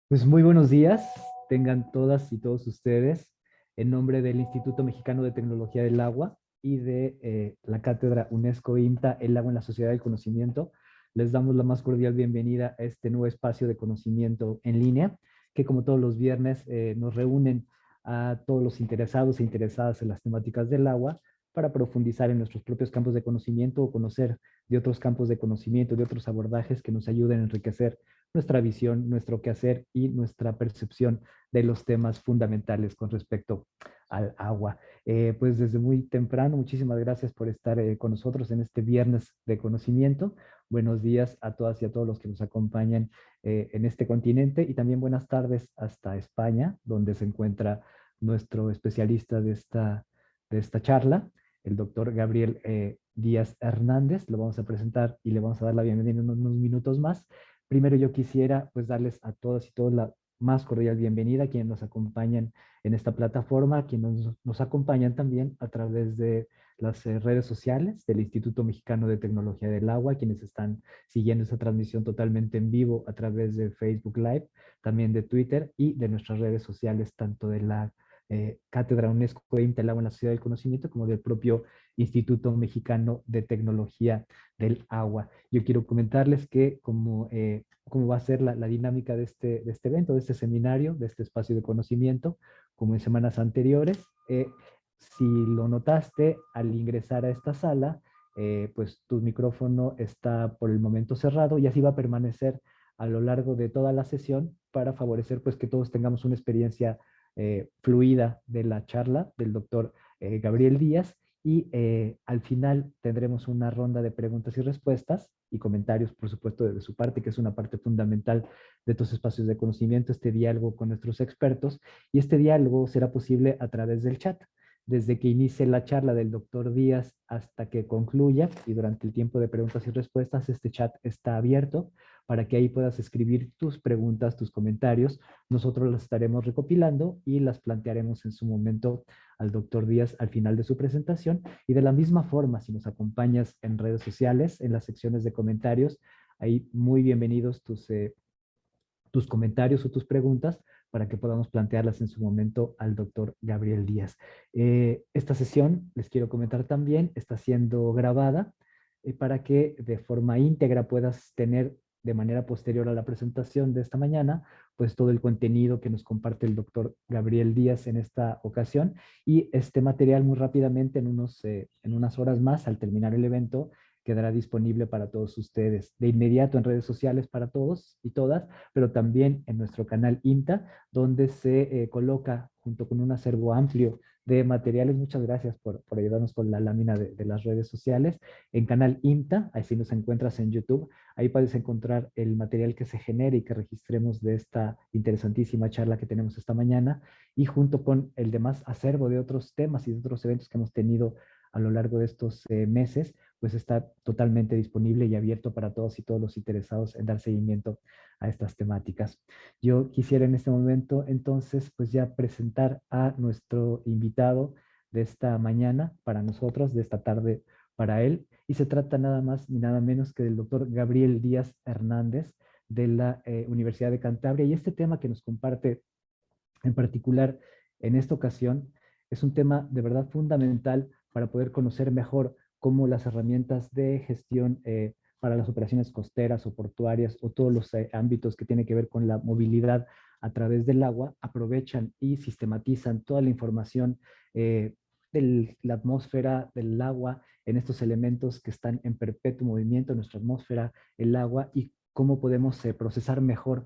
Pues muy buenos días, tengan todas y todos ustedes, en nombre del Instituto Mexicano de Tecnología del Agua y de la Cátedra UNESCO INTA, El Agua en la Sociedad del Conocimiento. Les damos la más cordial bienvenida a este nuevo espacio de conocimiento en línea, que como todos los viernes nos reúnen a todos los interesados e interesadas en las temáticas del agua para profundizar en nuestros propios campos de conocimiento o conocer de otros campos de conocimiento, de otros abordajes que nos ayuden a enriquecer nuestra visión, nuestro quehacer y nuestra percepción de los temas fundamentales con respecto al agua. Pues desde muy temprano, muchísimas gracias por estar con nosotros en este viernes de conocimiento. Buenos días a todas y a todos los que nos acompañan en este continente y también buenas tardes hasta España, donde se encuentra nuestro especialista de esta charla, el doctor Gabriel Díaz Hernández. Lo vamos a presentar y le vamos a dar la bienvenida en unos minutos más. Primero yo quisiera pues darles a todas y todos la más cordial bienvenida, quienes nos acompañan en esta plataforma, quienes nos acompañan también a través de las redes sociales del Instituto Mexicano de Tecnología del Agua, quienes están siguiendo esta transmisión totalmente en vivo a través de Facebook Live, también de Twitter y de nuestras redes sociales, tanto de la Cátedra UNESCO de Intelagua en la Sociedad del Conocimiento como del propio Instituto Mexicano de Tecnología del Agua. Yo quiero comentarles que cómo va a ser la dinámica de este evento, de este seminario, de este espacio de conocimiento, como en semanas anteriores. Si lo notaste al ingresar a esta sala, pues tu micrófono está por el momento cerrado y así va a permanecer a lo largo de toda la sesión para favorecer pues que todos tengamos una experiencia fluida de la charla del doctor Gabriel Díaz y al final tendremos una ronda de preguntas y respuestas y comentarios, por supuesto, de su parte, que es una parte fundamental de estos espacios de conocimiento, este diálogo con nuestros expertos. Y este diálogo será posible a través del chat. Desde que inicie la charla del doctor Díaz hasta que concluya y durante el tiempo de preguntas y respuestas, este chat está abierto para que ahí puedas escribir tus preguntas, tus comentarios. Nosotros las estaremos recopilando y las plantearemos en su momento al doctor Díaz al final de su presentación. Y de la misma forma, si nos acompañas en redes sociales, en las secciones de comentarios, ahí muy bienvenidos tus comentarios o tus preguntas para que podamos plantearlas en su momento al doctor Gabriel Díaz. Esta sesión, les quiero comentar también, está siendo grabada para que de forma íntegra puedas tener de manera posterior a la presentación de esta mañana, pues todo el contenido que nos comparte el doctor Gabriel Díaz en esta ocasión y este material muy rápidamente en unas horas más al terminar el evento quedará disponible para todos ustedes de inmediato en redes sociales para todos y todas, pero también en nuestro canal INTA, donde se coloca junto con un acervo amplio de materiales. Muchas gracias por ayudarnos con la lámina de las redes sociales. En canal INTA, así nos encuentras en YouTube, ahí puedes encontrar el material que se genere y que registremos de esta interesantísima charla que tenemos esta mañana y junto con el demás acervo de otros temas y de otros eventos que hemos tenido a lo largo de estos meses, pues está totalmente disponible y abierto para todos y todos los interesados en dar seguimiento a estas temáticas. Yo quisiera en este momento entonces pues ya presentar a nuestro invitado de esta mañana para nosotros, de esta tarde para él, y se trata nada más ni nada menos que del doctor Gabriel Díaz Hernández de la Universidad de Cantabria, y este tema que nos comparte en particular en esta ocasión es un tema de verdad fundamental para poder conocer mejor cómo las herramientas de gestión para las operaciones costeras o portuarias o todos los ámbitos que tienen que ver con la movilidad a través del agua aprovechan y sistematizan toda la información de la atmósfera, del agua, en estos elementos que están en perpetuo movimiento en nuestra atmósfera, el agua, y cómo podemos procesar mejor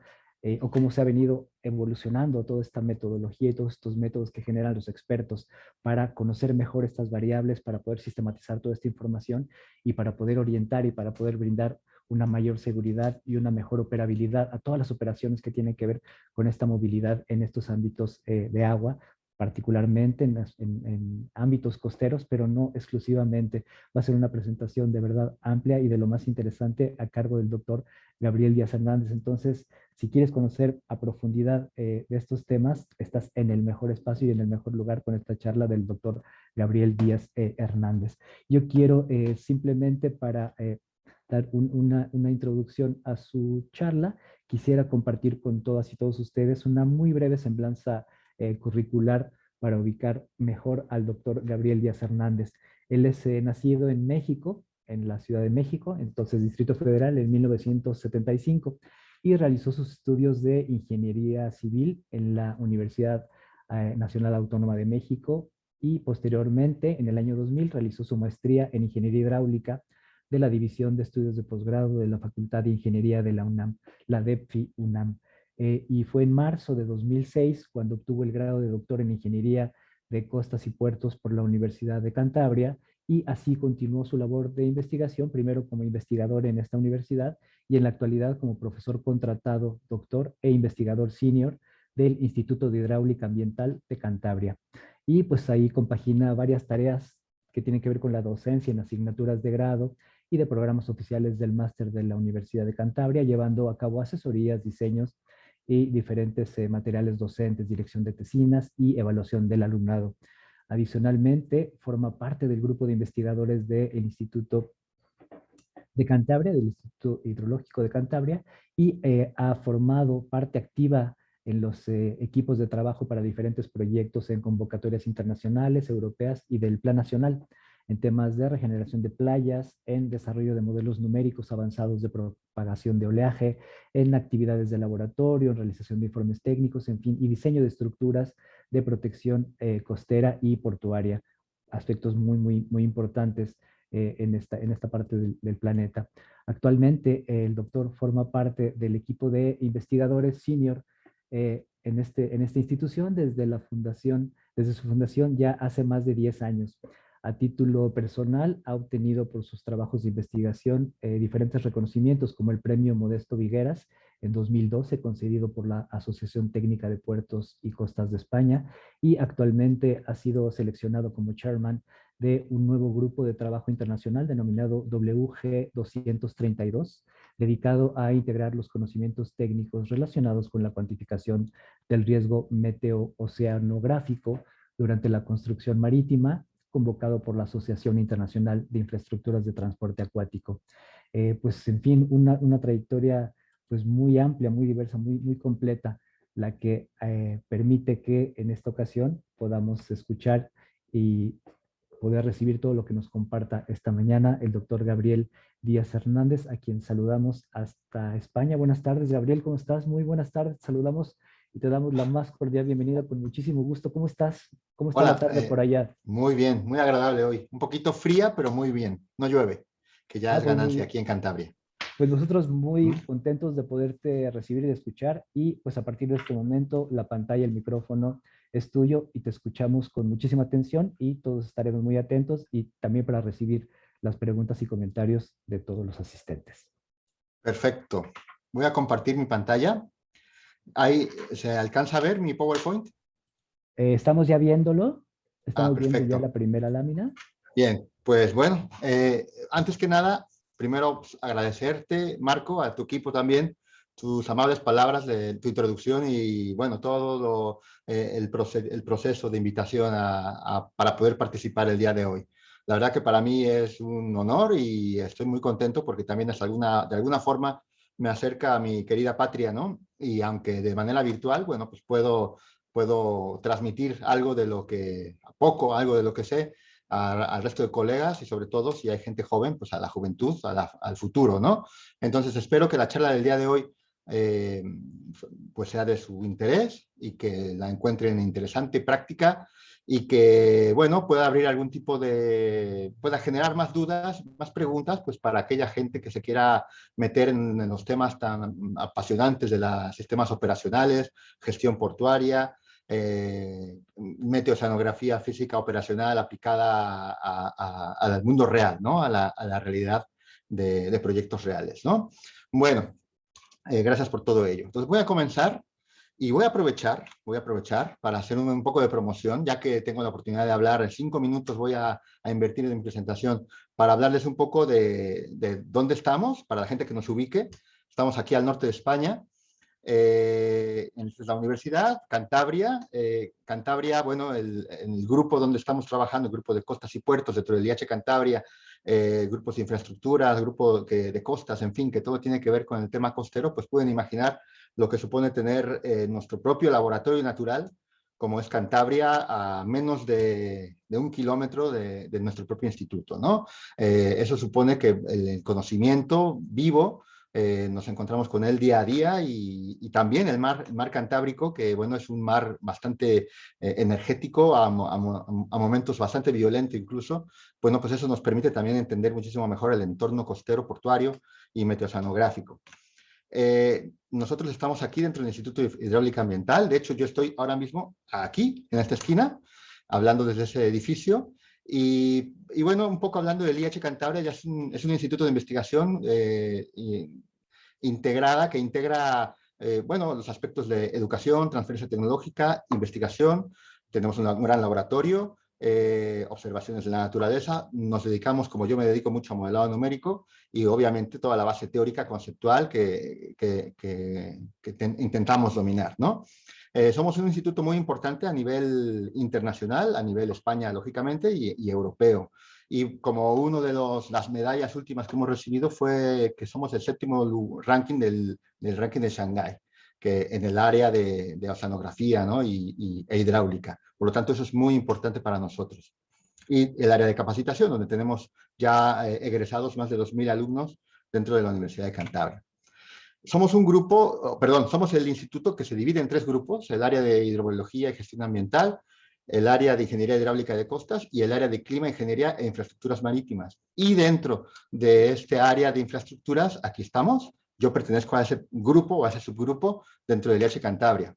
o cómo se ha venido evolucionando toda esta metodología y todos estos métodos que generan los expertos para conocer mejor estas variables, para poder sistematizar toda esta información y para poder orientar y para poder brindar una mayor seguridad y una mejor operabilidad a todas las operaciones que tienen que ver con esta movilidad en estos ámbitos de agua, particularmente en ámbitos costeros, pero no exclusivamente. Va a ser una presentación de verdad amplia y de lo más interesante a cargo del doctor Gabriel Díaz Hernández. Entonces, si quieres conocer a profundidad de estos temas, estás en el mejor espacio y en el mejor lugar con esta charla del doctor Gabriel Díaz Hernández. Yo quiero simplemente para dar una introducción a su charla, quisiera compartir con todas y todos ustedes una muy breve semblanza curricular para ubicar mejor al doctor Gabriel Díaz Hernández. Él es nacido en México, en la Ciudad de México, entonces Distrito Federal, en 1975, y realizó sus estudios de Ingeniería Civil en la Universidad Nacional Autónoma de México, y posteriormente, en el año 2000, realizó su maestría en Ingeniería Hidráulica de la División de Estudios de Posgrado de la Facultad de Ingeniería de la UNAM, la DEPFI UNAM. Y fue en marzo de 2006 cuando obtuvo el grado de doctor en Ingeniería de Costas y Puertos por la Universidad de Cantabria, y así continuó su labor de investigación, primero como investigador en esta universidad y en la actualidad como profesor contratado, doctor e investigador senior del Instituto de Hidráulica Ambiental de Cantabria. Y pues ahí compagina varias tareas que tienen que ver con la docencia en asignaturas de grado y de programas oficiales del máster de la Universidad de Cantabria, llevando a cabo asesorías, diseños y diferentes materiales docentes, dirección de tesinas y evaluación del alumnado. Adicionalmente, forma parte del grupo de investigadores del Instituto de Cantabria, del Instituto Hidrológico de Cantabria, y ha formado parte activa en los equipos de trabajo para diferentes proyectos en convocatorias internacionales, europeas y del Plan Nacional, en temas de regeneración de playas, en desarrollo de modelos numéricos avanzados de propagación de oleaje, en actividades de laboratorio, en realización de informes técnicos, en fin, y diseño de estructuras de protección costera y portuaria. Aspectos muy importantes en esta parte del planeta. Actualmente, el doctor forma parte del equipo de investigadores senior en esta institución desde su fundación ya hace más de 10 años. A título personal, ha obtenido por sus trabajos de investigación diferentes reconocimientos, como el Premio Modesto Vigueras en 2012, concedido por la Asociación Técnica de Puertos y Costas de España, y actualmente ha sido seleccionado como chairman de un nuevo grupo de trabajo internacional denominado WG232, dedicado a integrar los conocimientos técnicos relacionados con la cuantificación del riesgo meteo-oceanográfico durante la construcción marítima, convocado por la Asociación Internacional de Infraestructuras de Transporte Acuático. Pues, en fin, una trayectoria pues muy amplia, muy diversa, muy completa, la que permite que en esta ocasión podamos escuchar y poder recibir todo lo que nos comparta esta mañana el doctor Gabriel Díaz Hernández, a quien saludamos hasta España. Buenas tardes, Gabriel, ¿cómo estás? Muy buenas tardes, saludamos y te damos la más cordial bienvenida con muchísimo gusto. ¿Cómo estás? ¿Cómo está la Hola, tarde por allá? muy bien, muy agradable hoy. Un poquito fría, pero muy bien. No llueve, que ya es Pues muy ganancia bien. aquí en Cantabria. Pues nosotros ¿Mm? muy contentos de poderte recibir y escuchar, y pues a partir de este momento la pantalla, el micrófono es tuyo y te escuchamos con muchísima atención, y todos estaremos muy atentos y también para recibir las preguntas y comentarios de todos los asistentes. Perfecto. Voy a compartir mi pantalla. Ahí se alcanza a ver mi PowerPoint. Estamos ya viéndolo, Ah, estamos viendo ya perfecto. la primera lámina. Bien, pues bueno, antes que nada, primero pues, agradecerte, Marco, a tu equipo también, tus amables palabras de tu introducción y bueno, todo el proceso de invitación para poder participar el día de hoy. La verdad que para mí es un honor y estoy muy contento porque también de alguna forma me acerca a mi querida patria, ¿no? Y aunque de manera virtual, bueno, pues puedo transmitir algo de lo que, algo de lo que sé al resto de colegas y sobre todo si hay gente joven, pues a la juventud, al futuro, ¿no? Entonces espero que la charla del día de hoy eh, pues sea de su interés y que la encuentren interesante, práctica y que, bueno, pueda abrir algún tipo pueda generar más dudas, más preguntas, pues para aquella gente que se quiera meter en los temas tan apasionantes de los sistemas operacionales, gestión portuaria, meteoceanografía física operacional aplicada al mundo real, ¿no? A la realidad de proyectos reales, ¿no? Bueno, gracias por todo ello. Entonces voy a comenzar y voy a aprovechar para hacer un poco de promoción, ya que tengo la oportunidad de hablar en 5 minutos, voy a invertir en mi presentación para hablarles un poco de dónde estamos, para la gente que nos ubique. Estamos aquí al norte de España, en la universidad, Cantabria. Cantabria, bueno, el grupo donde estamos trabajando, el grupo de costas y puertos dentro del IH Cantabria, grupos de infraestructuras, grupos de costas, en fin, que todo tiene que ver con el tema costero, pues pueden imaginar lo que supone tener nuestro propio laboratorio natural, como es Cantabria, a menos de 1 kilómetro de nuestro propio instituto, ¿no? Eso supone que el conocimiento vivo nos encontramos con él día a día y también el mar Cantábrico, que bueno, es un mar bastante energético, a momentos bastante violento incluso. Bueno, pues eso nos permite también entender muchísimo mejor el entorno costero, portuario y meteoceanográfico. Nosotros estamos aquí dentro del Instituto de Hidráulica Ambiental. De hecho, yo estoy ahora mismo aquí, en esta esquina, hablando desde ese edificio. Y bueno, un poco hablando del IH Cantabria, ya es un instituto de investigación integrada, que integra bueno, los aspectos de educación, transferencia tecnológica, investigación. Tenemos un gran laboratorio, observaciones de la naturaleza. Nos dedicamos, como yo me dedico mucho a modelado numérico, y obviamente toda la base teórica conceptual que intentamos dominar, ¿no? Somos un instituto muy importante a nivel internacional, a nivel España, lógicamente, y europeo. Y como una de las medallas últimas que hemos recibido fue que somos el 7º ranking del ranking de Shanghái, que en el área de oceanografía, ¿no? e hidráulica. Por lo tanto, eso es muy importante para nosotros. Y el área de capacitación, donde tenemos ya egresados más de 2.000 alumnos dentro de la Universidad de Cantabria. Somos un grupo, perdón, somos el instituto que se divide en 3 grupos: el área de hidrobiología y gestión ambiental, el área de ingeniería hidráulica de costas y el área de clima, ingeniería e infraestructuras marítimas. Y dentro de este área de infraestructuras, aquí estamos. Yo pertenezco a ese grupo o a ese subgrupo dentro del IH Cantabria.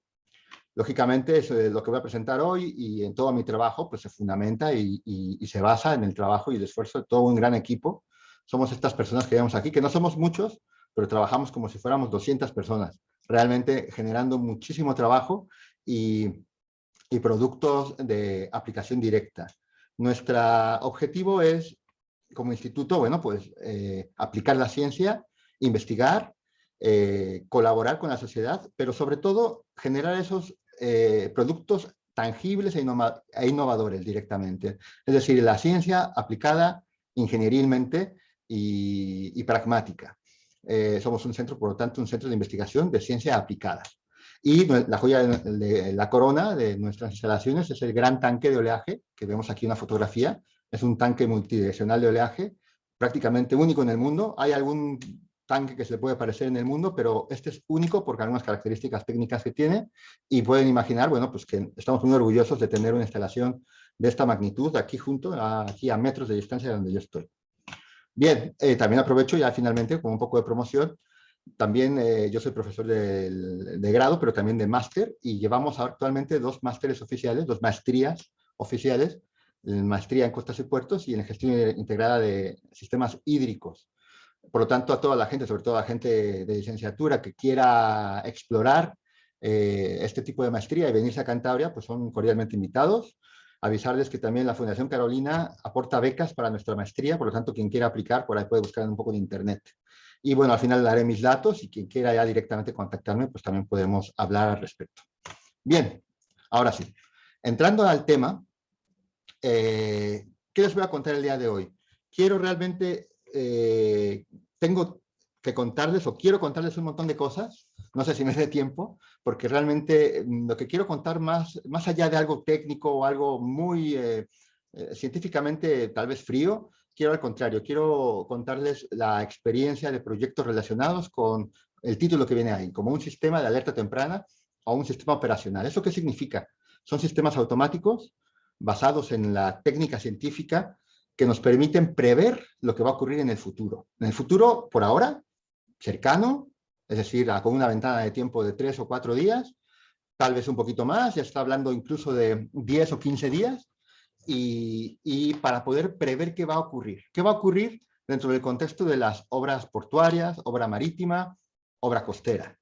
Lógicamente, eso es lo que voy a presentar hoy, y en todo mi trabajo pues se fundamenta y se basa en el trabajo y el esfuerzo de todo un gran equipo. Somos estas personas que vemos aquí, que no somos muchos, pero trabajamos como si fuéramos 200 personas, realmente generando muchísimo trabajo y productos de aplicación directa. Nuestro objetivo es, como instituto, bueno, pues aplicar la ciencia, investigar, colaborar con la sociedad, pero sobre todo generar esos productos tangibles e innovadores directamente. Es decir, la ciencia aplicada ingenierilmente y pragmática. Somos un centro, por lo tanto, un centro de investigación de ciencia aplicada. Y la joya de la corona de nuestras instalaciones es el gran tanque de oleaje, que vemos aquí en una fotografía. Es un tanque multidireccional de oleaje, prácticamente único en el mundo. Hay algún tanque que se le puede parecer en el mundo, pero este es único por algunas características técnicas que tiene, y pueden imaginar, bueno, pues que estamos muy orgullosos de tener una instalación de esta magnitud aquí aquí a metros de distancia de donde yo estoy. Bien, también aprovecho ya finalmente con un poco de promoción. También yo soy profesor de grado, pero también de máster, y llevamos actualmente 2 másteres oficiales, 2 maestrías oficiales: maestría en costas y puertos y en gestión integrada de sistemas hídricos. Por lo tanto, a toda la gente, sobre todo a la gente de licenciatura que quiera explorar este tipo de maestría y venirse a Cantabria, pues son cordialmente invitados. Avisarles que también la Fundación Carolina aporta becas para nuestra maestría, por lo tanto, quien quiera aplicar, por ahí puede buscar un poco de internet. Y bueno, al final daré mis datos, y quien quiera ya directamente contactarme, pues también podemos hablar al respecto. Bien, ahora sí. Entrando al tema, ¿qué les voy a contar el día de hoy? Quiero realmente, tengo que contarles, o quiero contarles un montón de cosas. No sé si me dé tiempo, porque realmente lo que quiero contar, más allá de algo técnico o algo muy científicamente tal vez frío, quiero al contrario, quiero contarles la experiencia de proyectos relacionados con el título que viene ahí, como un sistema de alerta temprana o un sistema operacional. ¿Eso qué significa? Son sistemas automáticos basados en la técnica científica que nos permiten prever lo que va a ocurrir en el futuro. En el futuro, por ahora, cercano, es decir, con una ventana de tiempo de 3 o 4 días, tal vez un poquito más, ya está hablando incluso de 10 o 15 días, y para poder prever qué va a ocurrir. ¿Qué va a ocurrir dentro del contexto de las obras portuarias, obra marítima, obra costera?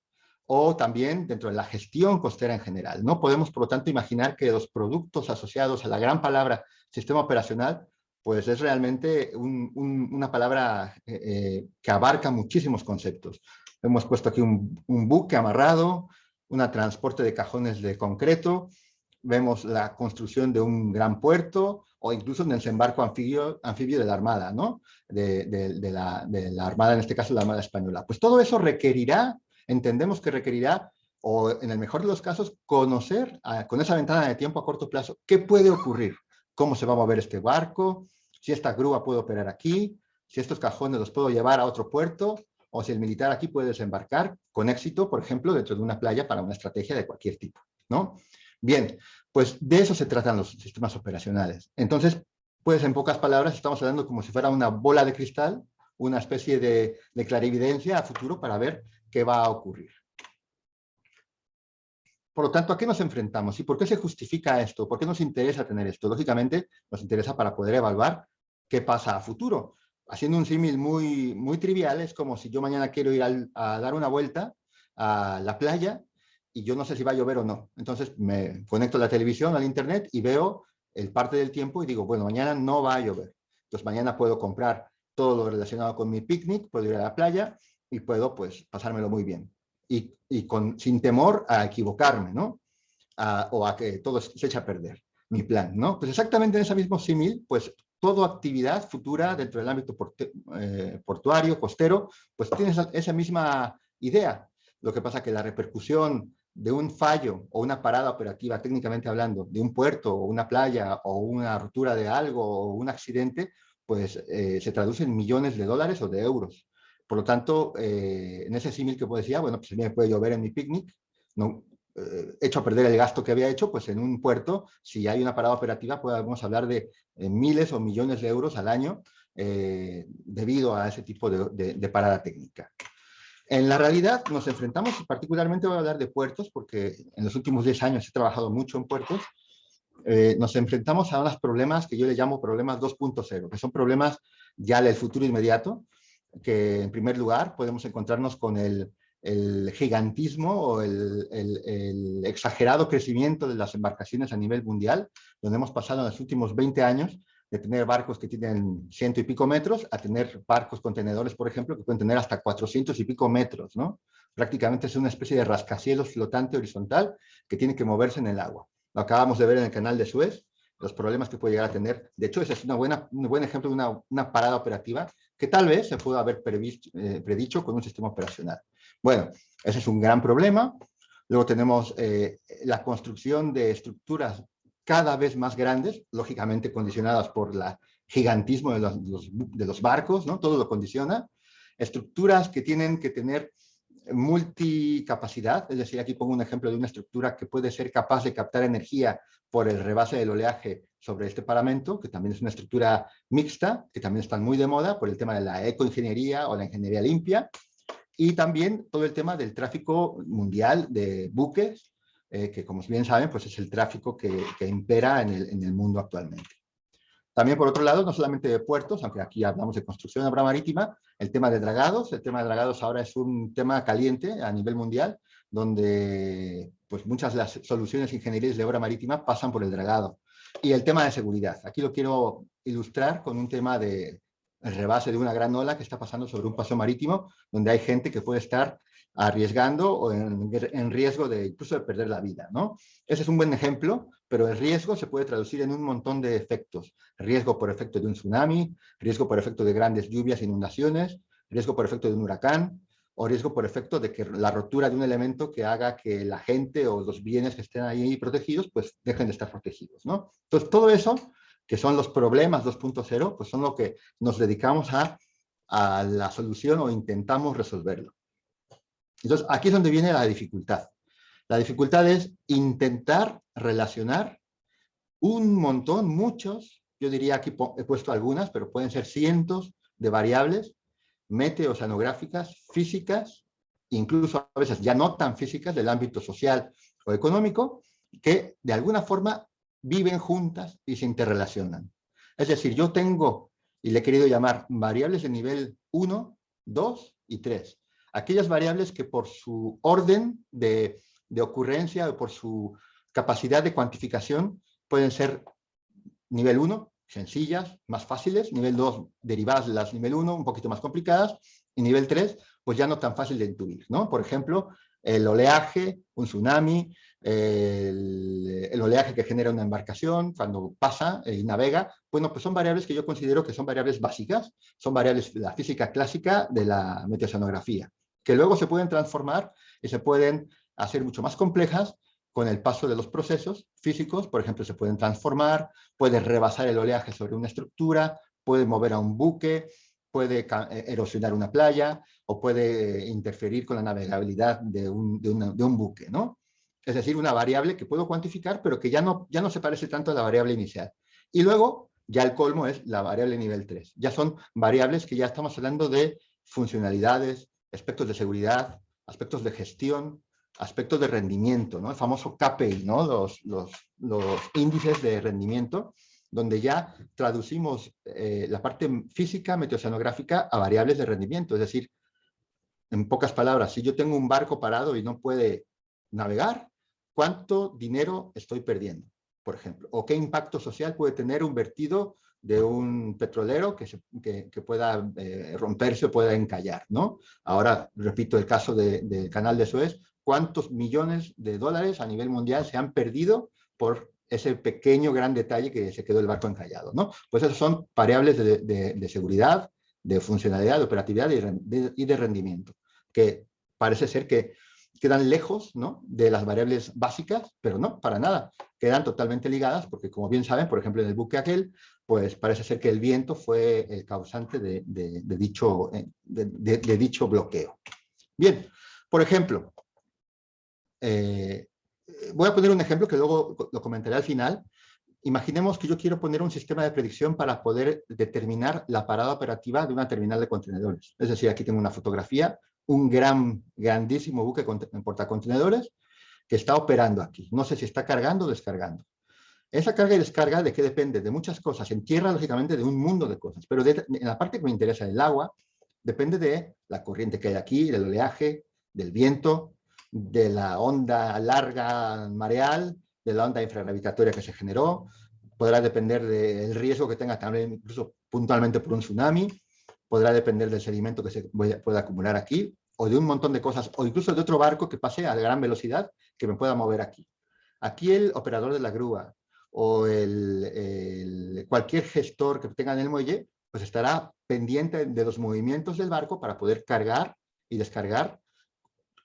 O también dentro de la gestión costera en general. No podemos, por lo tanto, imaginar que los productos asociados a la gran palabra sistema operacional, pues es realmente una palabra que abarca muchísimos conceptos. Hemos puesto aquí un buque amarrado, un transporte de cajones de concreto, vemos la construcción de un gran puerto, o incluso en el desembarco anfibio de la Armada, ¿no? De la Armada, en este caso la Armada Española. Pues todo eso requerirá, entendemos que requerirá, o en el mejor de los casos, conocer con esa ventana de tiempo a corto plazo qué puede ocurrir, cómo se va a mover este barco, si esta grúa puede operar aquí, si estos cajones los puedo llevar a otro puerto, o si el militar aquí puede desembarcar con éxito, por ejemplo, dentro de una playa para una estrategia de cualquier tipo, ¿no? Bien, pues de eso se tratan los sistemas operacionales. Entonces, pues en pocas palabras, estamos hablando como si fuera una bola de cristal, una especie de clarividencia a futuro para ver qué va a ocurrir. Por lo tanto, ¿a qué nos enfrentamos? ¿Y por qué se justifica esto? ¿Por qué nos interesa tener esto? Lógicamente, nos interesa para poder evaluar qué pasa a futuro. Haciendo un símil muy trivial, es como si yo mañana quiero ir a dar una vuelta a la playa y yo no sé si va a llover o no. Entonces me conecto a la televisión, al internet y veo el parte del tiempo y digo, bueno, mañana no va a llover. Entonces mañana puedo comprar todo lo relacionado con mi picnic, puedo ir a la playa y puedo pues pasármelo muy bien. Y sin temor a equivocarme, ¿no? O a que todo se eche a perder mi plan, ¿no? Pues exactamente en ese mismo símil, pues toda actividad futura dentro del ámbito portuario, costero, pues tiene esa misma idea. Lo que pasa es que la repercusión de un fallo o una parada operativa, técnicamente hablando, de un puerto o una playa o una ruptura de algo o un accidente, pues se traduce en millones de dólares o de euros. Por lo tanto, en ese símil que decía, bueno, pues a mí me puede llover en mi picnic, no, hecho a perder el gasto que había hecho, pues en un puerto, si hay una parada operativa, podemos hablar de miles o millones de euros al año debido a ese tipo de parada técnica. En la realidad nos enfrentamos, particularmente voy a hablar de puertos, porque en los últimos 10 años he trabajado mucho en puertos, nos enfrentamos a unos problemas que yo le llamo problemas 2.0, que son problemas ya del futuro inmediato, que en primer lugar podemos encontrarnos con el gigantismo o el exagerado crecimiento de las embarcaciones a nivel mundial, donde hemos pasado en los últimos 20 años de tener barcos que tienen 100 y pico metros a tener barcos contenedores, por ejemplo, que pueden tener hasta 400 y pico metros, ¿no? Prácticamente es una especie de rascacielos flotante horizontal que tiene que moverse en el agua. Lo acabamos de ver en el canal de Suez, los problemas que puede llegar a tener. De hecho, ese es un buen ejemplo de una parada operativa que tal vez se pueda haber predicho con un sistema operacional. Bueno, ese es un gran problema. Luego tenemos la construcción de estructuras cada vez más grandes, lógicamente condicionadas por el gigantismo de los barcos, ¿no? Todo lo condiciona. Estructuras que tienen que tener multicapacidad, es decir, aquí pongo un ejemplo de una estructura que puede ser capaz de captar energía por el rebase del oleaje sobre este paramento, que también es una estructura mixta, que también están muy de moda por el tema de la ecoingeniería o la ingeniería limpia, y también todo el tema del tráfico mundial de buques, que como bien saben, pues es el tráfico que impera en el mundo actualmente. También, por otro lado, no solamente de puertos, aunque aquí hablamos de construcción de obra marítima, el tema de dragados. El tema de dragados ahora es un tema caliente a nivel mundial, donde pues, muchas de las soluciones ingenieriles de obra marítima pasan por el dragado. Y el tema de seguridad. Aquí lo quiero ilustrar con un tema de el rebase de una gran ola que está pasando sobre un paso marítimo, donde hay gente que puede estar arriesgando o en riesgo de incluso de perder la vida, ¿no? Ese es un buen ejemplo, pero el riesgo se puede traducir en un montón de efectos. Riesgo por efecto de un tsunami, riesgo por efecto de grandes lluvias e inundaciones, riesgo por efecto de un huracán, o riesgo por efecto de que la rotura de un elemento que haga que la gente o los bienes que estén ahí protegidos, pues dejen de estar protegidos, ¿no? Entonces, todo eso, que son los problemas 2.0, pues son lo que nos dedicamos a la solución o intentamos resolverlo. Entonces, aquí es donde viene la dificultad. La dificultad es intentar relacionar un montón, muchos, yo diría aquí he puesto algunas, pero pueden ser cientos de variables meteoceanográficas, físicas, incluso a veces ya no tan físicas del ámbito social o económico, que de alguna forma viven juntas y se interrelacionan. Es decir, yo tengo, y le he querido llamar variables de nivel 1, 2 y 3. Aquellas variables que por su orden de ocurrencia o por su capacidad de cuantificación pueden ser nivel 1, sencillas, más fáciles, nivel 2, derivadas de las nivel 1, un poquito más complicadas, y nivel 3, pues ya no tan fácil de intuir, ¿no? Por ejemplo, el oleaje, un tsunami, el oleaje que genera una embarcación cuando pasa y navega. Bueno, pues son variables que yo considero que son variables básicas, son variables de la física clásica de la meteoceanografía, que luego se pueden transformar y se pueden hacer mucho más complejas con el paso de los procesos físicos. Por ejemplo, se pueden transformar, puede rebasar el oleaje sobre una estructura, puede mover a un buque, puede erosionar una playa o puede interferir con la navegabilidad de un buque, ¿no? Es decir, una variable que puedo cuantificar, pero que ya no se parece tanto a la variable inicial. Y luego, ya el colmo es la variable nivel 3. Ya son variables que ya estamos hablando de funcionalidades, aspectos de seguridad, aspectos de gestión, aspectos de rendimiento, ¿no? El famoso KPI, ¿no? Los índices de rendimiento, donde ya traducimos la parte física meteoceanográfica a variables de rendimiento. Es decir, en pocas palabras, si yo tengo un barco parado y no puede navegar, ¿cuánto dinero estoy perdiendo, por ejemplo? ¿O qué impacto social puede tener un vertido de un petrolero que pueda romperse o pueda encallar, ¿no? Ahora, repito el caso del canal de Suez, ¿cuántos millones de dólares a nivel mundial se han perdido por ese pequeño gran detalle que se quedó el barco encallado, ¿no? Pues esas son variables de seguridad, de funcionalidad, de operatividad y de rendimiento, que parece ser que quedan lejos, ¿no?, de las variables básicas, pero no, para nada, quedan totalmente ligadas, porque como bien saben, por ejemplo, en el buque aquel, pues parece ser que el viento fue el causante de dicho bloqueo. Bien, por ejemplo, voy a poner un ejemplo que luego lo comentaré al final. Imaginemos que yo quiero poner un sistema de predicción para poder determinar la parada operativa de una terminal de contenedores. Es decir, aquí tengo una fotografía, un grandísimo buque en portacontenedores que está operando aquí. No sé si está cargando o descargando. Esa carga y descarga, ¿de qué depende? De muchas cosas. En tierra, lógicamente, de un mundo de cosas. Pero en la parte que me interesa, el agua, depende de la corriente que hay aquí, del oleaje, del viento, de la onda larga mareal, de la onda infragravitatoria que se generó. Podrá depender del riesgo que tenga también, incluso puntualmente por un tsunami. Podrá depender del sedimento que se pueda acumular aquí, o de un montón de cosas, o incluso de otro barco que pase a gran velocidad que me pueda mover aquí. Aquí el operador de la grúa o cualquier gestor que tenga en el muelle, pues estará pendiente de los movimientos del barco para poder cargar y descargar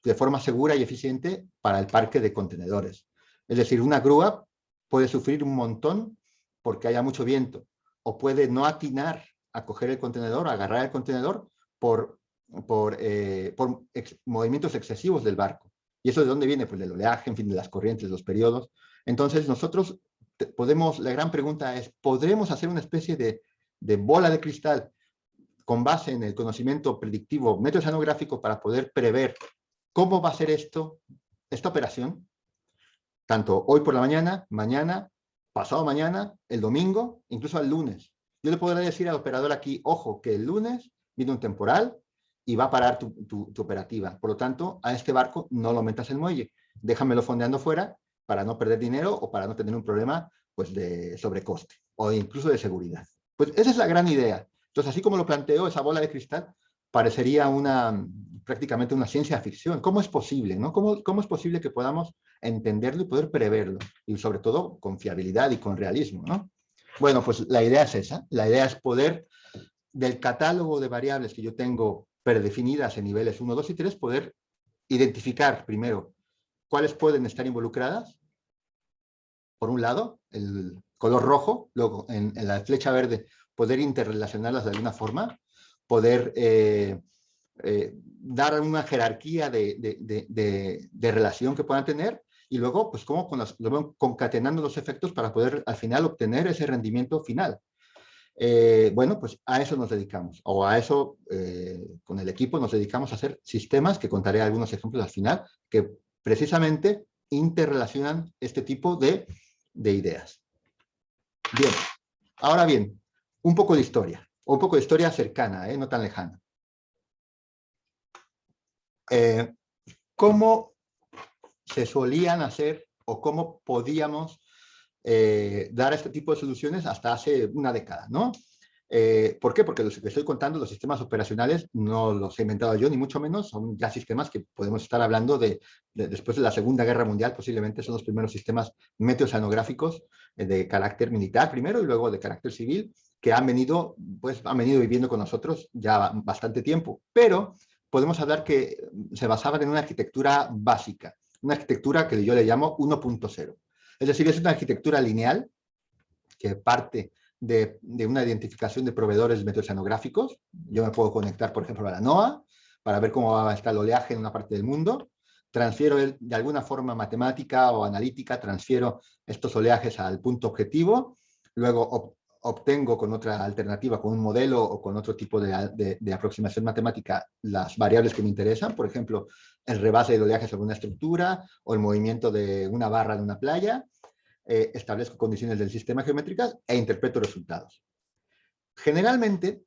de forma segura y eficiente para el parque de contenedores. Es decir, una grúa puede sufrir un montón porque haya mucho viento, o puede no atinar a coger el contenedor, a agarrar el contenedor por movimientos excesivos del barco. ¿Y eso de dónde viene? Pues del oleaje, en fin, de las corrientes, de los periodos. Entonces nosotros la gran pregunta es, ¿podremos hacer una especie de bola de cristal con base en el conocimiento predictivo meteoceanográfico para poder prever cómo va a ser esta operación, tanto hoy por la mañana, mañana, pasado mañana, el domingo, incluso el lunes? Yo le podré decir al operador aquí, ojo, que el lunes viene un temporal y va a parar tu operativa. Por lo tanto, a este barco no lo metas en muelle, déjamelo fondeando fuera para no perder dinero o para no tener un problema, pues, de sobrecoste o incluso de seguridad. Pues esa es la gran idea. Entonces, así como lo planteo, esa bola de cristal parecería prácticamente una ciencia ficción. ¿Cómo es posible, no? ¿Cómo es posible que podamos entenderlo y poder preverlo? Y sobre todo con fiabilidad y con realismo, ¿no? Bueno, pues la idea es esa. La idea es poder, del catálogo de variables que yo tengo predefinidas en niveles 1, 2 y 3, poder identificar primero cuáles pueden estar involucradas. Por un lado, el color rojo, luego en la flecha verde, poder interrelacionarlas de alguna forma, poder dar una jerarquía de relación que puedan tener, y luego, pues, cómo concatenando los efectos para poder al final obtener ese rendimiento final. Bueno, pues a eso nos dedicamos, o a eso con el equipo nos dedicamos a hacer sistemas, que contaré algunos ejemplos al final, que precisamente interrelacionan este tipo de ideas. Bien, ahora bien, un poco de historia, o un poco de historia cercana, no tan lejana. ¿Cómo se solían hacer o cómo podíamos dar este tipo de soluciones hasta hace una década, ¿no? ¿Por qué? Porque los que estoy contando, los sistemas operacionales, no los he inventado yo, ni mucho menos, son ya sistemas que podemos estar hablando después de la Segunda Guerra Mundial, posiblemente son los primeros sistemas meteoceanográficos de carácter militar primero y luego de carácter civil, que pues, han venido viviendo con nosotros ya bastante tiempo. Pero podemos hablar que se basaban en una arquitectura básica, una arquitectura que yo le llamo 1.0. Es decir, es una arquitectura lineal que parte de una identificación de proveedores meteoceanográficos. Yo me puedo conectar, por ejemplo, a la NOAA para ver cómo va a estar el oleaje en una parte del mundo. Transfiero de alguna forma matemática o analítica, transfiero estos oleajes al punto objetivo. Luego obtengo con otra alternativa, con un modelo o con otro tipo de aproximación matemática, las variables que me interesan. Por ejemplo, el rebase del oleaje sobre una estructura o el movimiento de una barra de una playa. Establezco condiciones del sistema geométricas e interpreto resultados. Generalmente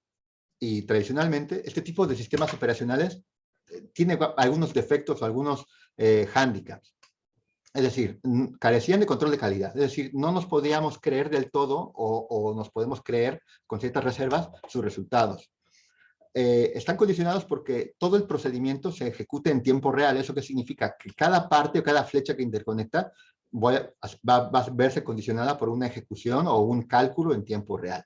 y tradicionalmente, este tipo de sistemas operacionales tiene algunos defectos o algunos hándicaps. Es decir, carecían de control de calidad. Es decir, no nos podíamos creer del todo o nos podemos creer con ciertas reservas sus resultados. Están condicionados porque todo el procedimiento se ejecute en tiempo real. ¿Eso qué significa? Que cada parte o cada flecha que interconecta va a verse condicionada por una ejecución o un cálculo en tiempo real.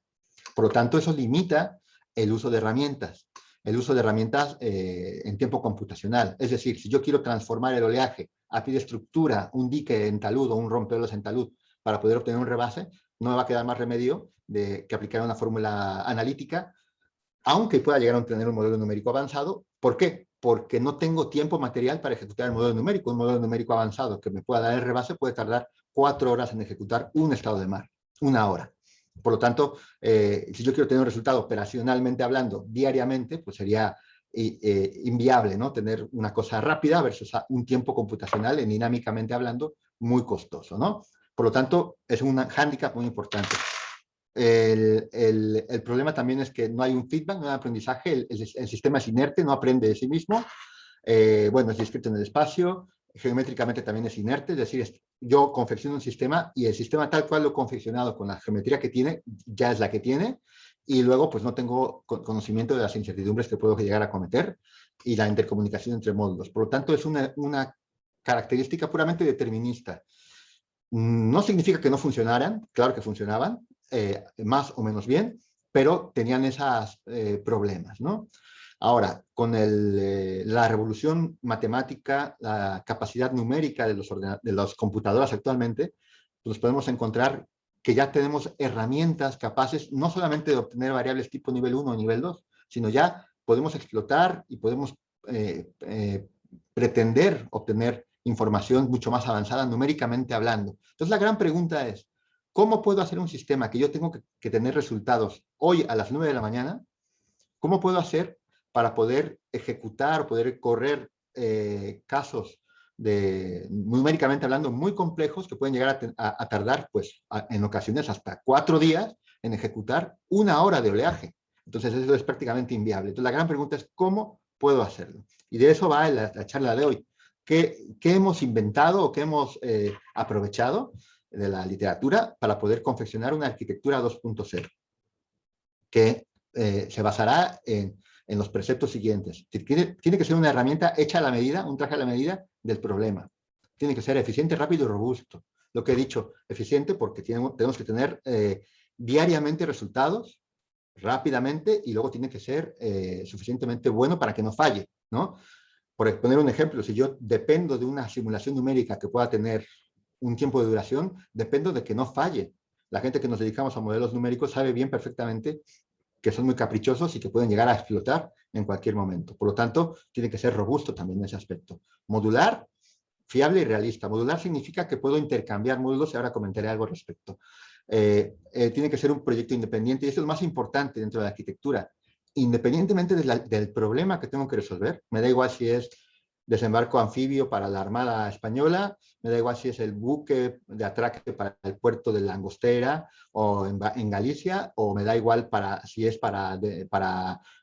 Por lo tanto, eso limita el uso de herramientas. El uso de herramientas en tiempo computacional. Es decir, si yo quiero transformar el oleaje a pie de estructura, un dique en talud o un rompeolas en talud para poder obtener un rebase, no me va a quedar más remedio que aplicar una fórmula analítica, aunque pueda llegar a tener un modelo numérico avanzado. ¿Por qué? Porque no tengo tiempo material para ejecutar el modelo numérico. Un modelo numérico avanzado que me pueda dar el rebase puede tardar 4 horas en ejecutar un estado de mar, 1 hora. Por lo tanto, si yo quiero tener un resultado operacionalmente hablando diariamente, pues sería inviable, ¿no? Tener una cosa rápida versus un tiempo computacional, dinámicamente hablando, muy costoso, ¿no? Por lo tanto, es un hándicap muy importante. El problema también es que no hay un feedback, no hay aprendizaje, el sistema es inerte, no aprende de sí mismo. Bueno, es discreto en el espacio, geométricamente también es inerte, es decir, yo confecciono un sistema y el sistema tal cual lo he confeccionado con la geometría que tiene, ya es la que tiene, y luego pues no tengo conocimiento de las incertidumbres que puedo llegar a cometer y la intercomunicación entre módulos. Por lo tanto, es una característica puramente determinista. No significa que no funcionaran, claro que funcionaban, más o menos bien, pero tenían esos problemas, ¿no? Ahora, con la revolución matemática, la capacidad numérica de las computadoras actualmente, pues podemos encontrar que ya tenemos herramientas capaces no solamente de obtener variables tipo nivel 1 o nivel 2, sino ya podemos explotar y podemos pretender obtener información mucho más avanzada numéricamente hablando. Entonces, la gran pregunta es, ¿cómo puedo hacer un sistema que yo tengo que tener resultados hoy a las 9 de la mañana? ¿Cómo puedo hacer para poder ejecutar, poder correr casos numéricamente hablando, muy complejos que pueden llegar a tardar, pues, en ocasiones hasta 4 días en ejecutar 1 hora de oleaje? Entonces, eso es prácticamente inviable. Entonces, la gran pregunta es, ¿cómo puedo hacerlo? Y de eso va la charla de hoy. ¿Qué hemos inventado o qué hemos aprovechado de la literatura para poder confeccionar una arquitectura 2.0? Que se basará en los preceptos siguientes. Tiene que ser una herramienta hecha a la medida, un traje a la medida del problema. Tiene que ser eficiente, rápido y robusto. Lo que he dicho, eficiente porque tenemos que tener diariamente resultados rápidamente y luego tiene que ser suficientemente bueno para que no falle, ¿no? Por poner un ejemplo, si yo dependo de una simulación numérica que pueda tener un tiempo de duración, dependo de que no falle. La gente que nos dedicamos a modelos numéricos sabe bien perfectamente que son muy caprichosos y que pueden llegar a explotar en cualquier momento. Por lo tanto, tiene que ser robusto también en ese aspecto. Modular, fiable y realista. Modular significa que puedo intercambiar módulos y ahora comentaré algo al respecto. Tiene que ser un proyecto independiente y eso es lo más importante dentro de la arquitectura. Independientemente del problema que tengo que resolver, me da igual si es desembarco anfibio para la Armada Española, me da igual si es el buque de atraque para el puerto de Langostera o en Galicia, o me da igual si es para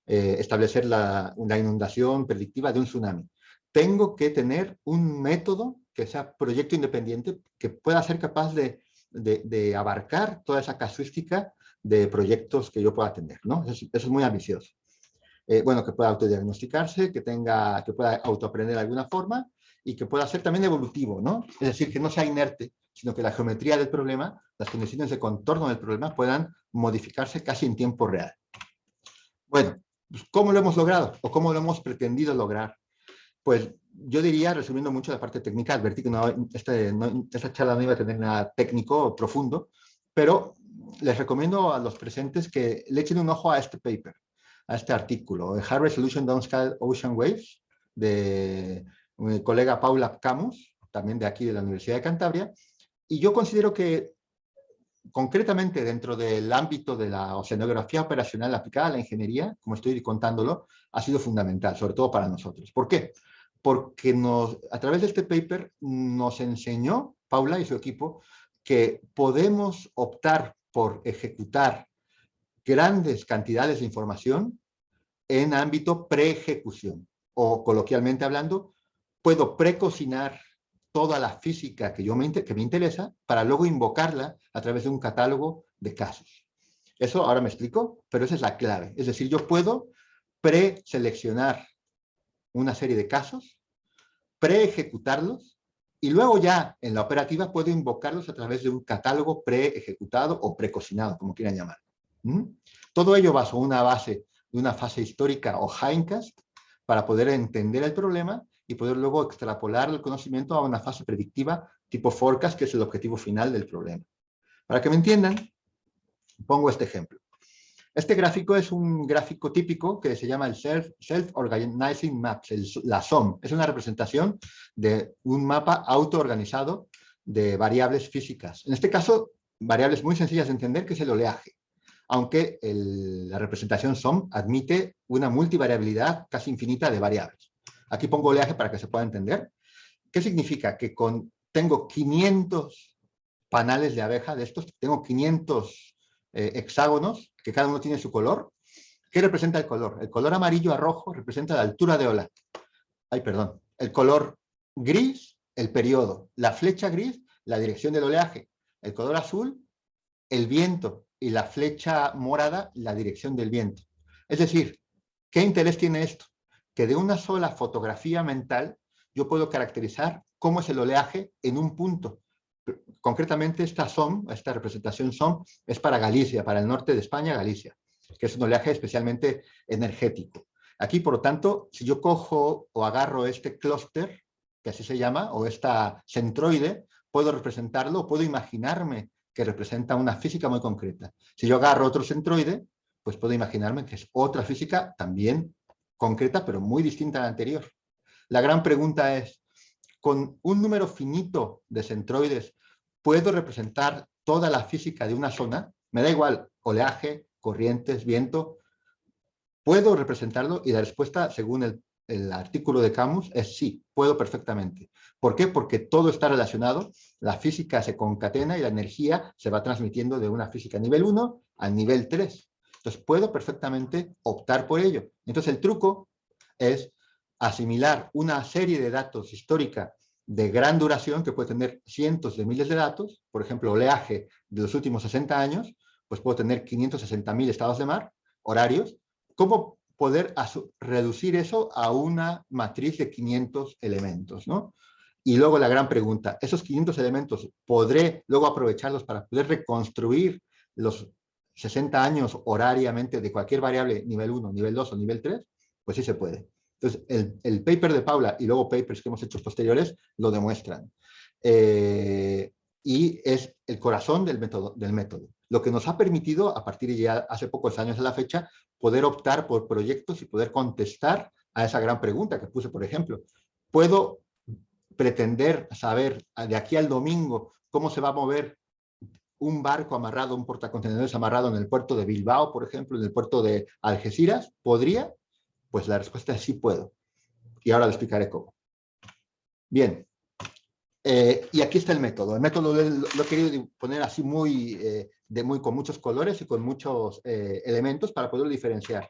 establecer la inundación predictiva de un tsunami. Tengo que tener un método que sea proyecto independiente, que pueda ser capaz de abarcar toda esa casuística de proyectos que yo pueda atender, ¿no? Eso es muy ambicioso. Bueno, que pueda autodiagnosticarse, que pueda autoaprender de alguna forma y que pueda ser también evolutivo, ¿no? Es decir, que no sea inerte, sino que la geometría del problema, las condiciones de contorno del problema puedan modificarse casi en tiempo real. Bueno, pues, ¿cómo lo hemos logrado o cómo lo hemos pretendido lograr? Pues yo diría, resumiendo mucho la parte técnica, advertí que esta charla no iba a tener nada técnico profundo, pero les recomiendo a los presentes que le echen un ojo a este paper, a este artículo, High Resolution Downscale Ocean Waves, de mi colega Paula Camus, también de aquí de la Universidad de Cantabria, y yo considero que concretamente dentro del ámbito de la oceanografía operacional aplicada a la ingeniería, como estoy contándolo, ha sido fundamental, sobre todo para nosotros. ¿Por qué? Porque a través de este paper nos enseñó, Paula y su equipo, que podemos optar por ejecutar grandes cantidades de información en ámbito pre-ejecución, o coloquialmente hablando, puedo precocinar toda la física que me interesa para luego invocarla a través de un catálogo de casos. Eso ahora me explico, pero esa es la clave. Es decir, yo puedo preseleccionar una serie de casos, pre-ejecutarlos, y luego ya en la operativa puedo invocarlos a través de un catálogo pre-ejecutado o precocinado, como quieran llamar. Todo ello bajo una base de una fase histórica o hindcast para poder entender el problema y poder luego extrapolar el conocimiento a una fase predictiva tipo forecast, que es el objetivo final del problema. Para que me entiendan, pongo este ejemplo. Este gráfico es un gráfico típico que se llama el Self-Organizing Maps, la SOM. Es una representación de un mapa autoorganizado de variables físicas. En este caso, variables muy sencillas de entender, que es el oleaje. Aunque la representación SOM admite una multivariabilidad casi infinita de variables. Aquí pongo oleaje para que se pueda entender. ¿Qué significa? Que tengo 500 panales de abeja de estos, tengo 500 hexágonos, que cada uno tiene su color. ¿Qué representa el color? El color amarillo a rojo representa la altura de ola. El color gris, el periodo. La flecha gris, la dirección del oleaje. El color azul, el viento. Y la flecha morada, la dirección del viento. Es decir, ¿qué interés tiene esto? Que de una sola fotografía mental yo puedo caracterizar cómo es el oleaje en un punto. Concretamente esta SOM, esta representación SOM, es para Galicia, para el norte de España, Galicia, que es un oleaje especialmente energético. Aquí, por lo tanto, si yo cojo o agarro este clúster, que así se llama, o esta centroide, puedo representarlo, puedo imaginarme que representa una física muy concreta. Si yo agarro otro centroide, pues puedo imaginarme que es otra física también concreta, pero muy distinta a la anterior. La gran pregunta es, ¿con un número finito de centroides puedo representar toda la física de una zona? Me da igual, oleaje, corrientes, viento. ¿Puedo representarlo? Y la respuesta, según el artículo de Camus, es sí, puedo perfectamente. ¿Por qué? Porque todo está relacionado, la física se concatena y la energía se va transmitiendo de una física nivel 1 al nivel 3. Entonces, puedo perfectamente optar por ello. Entonces, el truco es asimilar una serie de datos histórica de gran duración, que puede tener cientos de miles de datos, por ejemplo, oleaje de los últimos 60 años, pues puedo tener 560.000 estados de mar, horarios. ¿Cómo poder reducir eso a una matriz de 500 elementos, ¿no? Y luego la gran pregunta, ¿esos 500 elementos podré luego aprovecharlos para poder reconstruir los 60 años horariamente de cualquier variable nivel 1, nivel 2 o nivel 3? Pues sí se puede. Entonces, el paper de Paula y luego papers que hemos hecho posteriores lo demuestran. Y es el corazón del método. Lo que nos ha permitido, a partir de ya hace pocos años a la fecha, poder optar por proyectos y poder contestar a esa gran pregunta que puse, por ejemplo. ¿Puedo pretender saber de aquí al domingo cómo se va a mover un barco amarrado, un portacontenedores amarrado en el puerto de Bilbao, por ejemplo, en el puerto de Algeciras? ¿Podría? Pues la respuesta es sí puedo. Y ahora le explicaré cómo. Bien. Y aquí está el método. El método lo he querido poner así con muchos colores y con muchos elementos para poderlo diferenciar.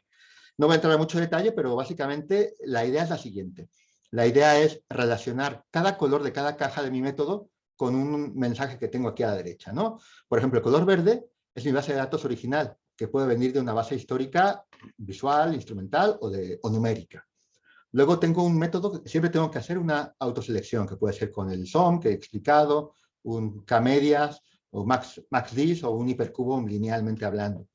No voy a entrar en mucho detalle, pero básicamente la idea es la siguiente. La idea es relacionar cada color de cada caja de mi método con un mensaje que tengo aquí a la derecha, ¿no? Por ejemplo, el color verde es mi base de datos original, que puede venir de una base histórica, visual, instrumental o numérica. Luego tengo un método que siempre tengo que hacer una autoselección, que puede ser con el SOM, que he explicado, un K-medias, o MaxDis, o un hipercubo linealmente hablando.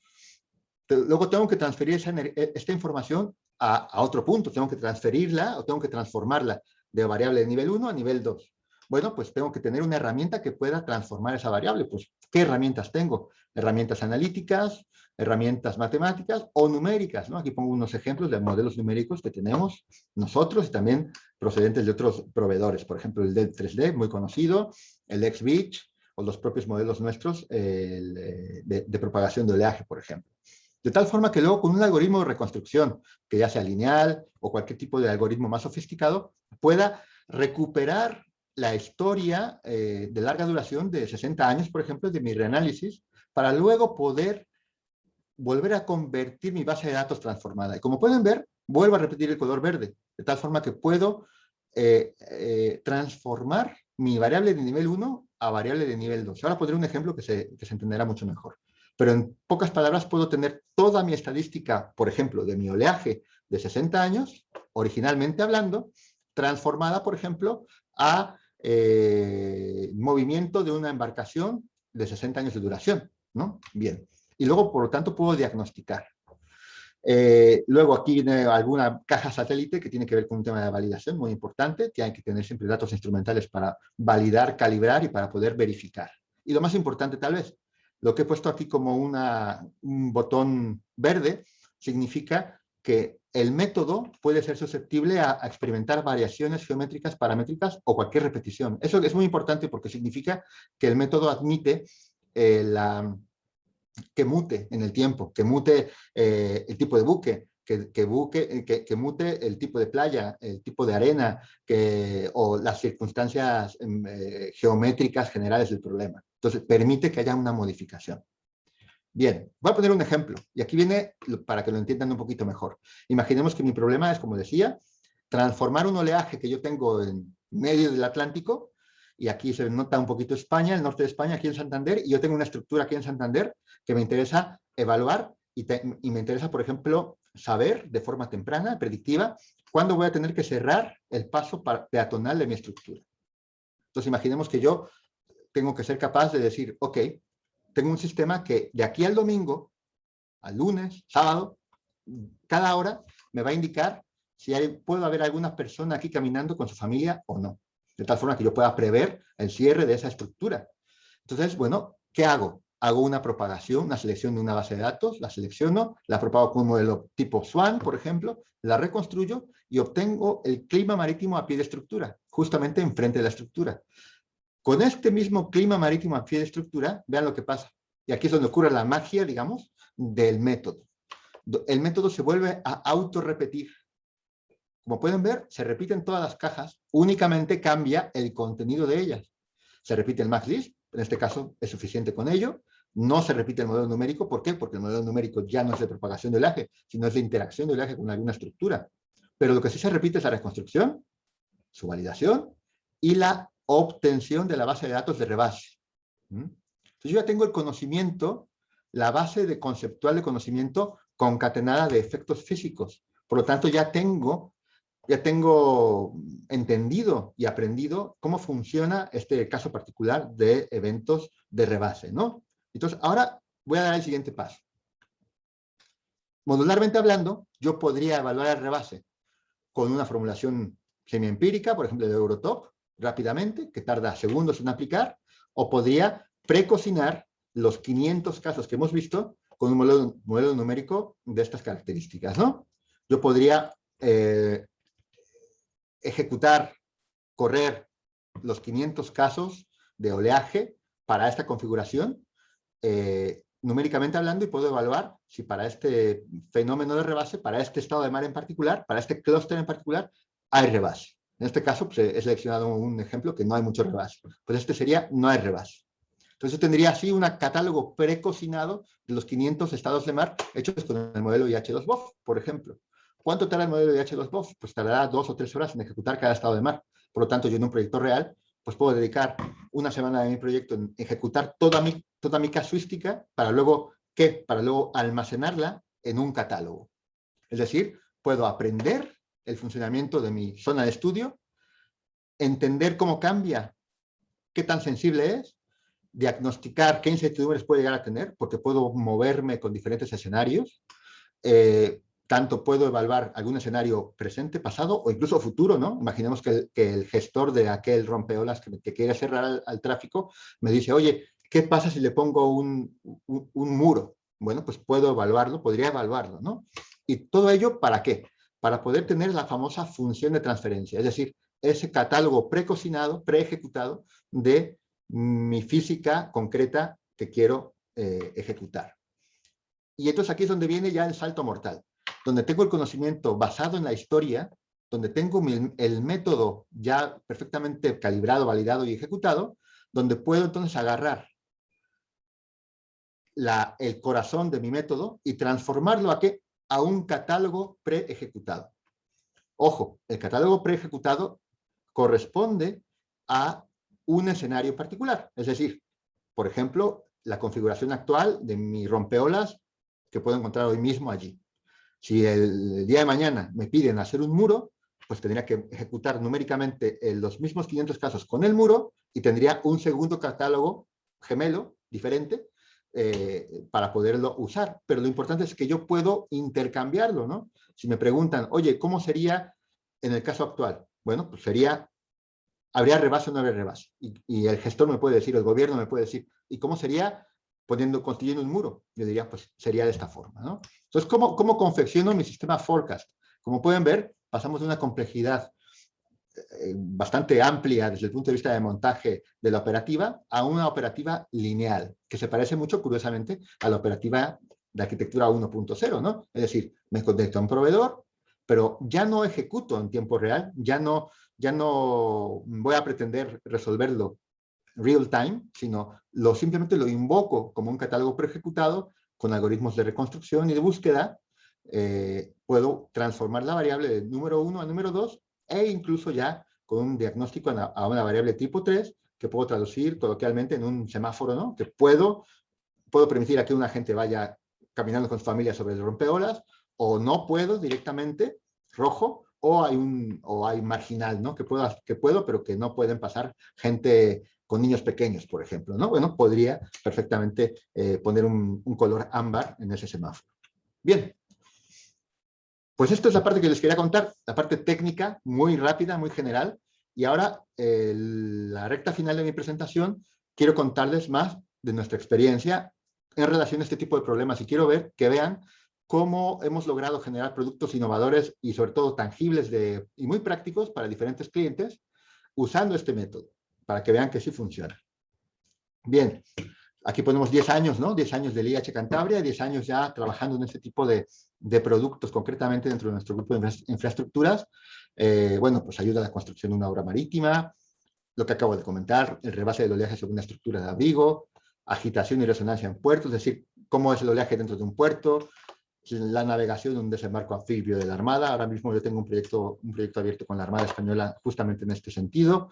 Luego tengo que transferir esta información a otro punto, tengo que transferirla o tengo que transformarla de variable de nivel 1 a nivel 2. Bueno, pues tengo que tener una herramienta que pueda transformar esa variable. Pues, ¿qué herramientas tengo? Herramientas analíticas, herramientas matemáticas o numéricas, ¿no? Aquí pongo unos ejemplos de modelos numéricos que tenemos nosotros y también procedentes de otros proveedores. Por ejemplo, el D3D, muy conocido, el XBitch o los propios modelos nuestros de propagación de oleaje, por ejemplo. De tal forma que luego con un algoritmo de reconstrucción, que ya sea lineal o cualquier tipo de algoritmo más sofisticado, pueda recuperar la historia de larga duración de 60 años, por ejemplo, de mi reanálisis, para luego poder volver a convertir mi base de datos transformada. Y como pueden ver, vuelvo a repetir el color verde, de tal forma que puedo transformar mi variable de nivel 1 a variable de nivel 2. Ahora pondré un ejemplo que se entenderá mucho mejor. Pero en pocas palabras puedo tener toda mi estadística, por ejemplo, de mi oleaje de 60 años, originalmente hablando, transformada, por ejemplo, a movimiento de una embarcación de 60 años de duración, ¿no? Bien. Y luego, por lo tanto, puedo diagnosticar. Luego aquí viene alguna caja satélite que tiene que ver con un tema de validación muy importante, que hay que tener siempre datos instrumentales para validar, calibrar y para poder verificar. Y lo más importante tal vez, lo que he puesto aquí como un botón verde significa que el método puede ser susceptible a experimentar variaciones geométricas, paramétricas o cualquier repetición. Eso es muy importante porque significa que el método admite que mute en el tiempo, que mute el tipo de buque, que mute el tipo de playa, el tipo de arena o las circunstancias geométricas generales del problema. Entonces, permite que haya una modificación. Bien, voy a poner un ejemplo, y aquí viene para que lo entiendan un poquito mejor. Imaginemos que mi problema es, como decía, transformar un oleaje que yo tengo en medio del Atlántico, y aquí se nota un poquito España, el norte de España, aquí en Santander, y yo tengo una estructura aquí en Santander que me interesa evaluar y me interesa, por ejemplo, saber de forma temprana, predictiva, cuándo voy a tener que cerrar el paso peatonal de mi estructura. Entonces, imaginemos que yo tengo que ser capaz de decir, ok, tengo un sistema que de aquí al domingo, al lunes, sábado, cada hora me va a indicar si puede haber alguna persona aquí caminando con su familia o no. De tal forma que yo pueda prever el cierre de esa estructura. Entonces, bueno, ¿qué hago? Hago una propagación, una selección de una base de datos, la selecciono, la propago con un modelo tipo SWAN, por ejemplo, la reconstruyo y obtengo el clima marítimo a pie de estructura, justamente enfrente de la estructura. Con este mismo clima marítimo a pie de estructura, vean lo que pasa. Y aquí es donde ocurre la magia, digamos, del método. El método se vuelve a autorrepetir. Como pueden ver, se repiten todas las cajas, únicamente cambia el contenido de ellas. Se repite el MaxList, en este caso es suficiente con ello. No se repite el modelo numérico, ¿por qué? Porque el modelo numérico ya no es de propagación de oleaje, sino es de interacción de oleaje con alguna estructura. Pero lo que sí se repite es la reconstrucción, su validación y la obtención de la base de datos de rebase. Entonces yo ya tengo el conocimiento, la base conceptual de conocimiento concatenada de efectos físicos. Por lo tanto, ya tengo entendido y aprendido cómo funciona este caso particular de eventos de rebase, ¿no? Entonces, ahora voy a dar el siguiente paso. Modularmente hablando, yo podría evaluar el rebase con una formulación semiempírica, por ejemplo, de Eurotop, rápidamente, que tarda segundos en aplicar, o podría precocinar los 500 casos que hemos visto con un modelo numérico de estas características, ¿no? Yo podría ejecutar, correr los 500 casos de oleaje para esta configuración, numéricamente hablando, y puedo evaluar si para este fenómeno de rebase, para este estado de mar en particular, para este clúster en particular, hay rebase. En este caso, pues, he seleccionado un ejemplo que no hay mucho rebase. Pues este sería no hay rebase. Entonces tendría así un catálogo precocinado de los 500 estados de mar hechos con el modelo IH2BOF, por ejemplo. ¿Cuánto tarda el modelo de IH2BOF? Pues tardará 2 o 3 horas en ejecutar cada estado de mar. Por lo tanto, yo en un proyecto real, pues puedo dedicar una semana de mi proyecto en ejecutar toda mi casuística para luego, ¿qué? Para luego almacenarla en un catálogo. Es decir, puedo aprender el funcionamiento de mi zona de estudio, entender cómo cambia, qué tan sensible es, diagnosticar qué incertidumbres puede llegar a tener, porque puedo moverme con diferentes escenarios. Tanto puedo evaluar algún escenario presente, pasado o incluso futuro, ¿no? Imaginemos que el gestor de aquel rompeolas que quiere cerrar al tráfico me dice, oye, ¿qué pasa si le pongo un muro? Bueno, pues puedo evaluarlo, podría evaluarlo, ¿no? ¿Y todo ello para qué? Para poder tener la famosa función de transferencia, es decir, ese catálogo precocinado, preejecutado de mi física concreta que quiero ejecutar. Y entonces aquí es donde viene ya el salto mortal, donde tengo el conocimiento basado en la historia, donde tengo el método ya perfectamente calibrado, validado y ejecutado, donde puedo entonces agarrar el corazón de mi método y transformarlo ¿a qué? A un catálogo preejecutado. Ojo, el catálogo preejecutado corresponde a un escenario particular. Es decir, por ejemplo, la configuración actual de mi rompeolas que puedo encontrar hoy mismo allí. Si el día de mañana me piden hacer un muro, pues tendría que ejecutar numéricamente los mismos 500 casos con el muro y tendría un segundo catálogo gemelo, diferente, para poderlo usar. Pero lo importante es que yo puedo intercambiarlo, ¿no? Si me preguntan, oye, ¿cómo sería en el caso actual? Bueno, pues sería, ¿habría rebase o no habría rebase? Y el gestor me puede decir, el gobierno me puede decir, ¿y cómo sería construyendo un muro? Yo diría, pues sería de esta forma, ¿no? Entonces, ¿cómo confecciono mi sistema forecast? Como pueden ver, pasamos de una complejidad bastante amplia desde el punto de vista de montaje de la operativa a una operativa lineal, que se parece mucho, curiosamente, a la operativa de arquitectura 1.0, ¿no? Es decir, me conecto a un proveedor, pero ya no ejecuto en tiempo real, ya no voy a pretender resolverlo real time, sino simplemente lo invoco como un catálogo preejecutado con algoritmos de reconstrucción y de búsqueda. Puedo transformar la variable de número 1 a número 2 e incluso ya con un diagnóstico a una variable tipo 3 que puedo traducir coloquialmente en un semáforo, ¿no? Que puedo permitir a que una gente vaya caminando con su familia sobre el rompeolas, o no puedo directamente, rojo, o hay marginal, ¿no? Que puedo, pero que no pueden pasar gente con niños pequeños, por ejemplo, ¿no? Bueno, podría perfectamente poner un color ámbar en ese semáforo. Bien, pues esto es la parte que les quería contar, la parte técnica, muy rápida, muy general, y ahora la recta final de mi presentación, quiero contarles más de nuestra experiencia en relación a este tipo de problemas, y quiero que vean cómo hemos logrado generar productos innovadores y sobre todo tangibles y muy prácticos para diferentes clientes usando este método, para que vean que sí funciona. Bien, aquí ponemos 10 años, ¿no? 10 años del IH Cantabria, 10 años ya trabajando en este tipo de productos, concretamente dentro de nuestro grupo de infraestructuras. Bueno, pues ayuda a la construcción de una obra marítima, lo que acabo de comentar, el rebase del oleaje sobre una estructura de abrigo, agitación y resonancia en puertos, es decir, cómo es el oleaje dentro de un puerto, la navegación de un desembarco anfibio de la Armada. Ahora mismo yo tengo un proyecto abierto con la Armada Española justamente en este sentido.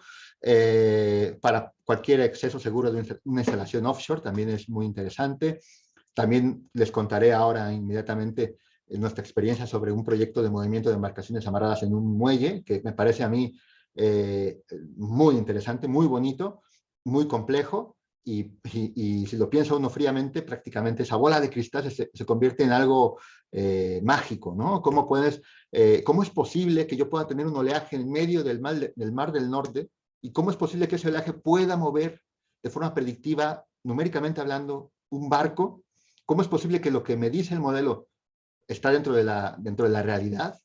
Para cualquier acceso seguro de una instalación offshore también es muy interesante. También les contaré ahora inmediatamente nuestra experiencia sobre un proyecto de movimiento de embarcaciones amarradas en un muelle, que me parece a mí muy interesante, muy bonito, muy complejo. Y si lo piensa uno fríamente, prácticamente esa bola de cristal se convierte en algo mágico, ¿no? ¿Cómo es posible que yo pueda tener un oleaje en medio del Mar del Norte? ¿Y cómo es posible que ese oleaje pueda mover de forma predictiva, numéricamente hablando, un barco? ¿Cómo es posible que lo que me dice el modelo está dentro de la realidad?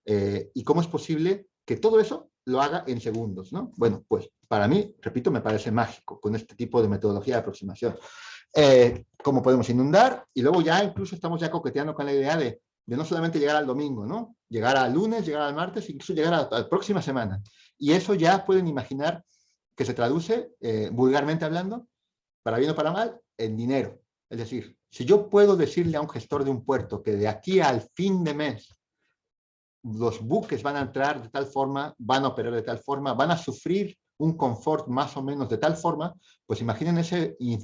¿Y cómo es posible que todo eso lo haga en segundos, ¿no? Bueno, pues para mí, repito, me parece mágico con este tipo de metodología de aproximación. ¿Cómo podemos inundar? Y luego ya incluso estamos ya coqueteando con la idea de no solamente llegar al domingo, ¿no? Llegar al lunes, llegar al martes, incluso llegar a la próxima semana. Y eso ya pueden imaginar que se traduce, vulgarmente hablando, para bien o para mal, en dinero. Es decir, si yo puedo decirle a un gestor de un puerto que de aquí al fin de mes los buques van a entrar de tal forma, van a operar de tal forma, van a sufrir un confort más o menos de tal forma, pues imaginen esa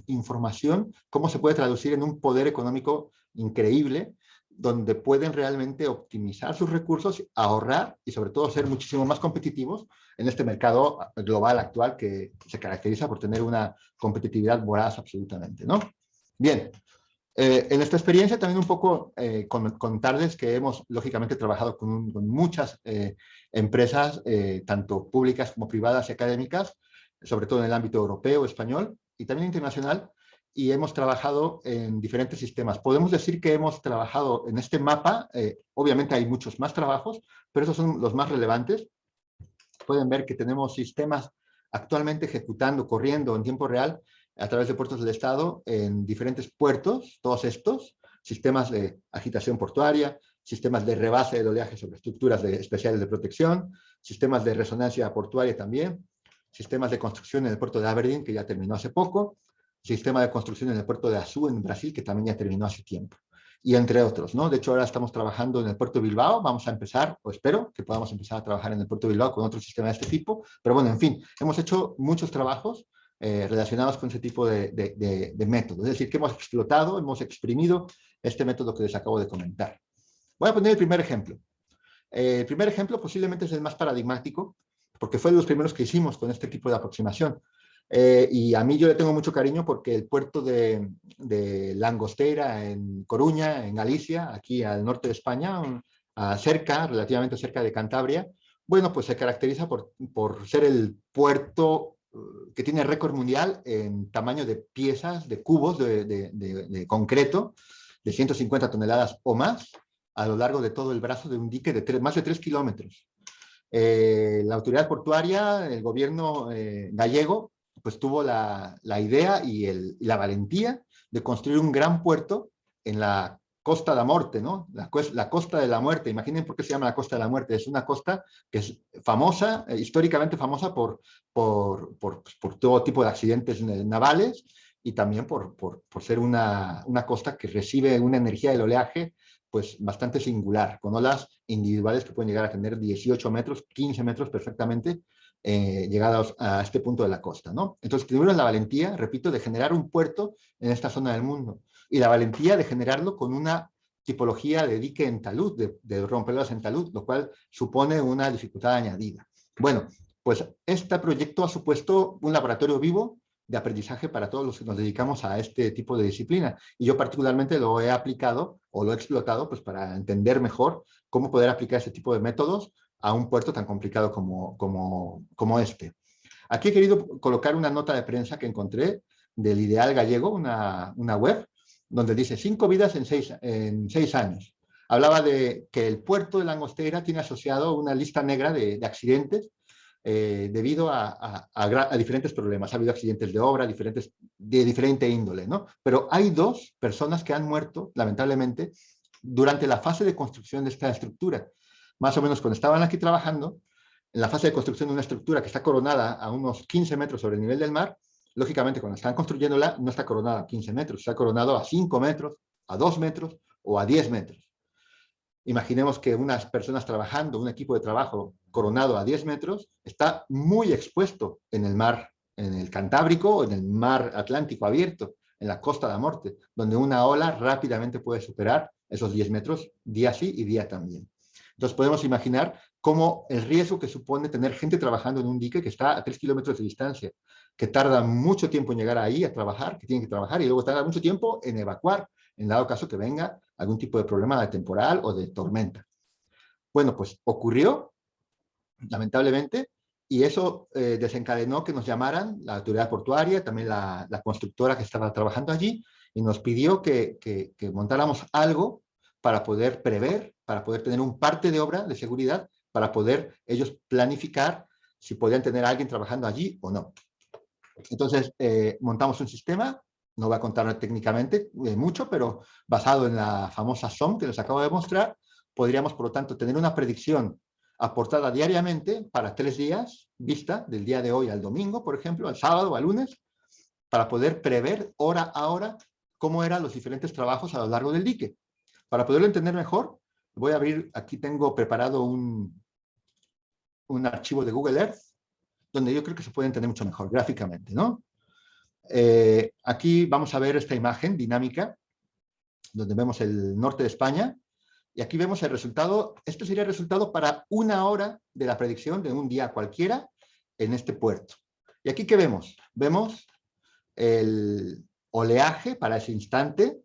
información, cómo se puede traducir en un poder económico increíble, donde pueden realmente optimizar sus recursos, ahorrar y sobre todo ser muchísimo más competitivos en este mercado global actual que se caracteriza por tener una competitividad voraz absolutamente, ¿no? Bien, en esta experiencia también un poco contarles que hemos lógicamente trabajado con muchas empresas, tanto públicas como privadas y académicas, sobre todo en el ámbito europeo, español y también internacional, y hemos trabajado en diferentes sistemas. Podemos decir que hemos trabajado en este mapa, obviamente hay muchos más trabajos, pero esos son los más relevantes. Pueden ver que tenemos sistemas actualmente ejecutando, corriendo en tiempo real a través de puertos del Estado en diferentes puertos, todos estos, sistemas de agitación portuaria, sistemas de rebase del oleaje sobre estructuras especiales de protección, sistemas de resonancia portuaria también, sistemas de construcción en el puerto de Aberdeen, que ya terminó hace poco, sistema de construcción en el puerto de Açu, en Brasil, que también ya terminó hace tiempo. Y entre otros, ¿no? De hecho, ahora estamos trabajando en el puerto de Bilbao, vamos a empezar, o espero que podamos empezar a trabajar en el puerto de Bilbao con otro sistema de este tipo, pero bueno, en fin, hemos hecho muchos trabajos relacionados con ese tipo de métodos, es decir, que hemos explotado, hemos exprimido este método que les acabo de comentar. Voy a poner el primer ejemplo. El primer ejemplo posiblemente es el más paradigmático, porque fue de los primeros que hicimos con este tipo de aproximación. Y a mí yo le tengo mucho cariño porque el puerto de Langosteira, en Coruña, en Galicia, aquí al norte de España, relativamente cerca de Cantabria, bueno, pues se caracteriza por ser el puerto que tiene récord mundial en tamaño de piezas, de cubos de concreto, de 150 toneladas o más, a lo largo de todo el brazo de un dique de más de 3 kilómetros. La autoridad portuaria, el gobierno gallego, pues tuvo la idea y la valentía de construir un gran puerto en la Costa da Morte, ¿no? La Costa de la Muerte. Imaginen por qué se llama la Costa de la Muerte. Es una costa que es famosa, históricamente famosa por todo tipo de accidentes navales y también por ser una costa que recibe una energía del oleaje pues bastante singular, con olas individuales que pueden llegar a tener 18 metros, 15 metros perfectamente, llegados a este punto de la costa, ¿no? Entonces tuvieron la valentía, repito, de generar un puerto en esta zona del mundo y la valentía de generarlo con una tipología de dique en talud, de rompeolas en talud, lo cual supone una dificultad añadida. Bueno, pues este proyecto ha supuesto un laboratorio vivo de aprendizaje para todos los que nos dedicamos a este tipo de disciplina. Y yo particularmente lo he aplicado o lo he explotado pues, para entender mejor cómo poder aplicar este tipo de métodos a un puerto tan complicado como este. Aquí he querido colocar una nota de prensa que encontré del Ideal Gallego, una web, donde dice 5 vidas en 6 años. Hablaba de que el puerto de Langosteira tiene asociado una lista negra de accidentes debido a diferentes problemas. Ha habido accidentes de obra, de diferente índole, ¿no? Pero hay 2 personas que han muerto, lamentablemente, durante la fase de construcción de esta estructura. Más o menos cuando estaban aquí trabajando, en la fase de construcción de una estructura que está coronada a unos 15 metros sobre el nivel del mar, lógicamente cuando están construyéndola no está coronada a 15 metros, está coronado a 5 metros, a 2 metros o a 10 metros. Imaginemos que unas personas trabajando, un equipo de trabajo coronado a 10 metros, está muy expuesto en el mar, en el Cantábrico o en el mar Atlántico abierto, en la Costa da Morte, donde una ola rápidamente puede superar esos 10 metros día sí y día también. Entonces podemos imaginar cómo el riesgo que supone tener gente trabajando en un dique que está a 3 kilómetros de distancia, que tarda mucho tiempo en llegar ahí a trabajar, que tienen que trabajar y luego tarda mucho tiempo en evacuar, en dado caso que venga algún tipo de problema de temporal o de tormenta. Bueno, pues ocurrió, lamentablemente, y eso desencadenó que nos llamaran la autoridad portuaria, también la constructora que estaba trabajando allí, y nos pidió que montáramos algo para poder prever, para poder tener un parte de obra de seguridad, para poder ellos planificar si podían tener a alguien trabajando allí o no. Entonces, montamos un sistema, no voy a contar técnicamente mucho, pero basado en la famosa SOM que les acabo de mostrar, podríamos, por lo tanto, tener una predicción aportada diariamente para 3 días, vista del día de hoy al domingo, por ejemplo, al sábado o al lunes, para poder prever hora a hora cómo eran los diferentes trabajos a lo largo del dique. Para poderlo entender mejor, voy a abrir, aquí tengo preparado un archivo de Google Earth, donde yo creo que se puede entender mucho mejor gráficamente, ¿no? Aquí vamos a ver esta imagen dinámica, donde vemos el norte de España, y aquí vemos el resultado. Esto sería el resultado para una hora de la predicción de un día cualquiera en este puerto. ¿Y aquí qué vemos? Vemos el oleaje para ese instante,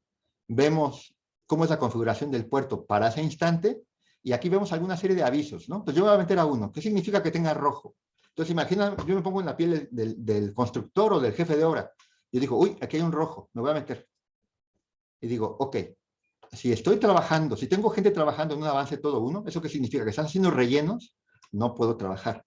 vemos cómo es la configuración del puerto para ese instante, y aquí vemos alguna serie de avisos, ¿no? Entonces yo voy a meter a uno. ¿Qué significa que tenga rojo? Entonces imagina, yo me pongo en la piel del constructor o del jefe de obra. Yo digo, uy, aquí hay un rojo, me voy a meter. Y digo, ok, si estoy trabajando, si tengo gente trabajando en un avance todo uno, ¿eso qué significa? Que están haciendo rellenos, no puedo trabajar.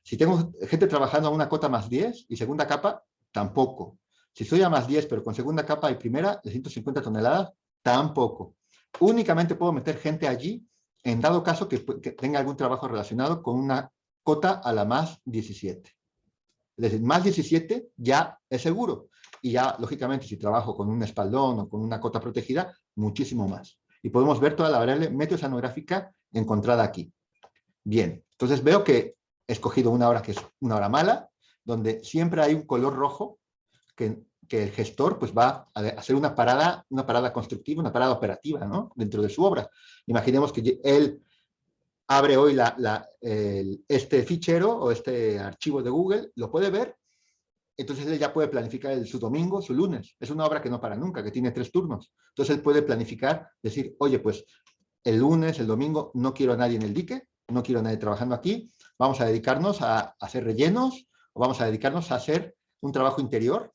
Si tengo gente trabajando a una cota más 10 y segunda capa, tampoco. Si estoy a más 10 pero con segunda capa y primera de 150 toneladas, tampoco. Únicamente puedo meter gente allí en dado caso que tenga algún trabajo relacionado con una cota a la más 17. Es decir, más 17 ya es seguro. Y ya, lógicamente, si trabajo con un espaldón o con una cota protegida, muchísimo más. Y podemos ver toda la variable meteoceanográfica encontrada aquí. Bien, entonces veo que he escogido una hora que es una hora mala, donde siempre hay un color rojo que el gestor pues, va a hacer una parada constructiva, una parada operativa, ¿no? Dentro de su obra. Imaginemos que él abre hoy este fichero o este archivo de Google, lo puede ver, entonces él ya puede planificar su domingo, su lunes. Es una obra que no para nunca, que tiene 3 turnos. Entonces él puede planificar, decir, oye, pues el lunes, el domingo, no quiero a nadie en el dique, no quiero a nadie trabajando aquí, vamos a dedicarnos a hacer rellenos o vamos a dedicarnos a hacer un trabajo interior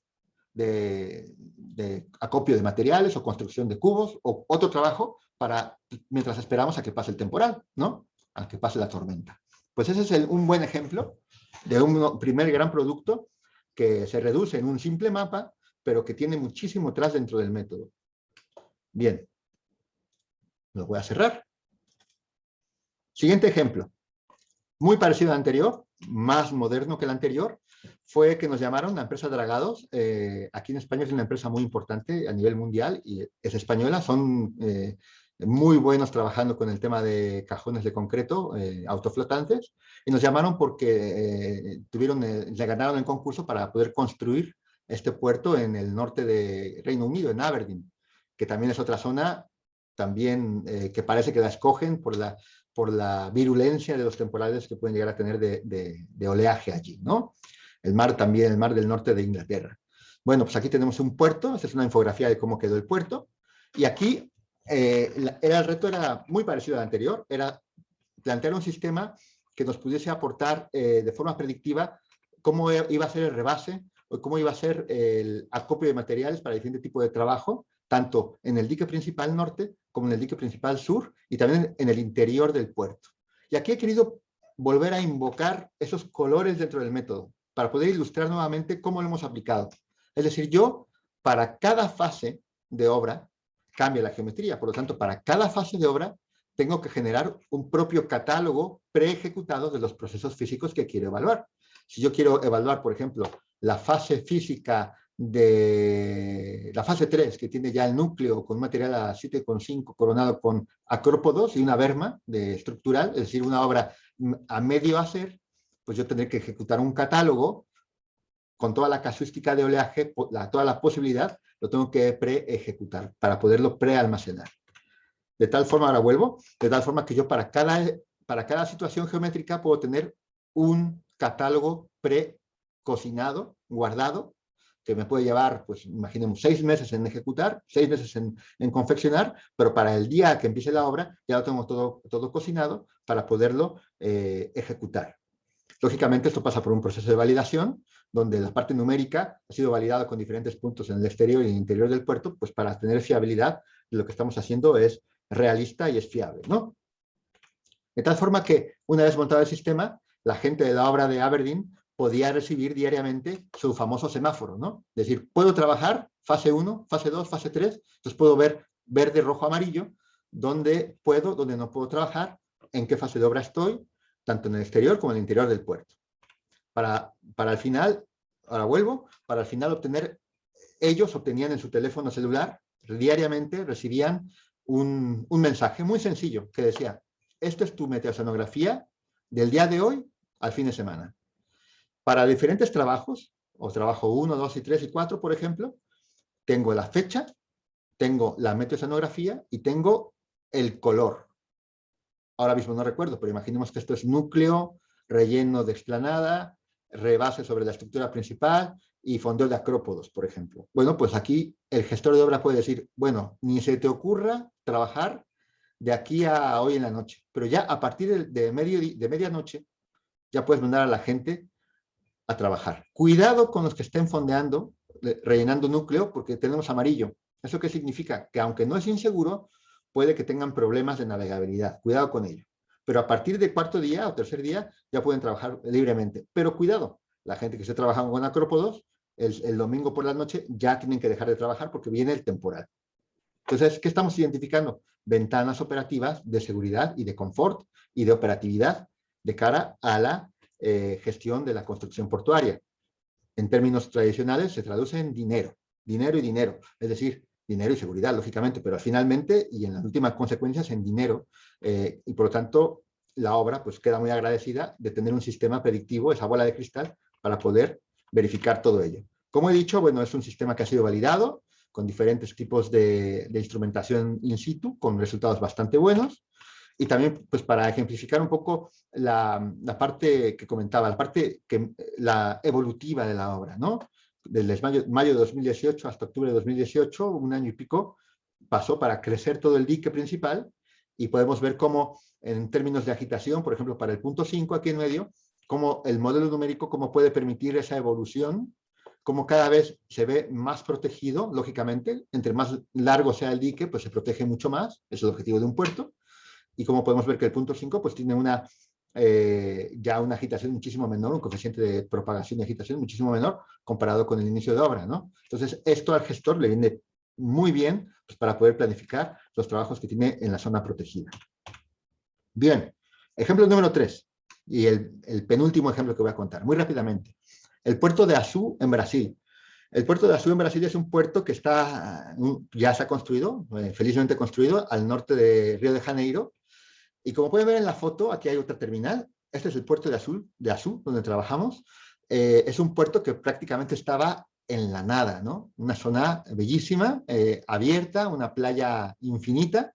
de acopio de materiales o construcción de cubos o otro trabajo mientras esperamos a que pase el temporal, ¿no? A que pase la tormenta. Pues ese es un buen ejemplo de un primer gran producto que se reduce en un simple mapa, pero que tiene muchísimo atrás dentro del método. Bien, lo voy a cerrar. Siguiente ejemplo, muy parecido al anterior, más moderno que el anterior, fue que nos llamaron la empresa Dragados. Aquí en España es una empresa muy importante a nivel mundial y es española, son muy buenos trabajando con el tema de cajones de concreto, autoflotantes, y nos llamaron porque le ganaron el concurso para poder construir este puerto en el norte de Reino Unido, en Aberdeen, que también es otra zona también que parece que la escogen por la virulencia de los temporales que pueden llegar a tener de oleaje allí, ¿no? El mar también, el mar del norte de Inglaterra. Bueno, pues aquí tenemos un puerto, esta es una infografía de cómo quedó el puerto, y aquí el reto era muy parecido al anterior, era plantear un sistema que nos pudiese aportar de forma predictiva cómo iba a ser el rebase o cómo iba a ser el acopio de materiales para diferentes tipos de trabajo, tanto en el dique principal norte como en el dique principal sur y también en el interior del puerto. Y aquí he querido volver a invocar esos colores dentro del método para poder ilustrar nuevamente cómo lo hemos aplicado. Es decir, yo para cada fase de obra cambia la geometría, por lo tanto, para cada fase de obra tengo que generar un propio catálogo preejecutado de los procesos físicos que quiero evaluar. Si yo quiero evaluar, por ejemplo, la fase física de la fase 3, que tiene ya el núcleo con un material a 7,5 coronado con acrópodos y una berma estructural, es decir, una obra a medio hacer, pues yo tendré que ejecutar un catálogo con toda la casuística de oleaje, toda la posibilidad, lo tengo que pre-ejecutar para poderlo pre-almacenar. De tal forma, ahora vuelvo, de tal forma que yo para cada situación geométrica puedo tener un catálogo pre-cocinado, guardado, que me puede llevar, pues imaginemos, 6 meses en ejecutar, 6 meses en confeccionar, pero para el día que empiece la obra ya lo tengo todo cocinado para poderlo ejecutar. Lógicamente esto pasa por un proceso de validación, donde la parte numérica ha sido validada con diferentes puntos en el exterior y en el interior del puerto, pues para tener fiabilidad, lo que estamos haciendo es realista y es fiable, ¿no? De tal forma que, una vez montado el sistema, la gente de la obra de Aberdeen podía recibir diariamente su famoso semáforo, ¿no? Es decir, puedo trabajar fase 1, fase 2, fase 3, entonces puedo ver verde, rojo, amarillo, dónde puedo, dónde no puedo trabajar, en qué fase de obra estoy, tanto en el exterior como en el interior del puerto. Para el final, ahora vuelvo, para al final ellos obtenían en su teléfono celular, diariamente recibían un mensaje muy sencillo que decía, esta es tu meteoceanografía del día de hoy al fin de semana. Para diferentes trabajos, o trabajo 1, 2 y 3 y 4, por ejemplo, tengo la fecha, tengo la meteosonografía y tengo el color. Ahora mismo no recuerdo, pero imaginemos que esto es núcleo, relleno de explanada, rebase sobre la estructura principal y fondeo de acrópodos, por ejemplo. Bueno, pues aquí el gestor de obra puede decir, bueno, ni se te ocurra trabajar de aquí a hoy en la noche, pero ya a partir de medianoche ya puedes mandar a la gente a trabajar. Cuidado con los que estén fondeando, rellenando núcleo, porque tenemos amarillo. ¿Eso qué significa? Que aunque no es inseguro, puede que tengan problemas de navegabilidad. Cuidado con ello. Pero a partir del cuarto día o tercer día ya pueden trabajar libremente. Pero cuidado, la gente que esté trabajando con acrópodos, el domingo por la noche ya tienen que dejar de trabajar porque viene el temporal. Entonces, ¿qué estamos identificando? Ventanas operativas de seguridad y de confort y de operatividad de cara a la gestión de la construcción portuaria. En términos tradicionales se traduce en dinero, dinero y dinero, es decir, dinero y seguridad, lógicamente, pero finalmente y en las últimas consecuencias en dinero, y por lo tanto la obra pues queda muy agradecida de tener un sistema predictivo, esa bola de cristal, para poder verificar todo ello. Como he dicho, bueno, es un sistema que ha sido validado con diferentes tipos de instrumentación in situ, con resultados bastante buenos, y también, pues para ejemplificar un poco la parte que comentaba, la evolutiva de la obra, ¿no? Desde mayo de 2018 hasta octubre de 2018, un año y pico, pasó para crecer todo el dique principal y podemos ver cómo, en términos de agitación, por ejemplo, para el punto 5 aquí en medio, cómo el modelo numérico cómo puede permitir esa evolución, cómo cada vez se ve más protegido, lógicamente, entre más largo sea el dique, pues se protege mucho más, es el objetivo de un puerto, y como podemos ver que el punto 5 pues tiene ya una agitación muchísimo menor, un coeficiente de propagación y agitación muchísimo menor comparado con el inicio de obra, ¿no? Entonces, esto al gestor le viene muy bien pues, para poder planificar los trabajos que tiene en la zona protegida. Bien, ejemplo número 3, y el penúltimo ejemplo que voy a contar, muy rápidamente. El puerto de Açu en Brasil. El puerto de Açu en Brasil es un puerto que ya se ha construido, felizmente construido, al norte de Río de Janeiro. Y como pueden ver en la foto, aquí hay otra terminal. Este es el puerto de Açu, donde trabajamos. Es un puerto que prácticamente estaba en la nada, ¿no? Una zona bellísima, abierta, una playa infinita,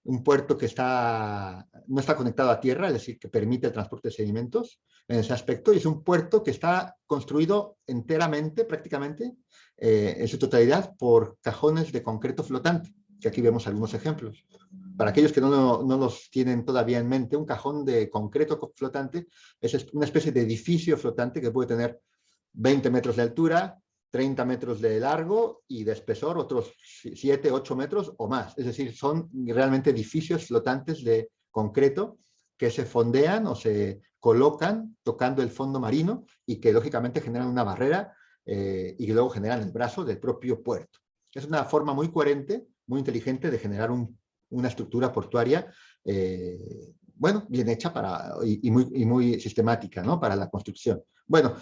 un puerto que no está conectado a tierra, es decir, que permite el transporte de sedimentos en ese aspecto, y es un puerto que está construido enteramente, prácticamente, en su totalidad, por cajones de concreto flotante, que aquí vemos algunos ejemplos. Para aquellos que no los tienen todavía en mente, un cajón de concreto flotante es una especie de edificio flotante que puede tener 20 metros de altura, 30 metros de largo y de espesor otros 7, 8 metros o más. Es decir, son realmente edificios flotantes de concreto que se fondean o se colocan tocando el fondo marino y que lógicamente generan una barrera y que luego generan el brazo del propio puerto. Es una forma muy coherente, muy inteligente de generar una estructura portuaria bueno, bien hecha y muy sistemática, ¿no? Para la construcción. Bueno,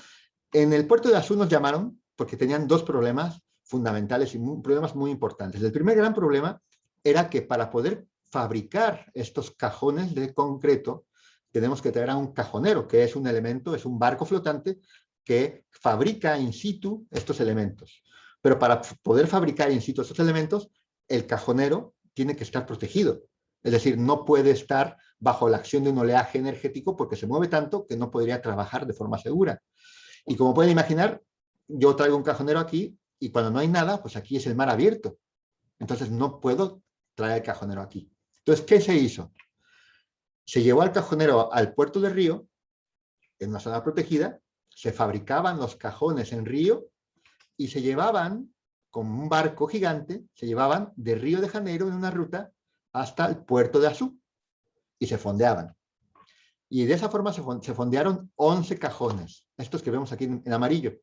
en el puerto de Açu nos llamaron porque tenían dos problemas fundamentales y problemas muy importantes. El primer gran problema era que para poder fabricar estos cajones de concreto, tenemos que traer a un cajonero, que es un elemento, es un barco flotante que fabrica in situ estos elementos. Pero para poder fabricar in situ estos elementos, el cajonero tiene que estar protegido. Es decir, no puede estar bajo la acción de un oleaje energético porque se mueve tanto que no podría trabajar de forma segura. Y como pueden imaginar, yo traigo un cajonero aquí y cuando no hay nada, pues aquí es el mar abierto. Entonces no puedo traer el cajonero aquí. Entonces, ¿qué se hizo? Se llevó al cajonero al puerto de Río, en una zona protegida, se fabricaban los cajones en Río y se llevaban con un barco gigante, se llevaban de Río de Janeiro en una ruta hasta el puerto de Açu y se fondeaban. Y de esa forma se fondearon 11 cajones, estos que vemos aquí en amarillo.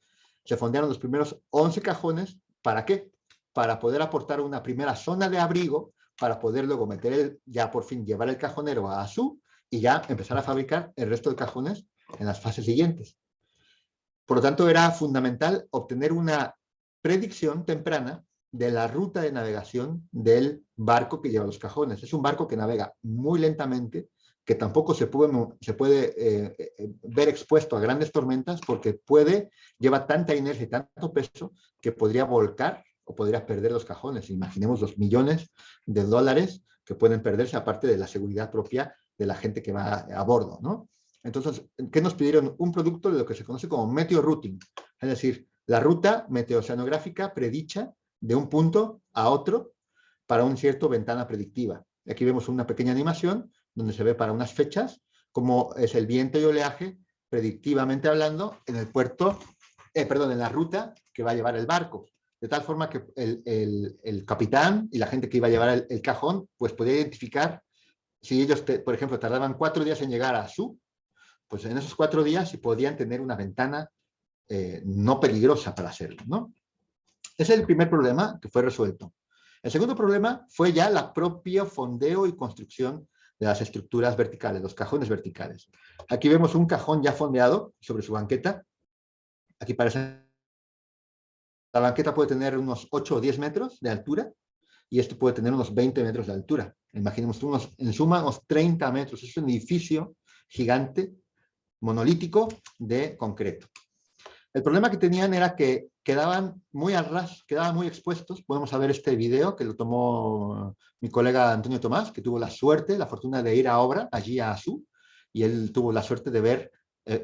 Se fondearon los primeros 11 cajones, ¿para qué? Para poder aportar una primera zona de abrigo, para poder luego ya por fin llevar el cajonero a Açu y ya empezar a fabricar el resto de cajones en las fases siguientes. Por lo tanto, era fundamental obtener una predicción temprana de la ruta de navegación del barco que lleva los cajones. Es un barco que navega muy lentamente, que tampoco se puede ver expuesto a grandes tormentas porque lleva tanta inercia y tanto peso que podría volcar o podría perder los cajones. Imaginemos los millones de dólares que pueden perderse, aparte de la seguridad propia de la gente que va a bordo, ¿no? Entonces, ¿qué nos pidieron? Un producto de lo que se conoce como meteorouting, es decir, la ruta meteoceanográfica predicha de un punto a otro para una cierta ventana predictiva. Aquí vemos una pequeña animación donde se ve para unas fechas cómo es el viento y oleaje, predictivamente hablando, en el puerto, en la ruta que va a llevar el barco. De tal forma que el capitán y la gente que iba a llevar el cajón, pues podía identificar si ellos, por ejemplo, tardaban 4 días en llegar a Su, pues en esos 4 días sí podían tener una ventana no peligrosa para hacerlo, ¿no? Ese es el primer problema que fue resuelto. El segundo problema fue ya la propia fondeo y construcción de las estructuras verticales, los cajones verticales. Aquí vemos un cajón ya fondeado sobre su banqueta. Aquí parece... La banqueta puede tener unos 8 o 10 metros de altura y esto puede tener unos 20 metros de altura. Imaginemos en suma unos 30 metros. Es un edificio gigante, monolítico, de concreto. El problema que tenían era que quedaban muy al ras, quedaban muy expuestos. Podemos ver este video que lo tomó mi colega Antonio Tomás, que tuvo la suerte, la fortuna de ir a obra allí a Su, y él tuvo la suerte de ver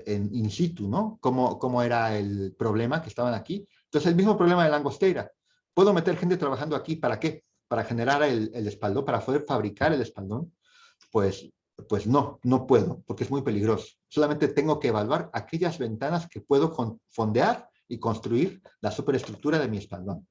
in situ, ¿no? Cómo era el problema que estaban aquí. Entonces, el mismo problema de Langosteira. ¿Puedo meter gente trabajando aquí para qué? Para generar el espaldón, para poder fabricar el espaldón. Pues no puedo, porque es muy peligroso. Solamente tengo que evaluar aquellas ventanas que puedo fondear y construir la superestructura de mi espaldón.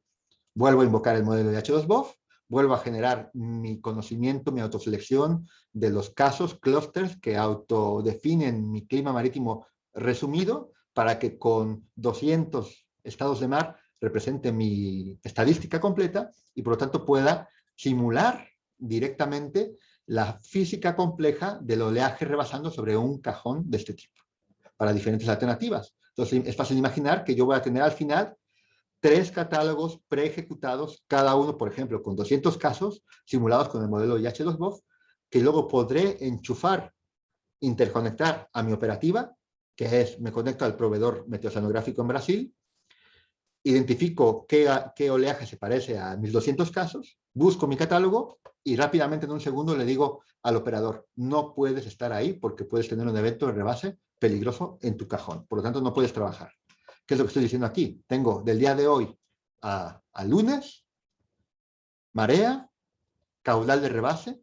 Vuelvo a invocar el modelo de H2BOF, vuelvo a generar mi conocimiento, mi autoselección de los casos, clústeres que autodefinen mi clima marítimo resumido para que con 200 estados de mar represente mi estadística completa y por lo tanto pueda simular directamente la física compleja del oleaje rebasando sobre un cajón de este tipo, para diferentes alternativas. Entonces, es fácil imaginar que yo voy a tener al final 3 catálogos preejecutados, cada uno, por ejemplo, con 200 casos simulados con el modelo IH2BOF, que luego podré enchufar, interconectar a mi operativa, que es, me conecto al proveedor meteoceanográfico en Brasil, identifico qué oleaje se parece a mis 200 casos, busco mi catálogo y rápidamente en un segundo le digo al operador, no puedes estar ahí porque puedes tener un evento de rebase peligroso en tu cajón, por lo tanto no puedes trabajar. ¿Qué es lo que estoy diciendo aquí? Tengo del día de hoy a lunes, marea, caudal de rebase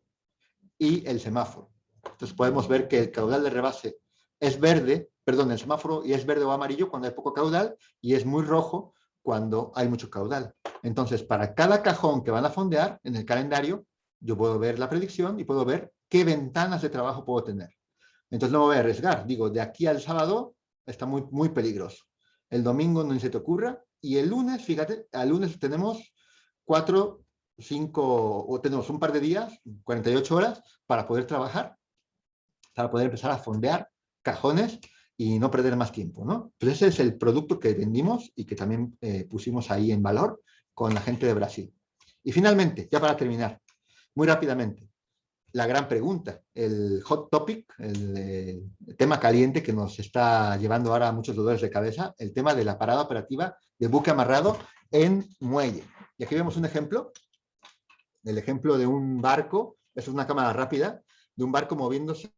y el semáforo. Entonces podemos ver que el caudal de rebase es verde, perdón, el semáforo y es verde o amarillo cuando hay poco caudal y es muy rojo cuando hay mucho caudal. Entonces, para cada cajón que van a fondear en el calendario, yo puedo ver la predicción y puedo ver qué ventanas de trabajo puedo tener. Entonces no me voy a arriesgar. Digo, de aquí al sábado está muy, muy peligroso. El domingo no se te ocurra. Y el lunes, fíjate, al lunes tenemos 4, 5, o tenemos un par de días, 48 horas, para poder trabajar, para poder empezar a fondear cajones y no perder más tiempo, ¿no? Pues ese es el producto que vendimos y que también pusimos ahí en valor con la gente de Brasil. Y finalmente, ya para terminar, muy rápidamente, la gran pregunta, el hot topic, el tema caliente que nos está llevando ahora a muchos dolores de cabeza, el tema de la parada operativa de buque amarrado en muelle. Y aquí vemos un ejemplo, el ejemplo de un barco, es una cámara rápida, de un barco moviéndose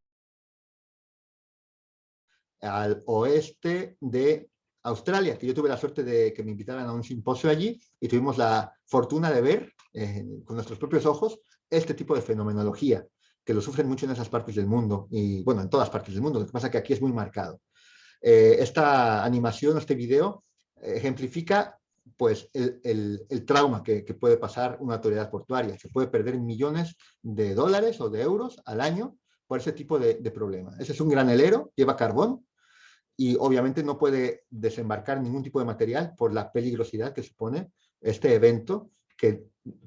al oeste de Australia, que yo tuve la suerte de que me invitaran a un simposio allí y tuvimos la fortuna de ver con nuestros propios ojos este tipo de fenomenología, que lo sufren mucho en esas partes del mundo, y bueno, en todas partes del mundo, lo que pasa es que aquí es muy marcado. Esta animación, este video, ejemplifica pues el trauma que puede pasar una autoridad portuaria. Se puede perder millones de dólares o de euros al año por ese tipo de problema. Ese es un granelero, lleva carbón y obviamente no puede desembarcar ningún tipo de material por la peligrosidad que supone este evento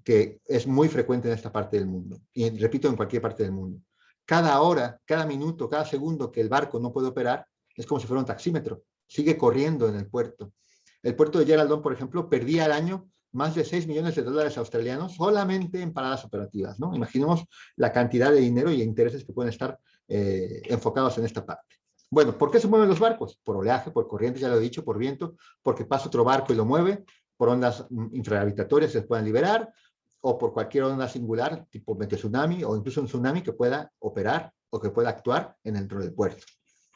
que es muy frecuente en esta parte del mundo. Y repito, en cualquier parte del mundo. Cada hora, cada minuto, cada segundo que el barco no puede operar es como si fuera un taxímetro. Sigue corriendo en el puerto. El puerto de Geraldton, por ejemplo, perdía al año más de 6 millones de dólares australianos solamente en paradas operativas, ¿no? Imaginemos la cantidad de dinero y intereses que pueden estar enfocados en esta parte. Bueno, ¿por qué se mueven los barcos? Por oleaje, por corrientes, ya lo he dicho, por viento, porque pasa otro barco y lo mueve, por ondas infragravitatorias que se puedan liberar, o por cualquier onda singular, tipo meteotsunami, o incluso un tsunami que pueda operar o que pueda actuar dentro del puerto.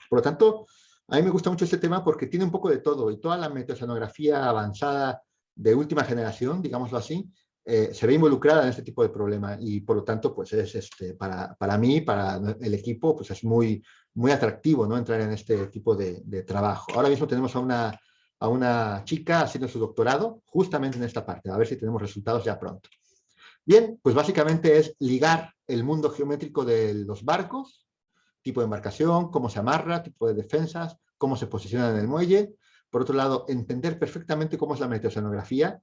Por lo tanto, a mí me gusta mucho este tema porque tiene un poco de todo, y toda la meteoceanografía avanzada de última generación, digámoslo así, se ve involucrada en este tipo de problema, y por lo tanto, pues es para mí, para el equipo, pues es muy atractivo, ¿no?, entrar en este tipo de trabajo. Ahora mismo tenemos a una chica haciendo su doctorado justamente en esta parte, a ver si tenemos resultados ya pronto. Bien, pues básicamente es ligar el mundo geométrico de los barcos, tipo de embarcación, cómo se amarra, tipo de defensas, cómo se posiciona en el muelle. Por otro lado, entender perfectamente cómo es la meteoceanografía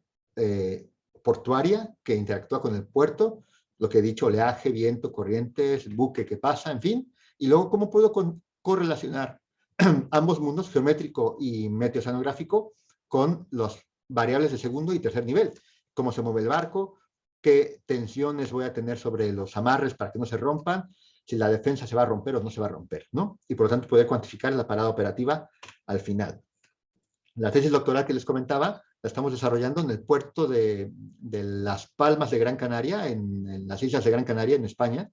portuaria que interactúa con el puerto, lo que he dicho, oleaje, viento, corrientes, buque que pasa, en fin. Y luego, cómo puedo correlacionar ambos mundos, geométrico y meteoceanográfico, con las variables de segundo y tercer nivel. Cómo se mueve el barco, qué tensiones voy a tener sobre los amarres para que no se rompan, si la defensa se va a romper o no se va a romper, ¿no? Y por lo tanto poder cuantificar la parada operativa al final. La tesis doctoral que les comentaba la estamos desarrollando en el puerto de Las Palmas de Gran Canaria, en las islas de Gran Canaria, en España.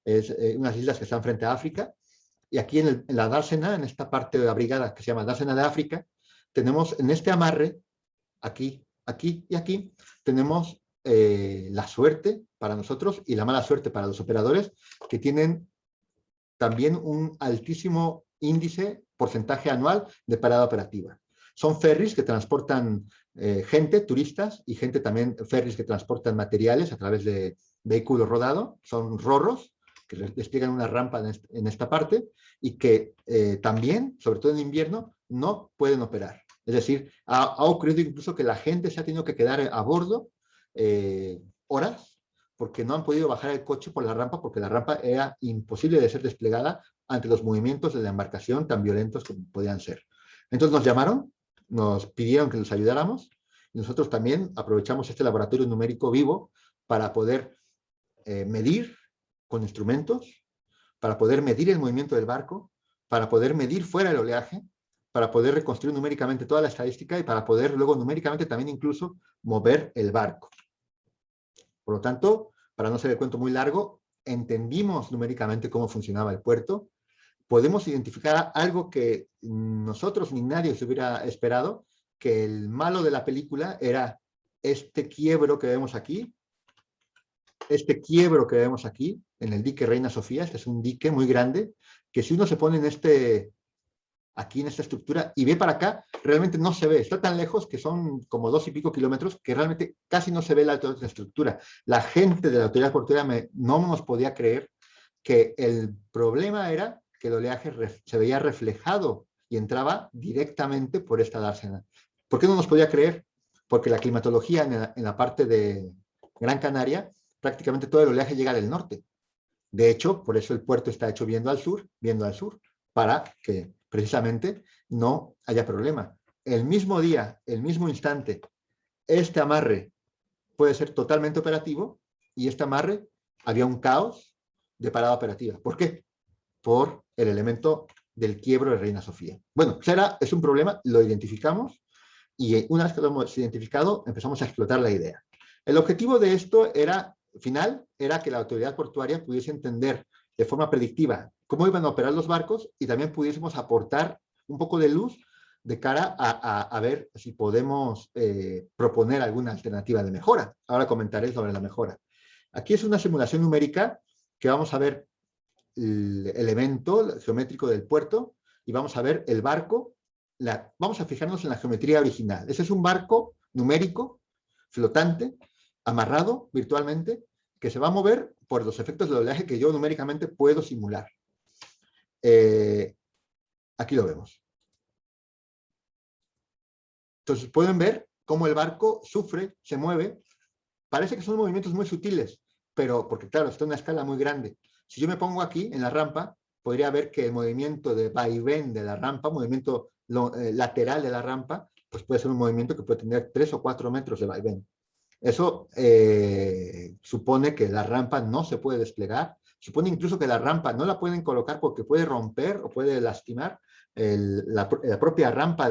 Es unas islas que están frente a África. Y aquí en la dársena, en esta parte abrigada que se llama dársena de África, tenemos en este amarre, aquí, aquí y aquí, tenemos la suerte para nosotros y la mala suerte para los operadores, que tienen también un altísimo índice, porcentaje anual de parada operativa. Son ferries que transportan gente, turistas, y gente también, ferries que transportan materiales a través de vehículos rodados. Son rorros que despliegan una rampa en esta parte y que también, sobre todo en invierno, no pueden operar. Es decir, ha ocurrido incluso que la gente se ha tenido que quedar a bordo horas porque no han podido bajar el coche por la rampa, porque la rampa era imposible de ser desplegada ante los movimientos de la embarcación tan violentos como podían ser. Entonces nos llamaron, nos pidieron que los ayudáramos, y nosotros también aprovechamos este laboratorio numérico vivo para poder medir con instrumentos, para poder medir el movimiento del barco, para poder medir fuera el oleaje, para poder reconstruir numéricamente toda la estadística y para poder luego numéricamente también incluso mover el barco. Por lo tanto, para no ser el cuento muy largo, entendimos numéricamente cómo funcionaba el puerto, podemos identificar algo que nosotros ni nadie se hubiera esperado, que el malo de la película era este quiebro que vemos aquí, en el dique Reina Sofía. Este es un dique muy grande, que si uno se pone aquí en esta estructura y ve para acá, realmente no se ve, está tan lejos que son como 2 y pico kilómetros que realmente casi no se ve la otra estructura. La gente de la autoridad portuaria no nos podía creer que el problema era que el oleaje se veía reflejado y entraba directamente por esta dársena. ¿Por qué no nos podía creer? Porque la climatología en la parte de Gran Canaria, prácticamente todo el oleaje llega del norte. De hecho, por eso el puerto está hecho viendo al sur, para que precisamente no haya problema. El mismo día, el mismo instante, este amarre puede ser totalmente operativo, y este amarre había un caos de parada operativa. ¿Por qué? Por el elemento del quiebro de Reina Sofía. Bueno, es un problema, lo identificamos, y una vez que lo hemos identificado, empezamos a explotar la idea. El objetivo de esto final era que la autoridad portuaria pudiese entender de forma predictiva cómo iban a operar los barcos, y también pudiésemos aportar un poco de luz de cara a ver si podemos proponer alguna alternativa de mejora. Ahora comentaré sobre la mejora. Aquí es una simulación numérica que vamos a ver el elemento geométrico del puerto y vamos a ver el barco. Vamos a fijarnos en la geometría original. Ese es un barco numérico, flotante, amarrado virtualmente, que se va a mover por los efectos del oleaje que yo numéricamente puedo simular. Aquí lo vemos. Entonces pueden ver cómo el barco sufre, se mueve. Parece que son movimientos muy sutiles, pero porque claro, está en una escala muy grande. Si yo me pongo aquí en la rampa, podría ver que el movimiento de vaivén de la rampa, movimiento lateral de la rampa, pues puede ser un movimiento que puede tener 3 o 4 metros de vaivén. Eso supone que la rampa no se puede desplegar supone incluso que la rampa no la pueden colocar porque puede romper o puede lastimar la propia rampa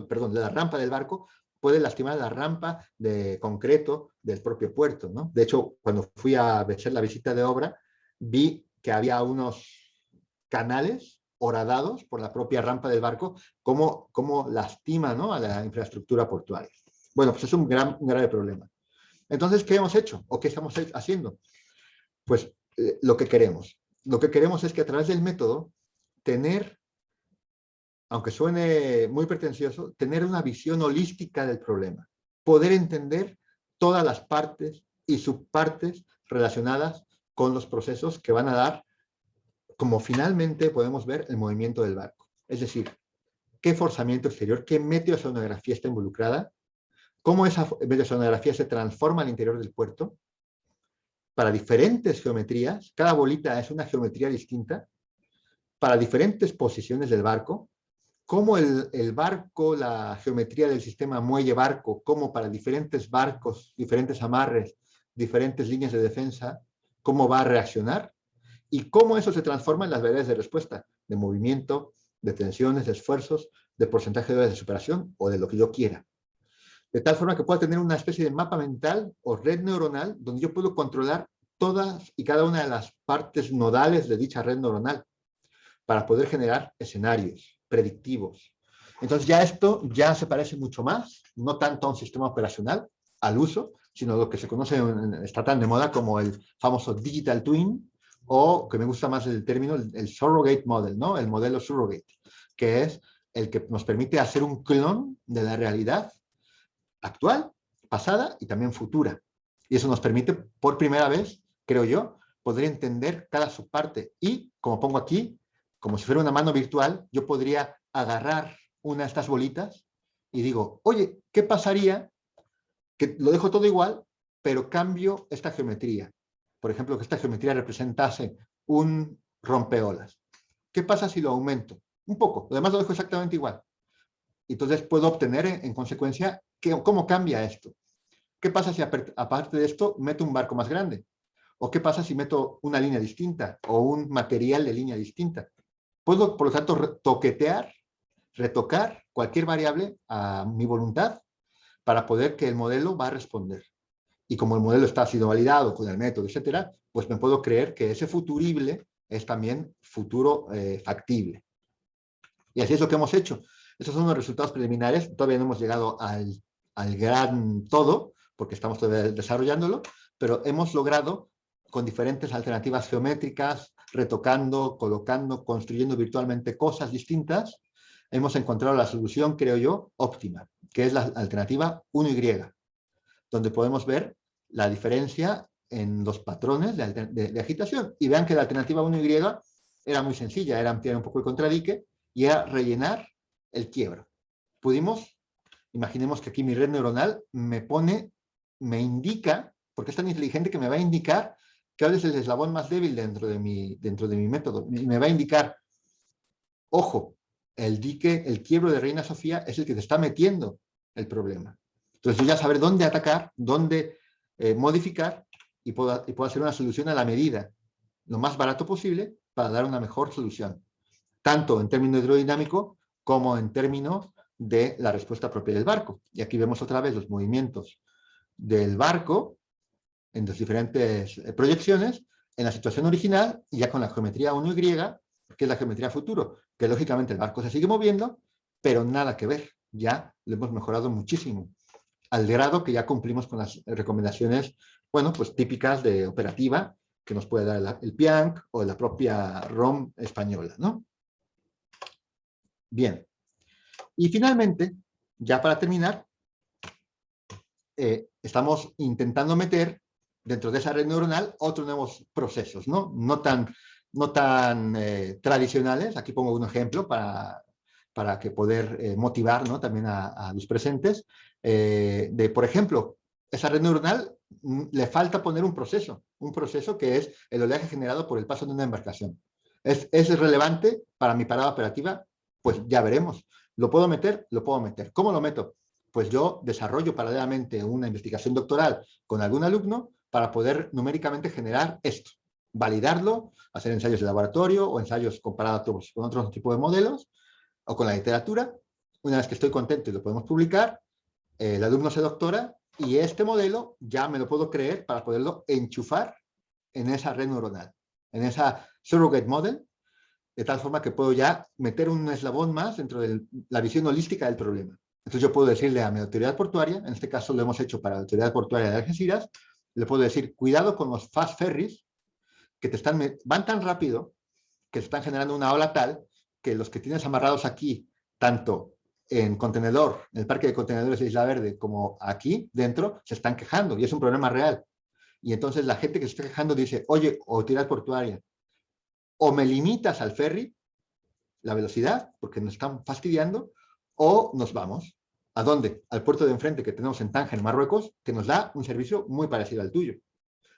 perdón, de la rampa del barco, puede lastimar la rampa de concreto del propio puerto, ¿no? De hecho, cuando fui a hacer la visita de obra, vi que había unos canales horadados por la propia rampa del barco, cómo lastima, ¿no?, a la infraestructura portuaria. Bueno, pues es un grave problema. Entonces, ¿qué hemos hecho? ¿O qué estamos haciendo? Pues lo que queremos. Lo que queremos es que a través del método tener, aunque suene muy pretencioso, tener una visión holística del problema. Poder entender todas las partes y subpartes relacionadas con los procesos que van a dar, como finalmente podemos ver, el movimiento del barco. Es decir, qué forzamiento exterior, qué meteosonografía está involucrada, cómo esa meteosonografía se transforma al interior del puerto, para diferentes geometrías, cada bolita es una geometría distinta, para diferentes posiciones del barco, cómo el barco, la geometría del sistema muelle-barco, cómo para diferentes barcos, diferentes amarres, diferentes líneas de defensa, cómo va a reaccionar, y cómo eso se transforma en las variables de respuesta, de movimiento, de tensiones, de esfuerzos, de porcentaje de horas de superación o de lo que yo quiera. De tal forma que pueda tener una especie de mapa mental o red neuronal donde yo puedo controlar todas y cada una de las partes nodales de dicha red neuronal para poder generar escenarios predictivos. Entonces ya esto ya se parece mucho más, no tanto a un sistema operacional, al uso, sino lo que se conoce, está tan de moda como el famoso digital twin, o que me gusta más el término, el surrogate model, ¿no? El modelo surrogate, que es el que nos permite hacer un clon de la realidad actual, pasada y también futura. Y eso nos permite, por primera vez, creo yo, poder entender cada subparte. Y, como pongo aquí, como si fuera una mano virtual, yo podría agarrar una de estas bolitas y digo, oye, ¿qué pasaría? Que lo dejo todo igual, pero cambio esta geometría. Por ejemplo, que esta geometría representase un rompeolas. ¿Qué pasa si lo aumento? Un poco, lo demás lo dejo exactamente igual. Entonces puedo obtener, en consecuencia, cómo cambia esto. ¿Qué pasa si aparte de esto meto un barco más grande? ¿O qué pasa si meto una línea distinta o un material de línea distinta? Puedo, por lo tanto, toquetear, retocar cualquier variable a mi voluntad para poder que el modelo va a responder. Y como el modelo está sido validado con el método, etcétera, pues me puedo creer que ese futurible es también futuro factible. Y así es lo que hemos hecho. Estos son los resultados preliminares. Todavía no hemos llegado al gran todo, porque estamos todavía desarrollándolo, pero hemos logrado, con diferentes alternativas geométricas, retocando, colocando, construyendo virtualmente cosas distintas, hemos encontrado la solución, creo yo, óptima, que es la alternativa 1Y, donde podemos ver la diferencia en los patrones de agitación. Y vean que la alternativa 1Y era muy sencilla, era ampliar un poco el contradique y era rellenar el quiebro. Pudimos, imaginemos que aquí mi red neuronal me indica, porque es tan inteligente que me va a indicar cuál es el eslabón más débil dentro de mi método. Me va a indicar, ojo, el quiebro de Reina Sofía es el que te está metiendo el problema. Entonces yo ya saber dónde atacar, dónde modificar y puedo hacer una solución a la medida, lo más barato posible para dar una mejor solución, tanto en términos hidrodinámicos como en términos de la respuesta propia del barco. Y aquí vemos otra vez los movimientos del barco en las diferentes proyecciones, en la situación original, y ya con la geometría 1Y, que es la geometría futuro, que lógicamente el barco se sigue moviendo, pero nada que ver, ya lo hemos mejorado muchísimo, al grado que ya cumplimos con las recomendaciones, bueno, pues típicas de operativa que nos puede dar el PIANC o la propia ROM española, ¿no? Bien. Y finalmente, ya para terminar, estamos intentando meter dentro de esa red neuronal otros nuevos procesos, ¿no? No tan tradicionales. Aquí pongo un ejemplo para que poder motivar, ¿no?, también a los presentes. Por ejemplo, esa red neuronal le falta poner un proceso que es el oleaje generado por el paso de una embarcación. ¿Es relevante para mi parada operativa? Pues ya veremos. ¿Lo puedo meter? Lo puedo meter. ¿Cómo lo meto? Pues yo desarrollo paralelamente una investigación doctoral con algún alumno para poder numéricamente generar esto. validarlo, hacer ensayos de laboratorio o ensayos comparados con otros tipos de modelos o con la literatura. Una vez que estoy contento y lo podemos publicar, el alumno se doctora y este modelo ya me lo puedo creer para poderlo enchufar en esa red neuronal, en esa surrogate model, de tal forma que puedo ya meter un eslabón más dentro de la visión holística del problema. Entonces yo puedo decirle a mi autoridad portuaria, en este caso lo hemos hecho para la autoridad portuaria de Algeciras, le puedo decir, cuidado con los fast ferries, que van tan rápido que están generando una ola tal que los que tienes amarrados aquí, tanto en contenedor, en el parque de contenedores de Isla Verde, como aquí dentro, se están quejando y es un problema real. Y entonces la gente que se está quejando dice, oye, autoridad portuaria, o me limitas al ferry, la velocidad, porque nos están fastidiando, o nos vamos. ¿A dónde? Al puerto de enfrente que tenemos en Tánger, Marruecos, que nos da un servicio muy parecido al tuyo.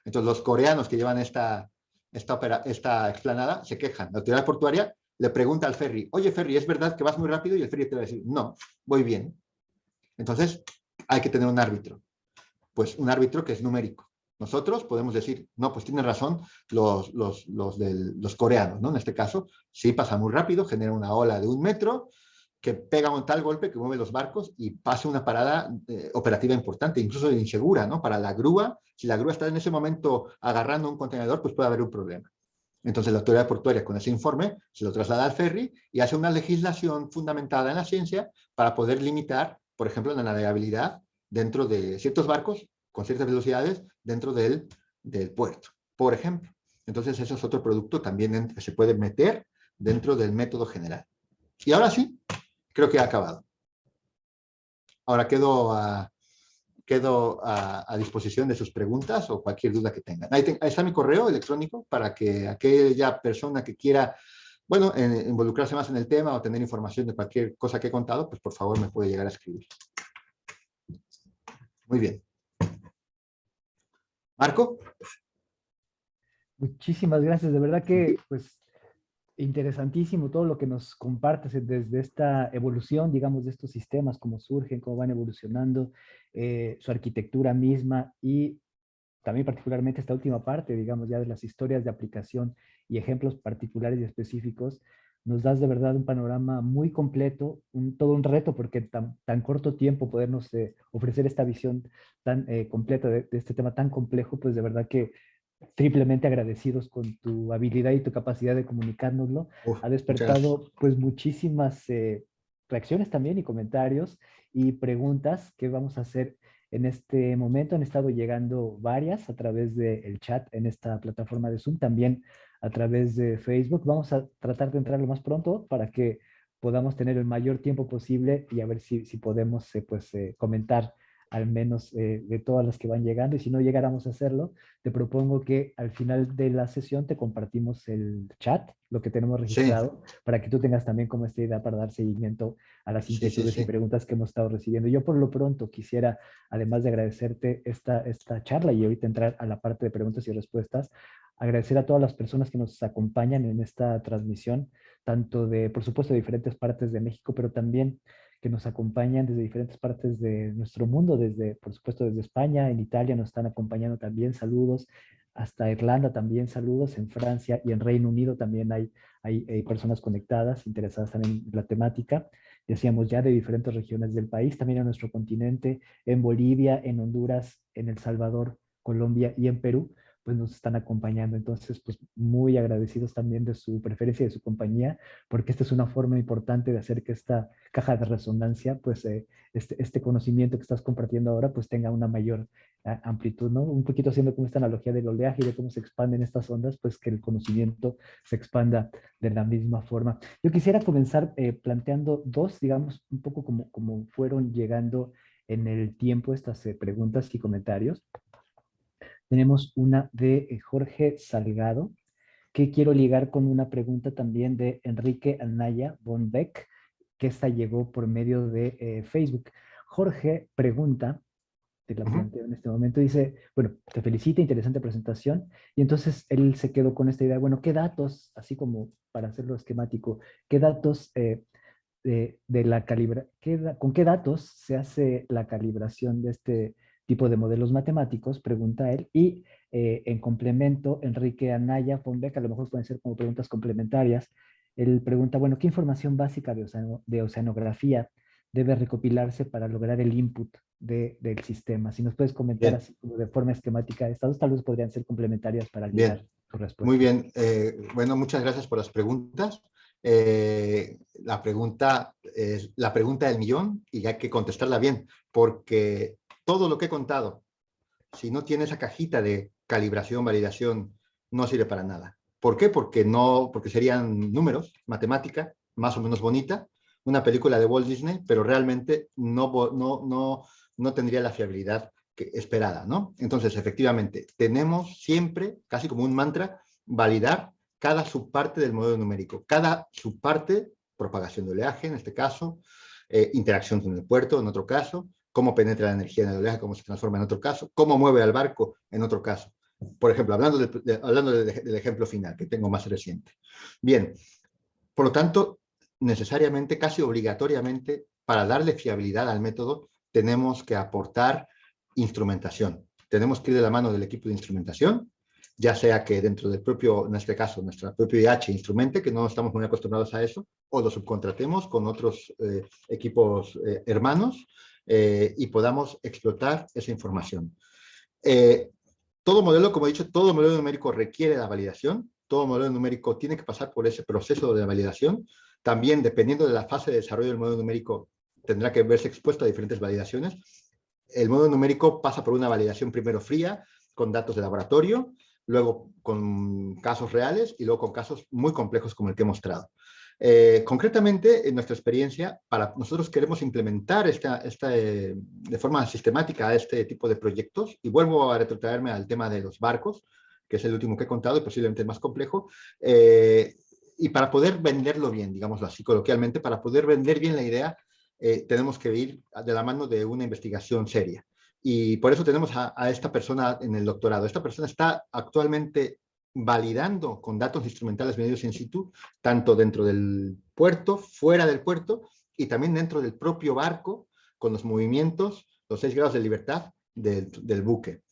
Entonces los coreanos que llevan esta explanada se quejan. La autoridad portuaria le pregunta al ferry, oye ferry, ¿es verdad que vas muy rápido? Y el ferry te va a decir, no, voy bien. Entonces hay que tener un árbitro. Pues un árbitro que es numérico. Nosotros podemos decir, no, pues tienen razón los coreanos, ¿no? En este caso, sí pasa muy rápido, genera una ola de 1 metro, que pega un tal golpe que mueve los barcos y pasa una parada operativa importante, incluso insegura, ¿no? Para la grúa, si la grúa está en ese momento agarrando un contenedor, pues puede haber un problema. Entonces la autoridad portuaria con ese informe se lo traslada al ferry y hace una legislación fundamentada en la ciencia para poder limitar, por ejemplo, la navegabilidad dentro de ciertos barcos con ciertas velocidades dentro del puerto, por ejemplo. Entonces eso es otro producto también que se puede meter dentro del método general. Y ahora sí, creo que ha acabado. Ahora quedo a disposición de sus preguntas o cualquier duda que tengan. Ahí está mi correo electrónico para que aquella persona que quiera, bueno, involucrarse más en el tema o tener información de cualquier cosa que he contado, pues por favor me puede llegar a escribir. Muy bien. Marco. Muchísimas gracias, de verdad que pues interesantísimo todo lo que nos compartes desde esta evolución, digamos, de estos sistemas, cómo surgen, cómo van evolucionando, su arquitectura misma y también particularmente esta última parte, digamos, ya de las historias de aplicación y ejemplos particulares y específicos. Nos das de verdad un panorama muy completo, todo un reto, porque tan corto tiempo podernos ofrecer esta visión tan completa de este tema tan complejo, pues de verdad que triplemente agradecidos con tu habilidad y tu capacidad de comunicárnoslo. Ha Muchas gracias. despertado pues muchísimas reacciones también y comentarios y preguntas que vamos a hacer en este momento. Han estado llegando varias a través del chat en esta plataforma de Zoom, también a través de Facebook. Vamos a tratar de entrar lo más pronto para que podamos tener el mayor tiempo posible y a ver si podemos comentar al menos de todas las que van llegando. Y si no llegáramos a hacerlo, te propongo que al final de la sesión te compartimos el chat, lo que tenemos Sí, registrado, para que tú tengas también como esta idea para dar seguimiento a las sí, sí, inquietudes y sí. preguntas que hemos estado recibiendo. Yo por lo pronto quisiera, además de agradecerte esta charla y ahorita entrar a la parte de preguntas y respuestas, agradecer a todas las personas que nos acompañan en esta transmisión, tanto de, por supuesto, de diferentes partes de México, pero también que nos acompañan desde diferentes partes de nuestro mundo, desde, por supuesto, desde España, en Italia nos están acompañando también, saludos, hasta Irlanda también saludos, en Francia y en Reino Unido también hay personas conectadas, interesadas también en la temática, decíamos ya de diferentes regiones del país, también en nuestro continente, en Bolivia, en Honduras, en El Salvador, Colombia y en Perú, pues nos están acompañando. Entonces, pues muy agradecidos también de su preferencia y de su compañía, porque esta es una forma importante de hacer que esta caja de resonancia, pues este conocimiento que estás compartiendo ahora, pues tenga una mayor amplitud, ¿no? Un poquito haciendo como esta analogía del oleaje y de cómo se expanden estas ondas, pues que el conocimiento se expanda de la misma forma. Yo quisiera comenzar planteando dos, digamos, un poco como fueron llegando en el tiempo estas preguntas y comentarios. Tenemos una de Jorge Salgado, que quiero ligar con una pregunta también de Enrique Anaya von Beck, que esta llegó por medio de Facebook. Jorge pregunta, te la planteo en este momento, dice, bueno, te felicita, interesante presentación, y entonces él se quedó con esta idea, bueno, ¿qué datos, así como para hacerlo esquemático, qué datos con qué datos se hace la calibración de este tipo de modelos matemáticos, pregunta él, y en complemento, Enrique Anaya Fonbeck, a lo mejor pueden ser como preguntas complementarias. Él pregunta, bueno, ¿qué información básica de oceanografía debe recopilarse para lograr el input del sistema? Si nos puedes comentar Bien, así como de forma esquemática, estas dos tal vez podrían ser complementarias para ligar bien, tu muy respuesta. bien. Bueno, muchas gracias por las preguntas. La pregunta es la pregunta del millón y hay que contestarla bien, porque todo lo que he contado, si no tiene esa cajita de calibración, validación, no sirve para nada. ¿Por qué? Porque no, porque serían números, matemática, más o menos bonita, una película de Walt Disney, pero realmente no tendría la fiabilidad esperada, ¿no? Entonces, efectivamente, tenemos siempre, casi como un mantra, validar cada subparte del modelo numérico. Cada subparte, propagación de oleaje, en este caso, interacción con el puerto, en otro caso, cómo penetra la energía en el oleaje, cómo se transforma en otro caso, cómo mueve al barco en otro caso. Por ejemplo, hablando del ejemplo final, que tengo más reciente. Bien, por lo tanto, necesariamente, casi obligatoriamente, para darle fiabilidad al método, tenemos que aportar instrumentación. Tenemos que ir de la mano del equipo de instrumentación, ya sea que dentro del propio, en este caso, nuestro propio IH instrumente, que no estamos muy acostumbrados a eso, o lo subcontratemos con otros equipos hermanos y podamos explotar esa información. Eh, todo modelo, como he dicho, todo modelo numérico requiere la validación, todo modelo numérico tiene que pasar por ese proceso de validación. También, dependiendo de la fase de desarrollo del modelo numérico, tendrá que verse expuesto a diferentes validaciones. El modelo numérico pasa por una validación primero fría, con datos de laboratorio, luego con casos reales y luego con casos muy complejos como el que he mostrado. Concretamente, en nuestra experiencia, nosotros queremos implementar de forma sistemática este tipo de proyectos, y vuelvo a retrotraerme al tema de los barcos, que es el último que he contado y posiblemente el más complejo, y para poder venderlo bien, digámoslo así coloquialmente, para poder vender bien la idea, tenemos que ir de la mano de una investigación seria. Y por eso tenemos a esta persona en el doctorado. Esta persona está actualmente validando con datos instrumentales medidos in situ, tanto dentro del puerto, fuera del puerto, y también dentro del propio barco, con los movimientos, los 6 grados de libertad del buque,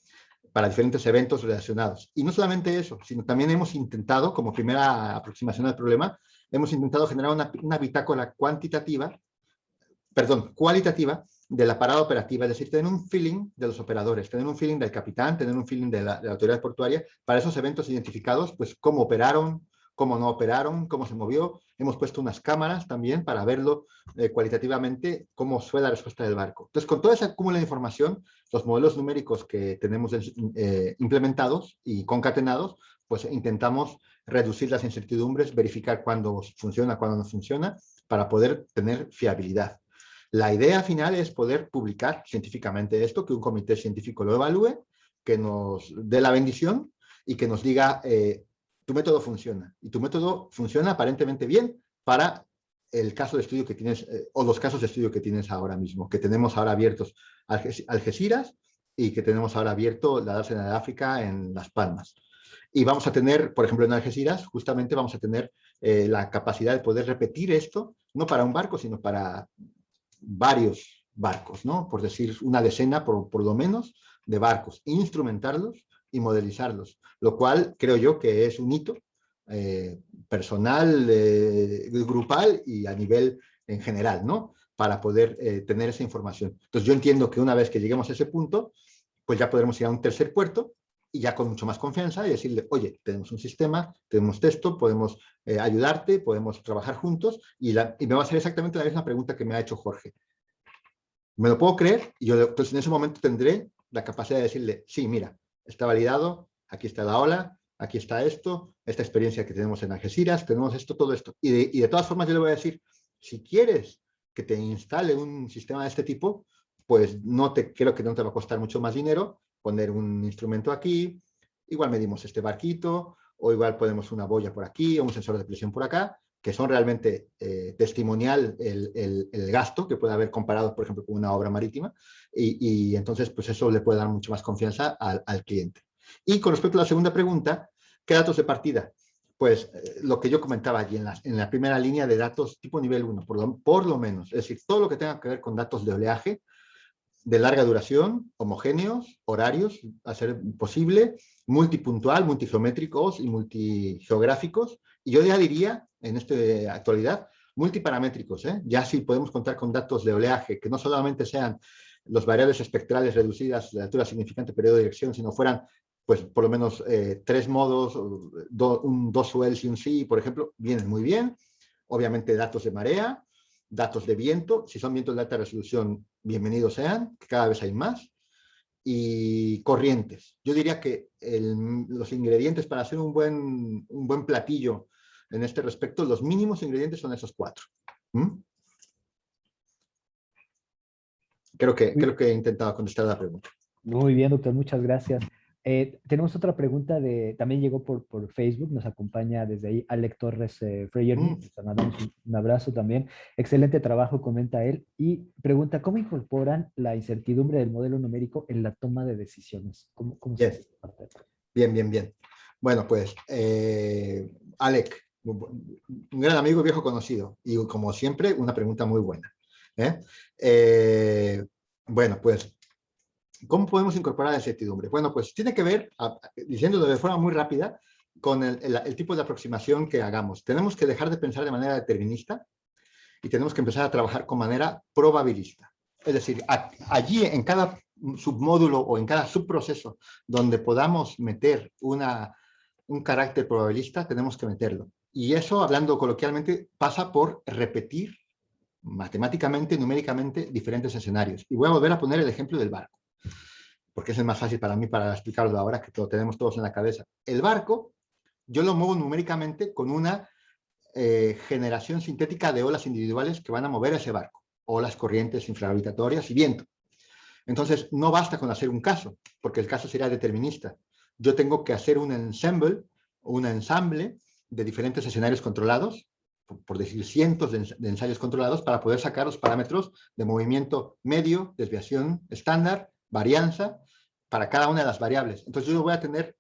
para diferentes eventos relacionados. Y no solamente eso, sino también hemos intentado, como primera aproximación al problema, hemos intentado generar una bitácora cualitativa de la parada operativa, es decir, tener un feeling de los operadores, tener un feeling del capitán, tener un feeling de la autoridad portuaria para esos eventos identificados, pues cómo operaron, cómo no operaron, cómo se movió. Hemos puesto unas cámaras también para verlo cualitativamente, cómo fue la respuesta del barco. Entonces, con toda esa cúmulo de información, los modelos numéricos que tenemos implementados y concatenados, pues intentamos reducir las incertidumbres, verificar cuándo funciona, cuándo no funciona, para poder tener fiabilidad. La idea final es poder publicar científicamente esto, que un comité científico lo evalúe, que nos dé la bendición y que nos diga, tu método funciona. Y tu método funciona aparentemente bien para el caso de estudio que tienes, o los casos de estudio que tienes ahora mismo, que tenemos ahora abiertos Algeciras y que tenemos ahora abierto la dársena de África en Las Palmas. Y vamos a tener, por ejemplo, en Algeciras, justamente vamos a tener la capacidad de poder repetir esto, no para un barco, sino para varios barcos, ¿no? Por decir una decena por lo menos de barcos, instrumentarlos y modelizarlos, lo cual creo yo que es un hito personal, grupal y a nivel en general, ¿no? Para poder tener esa información. Entonces yo entiendo que una vez que lleguemos a ese punto, pues ya podremos ir a un tercer puerto y ya con mucho más confianza y decirle, oye, tenemos un sistema, tenemos esto, podemos ayudarte, podemos trabajar juntos y me va a hacer exactamente la misma pregunta que me ha hecho Jorge. Me lo puedo creer y yo entonces en ese momento tendré la capacidad de decirle, sí, mira, está validado, aquí está la ola, aquí está esto, esta experiencia que tenemos en Algeciras, tenemos esto, todo esto. Y de todas formas yo le voy a decir, si quieres que te instale un sistema de este tipo, pues creo que no te va a costar mucho más dinero poner un instrumento aquí, igual medimos este barquito, o igual ponemos una boya por aquí, o un sensor de presión por acá, que son realmente testimonial el gasto que puede haber comparado, por ejemplo, con una obra marítima, y entonces pues eso le puede dar mucho más confianza al cliente. Y con respecto a la segunda pregunta, ¿qué datos de partida? Pues lo que yo comentaba allí en la primera línea de datos tipo nivel 1, por lo menos, es decir, todo lo que tenga que ver con datos de oleaje, de larga duración, homogéneos, horarios, a ser posible, multipuntual, multigeométricos y multigeográficos. Y yo ya diría, en esta actualidad, multiparamétricos, ¿eh? Ya sí podemos contar con datos de oleaje, que no solamente sean los variables espectrales reducidas de altura significante, periodo de dirección, sino fueran, pues, por lo menos 3 modos, un 2 swells y un sí, por ejemplo, vienen muy bien. Obviamente datos de marea, datos de viento, si son vientos de alta resolución, bienvenidos sean, que cada vez hay más, y corrientes. Yo diría que los ingredientes para hacer un buen platillo en este respecto, los mínimos ingredientes son esos 4. Creo que he intentado contestar la pregunta. Muy bien, doctor, muchas gracias. Tenemos otra pregunta también llegó por Facebook, nos acompaña desde ahí Alec Torres Freyermuth, le mandamos un abrazo también. Excelente trabajo, comenta él, y pregunta, ¿cómo incorporan la incertidumbre del modelo numérico en la toma de decisiones? ¿Cómo se hace esta parte? Bien. Bueno, pues, Alec, un gran amigo y viejo conocido, y como siempre, una pregunta muy buena. Bueno, pues, ¿cómo podemos incorporar la incertidumbre? Bueno, pues tiene que ver, diciéndolo de forma muy rápida, con el tipo de aproximación que hagamos. Tenemos que dejar de pensar de manera determinista y tenemos que empezar a trabajar con manera probabilista. Es decir, allí en cada submódulo o en cada subproceso donde podamos meter un carácter probabilista, tenemos que meterlo. Y eso, hablando coloquialmente, pasa por repetir matemáticamente, numéricamente, diferentes escenarios. Y voy a volver a poner el ejemplo del barco, porque es el más fácil para mí para explicarlo ahora, que lo tenemos todos en la cabeza. El barco, yo lo muevo numéricamente con una generación sintética de olas individuales que van a mover ese barco, olas, corrientes, infragravitatorias y viento. Entonces, no basta con hacer un caso, porque el caso sería determinista. Yo tengo que hacer un ensamble de diferentes escenarios controlados, por decir cientos de ensayos controlados, para poder sacar los parámetros de movimiento medio, desviación estándar, varianza, para cada una de las variables. Entonces yo voy a tener,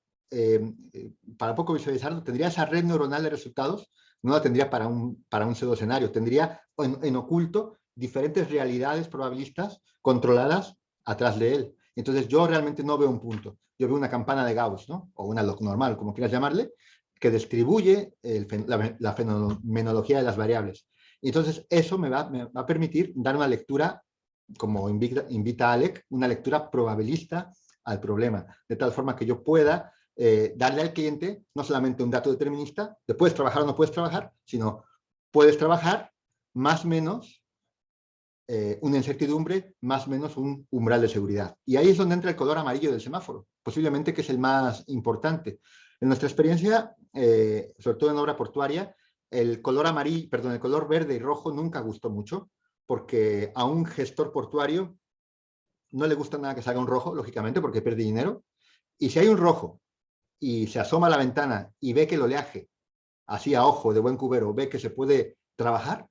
para poco visualizarlo, tendría esa red neuronal de resultados, no la tendría para un pseudo escenario, tendría en oculto diferentes realidades probabilistas controladas atrás de él. Entonces yo realmente no veo un punto, yo veo una campana de Gauss, ¿no? O una log normal, como quieras llamarle, que distribuye la fenomenología de las variables. Y entonces eso me va a permitir dar una lectura, como invita Alec, una lectura probabilista al problema, de tal forma que yo pueda darle al cliente no solamente un dato determinista, de puedes trabajar o no puedes trabajar, sino puedes trabajar más o menos una incertidumbre, más o menos un umbral de seguridad. Y ahí es donde entra el color amarillo del semáforo, posiblemente que es el más importante. En nuestra experiencia, sobre todo en obra portuaria, el color amarillo, perdón, el color verde y rojo nunca gustó mucho, porque a un gestor portuario no le gusta nada que salga un rojo, lógicamente, porque pierde dinero. Y si hay un rojo y se asoma a la ventana y ve que el oleaje, así a ojo de buen cubero, ve que se puede trabajar,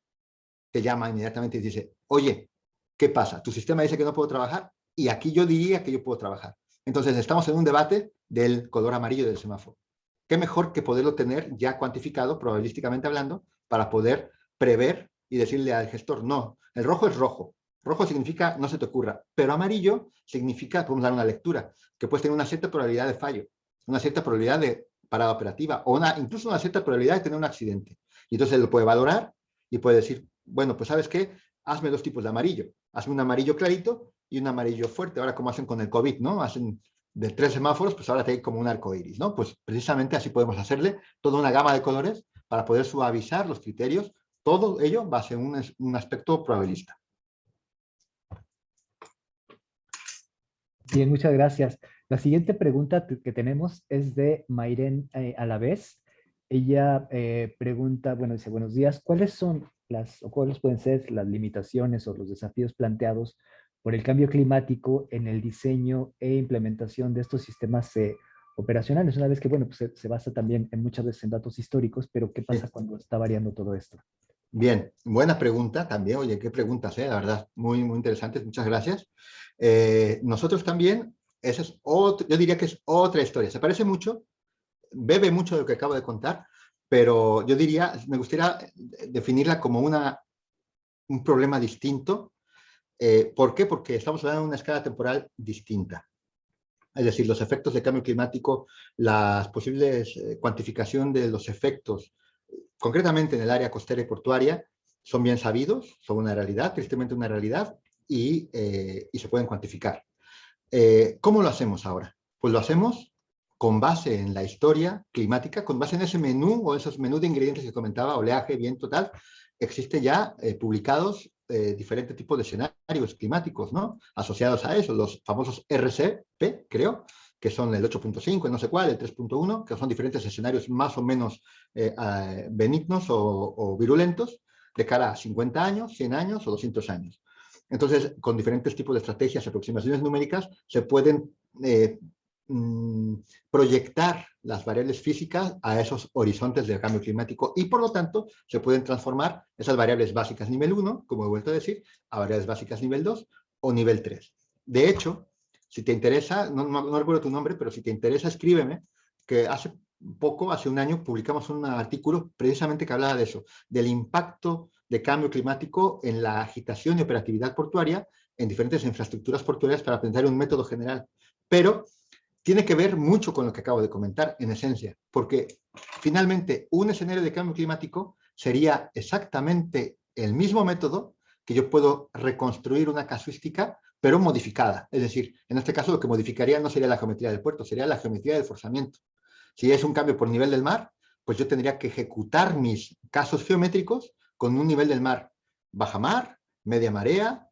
te llama inmediatamente y dice, oye, ¿qué pasa? Tu sistema dice que no puedo trabajar y aquí yo diría que yo puedo trabajar. Entonces estamos en un debate del color amarillo del semáforo. ¿Qué mejor que poderlo tener ya cuantificado, probabilísticamente hablando, para poder prever y decirle al gestor, no, el rojo es rojo. Rojo significa no se te ocurra, pero amarillo significa, podemos dar una lectura, que puedes tener una cierta probabilidad de fallo, una cierta probabilidad de parada operativa o incluso una cierta probabilidad de tener un accidente. Y entonces él lo puede valorar y puede decir, bueno, pues ¿sabes qué? Hazme 2 tipos de amarillo. Hazme un amarillo clarito y un amarillo fuerte. Ahora, como hacen con el COVID, ¿no? Hacen de 3 semáforos, pues ahora te hay como un arco iris, ¿no? Pues precisamente así podemos hacerle toda una gama de colores para poder suavizar los criterios, todo ello va a ser un aspecto probabilista. Bien, muchas gracias. La siguiente pregunta que tenemos es de Mayren Alavés. Ella pregunta, bueno, dice, buenos días, ¿cuáles pueden ser las limitaciones o los desafíos planteados por el cambio climático en el diseño e implementación de estos sistemas operacionales? Una vez que, bueno, pues se basa también muchas veces en datos históricos, pero ¿qué pasa cuando está variando todo esto? Bien, buena pregunta también. Oye, qué preguntas, la verdad, muy, muy interesantes. Muchas gracias. Nosotros también, yo diría que es otra historia. Se parece mucho, bebe mucho de lo que acabo de contar, pero yo diría, me gustaría definirla como un problema distinto ¿Por qué? Porque estamos hablando de una escala temporal distinta. Es decir, los efectos de cambio climático, las posibles cuantificación de los efectos, concretamente en el área costera y portuaria, son bien sabidos, son una realidad, tristemente una realidad, y se pueden cuantificar. ¿Cómo lo hacemos ahora? Pues lo hacemos con base en la historia climática, con base en ese menú o esos menús de ingredientes que comentaba, oleaje, viento, tal. Existen ya publicados diferentes tipos de escenarios climáticos, ¿no? Asociados a eso, los famosos RCP, creo, que son el 8.5, el no sé cuál, el 3.1, que son diferentes escenarios más o menos benignos o virulentos de cara a 50 años, 100 años o 200 años. Entonces, con diferentes tipos de estrategias y aproximaciones numéricas, se pueden proyectar las variables físicas a esos horizontes del cambio climático y, por lo tanto, se pueden transformar esas variables básicas nivel 1, como he vuelto a decir, a variables básicas nivel 2 o nivel 3. De hecho, si te interesa, no recuerdo tu nombre, pero si te interesa, escríbeme, que hace un año, publicamos un artículo precisamente que hablaba de eso, del impacto de cambio climático en la agitación y operatividad portuaria en diferentes infraestructuras portuarias para pensar en un método general. Pero tiene que ver mucho con lo que acabo de comentar, en esencia, porque finalmente un escenario de cambio climático sería exactamente el mismo método que yo puedo reconstruir una casuística, pero modificada. Es decir, en este caso lo que modificaría no sería la geometría del puerto, sería la geometría del forzamiento. Si es un cambio por nivel del mar, pues yo tendría que ejecutar mis casos geométricos con un nivel del mar baja mar, media marea,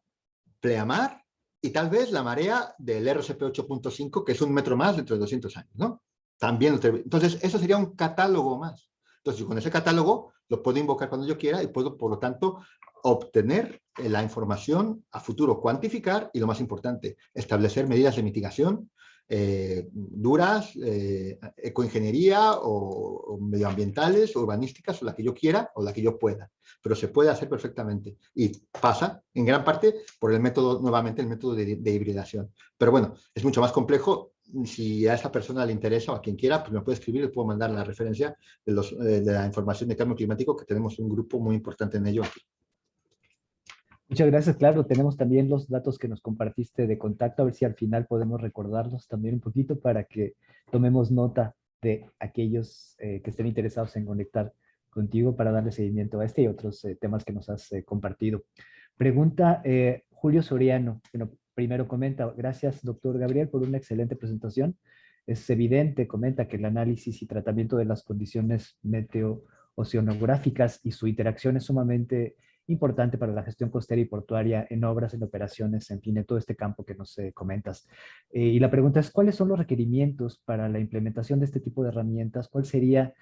pleamar y tal vez la marea del RCP 8.5, que es un metro más dentro de 200 años, ¿no? También, entonces, eso sería un catálogo más. Entonces, con ese catálogo lo puedo invocar cuando yo quiera y puedo, por lo tanto, obtener la información a futuro, cuantificar y, lo más importante, establecer medidas de mitigación duras, ecoingeniería o medioambientales, o urbanísticas, o la que yo quiera o la que yo pueda. Pero se puede hacer perfectamente y pasa en gran parte por el método, nuevamente el método de hibridación. Pero bueno, es mucho más complejo. Si a esa persona le interesa o a quien quiera, pues me puede escribir, le puedo mandar la referencia de la información de cambio climático, que tenemos un grupo muy importante en ello aquí. Muchas gracias, claro, tenemos también los datos que nos compartiste de contacto, a ver si al final podemos recordarlos también un poquito para que tomemos nota de aquellos que estén interesados en conectar contigo para darle seguimiento a este y otros temas que nos has compartido. Pregunta Julio Soriano, bueno, primero comenta, gracias doctor Gabriel por una excelente presentación. Es evidente, comenta que el análisis y tratamiento de las condiciones meteo-oceanográficas y su interacción es sumamente importante para la gestión costera y portuaria en obras, en operaciones, en fin, en todo este campo que nos comentas. Y la pregunta es, ¿cuáles son los requerimientos para la implementación de este tipo de herramientas? ¿Cuál sería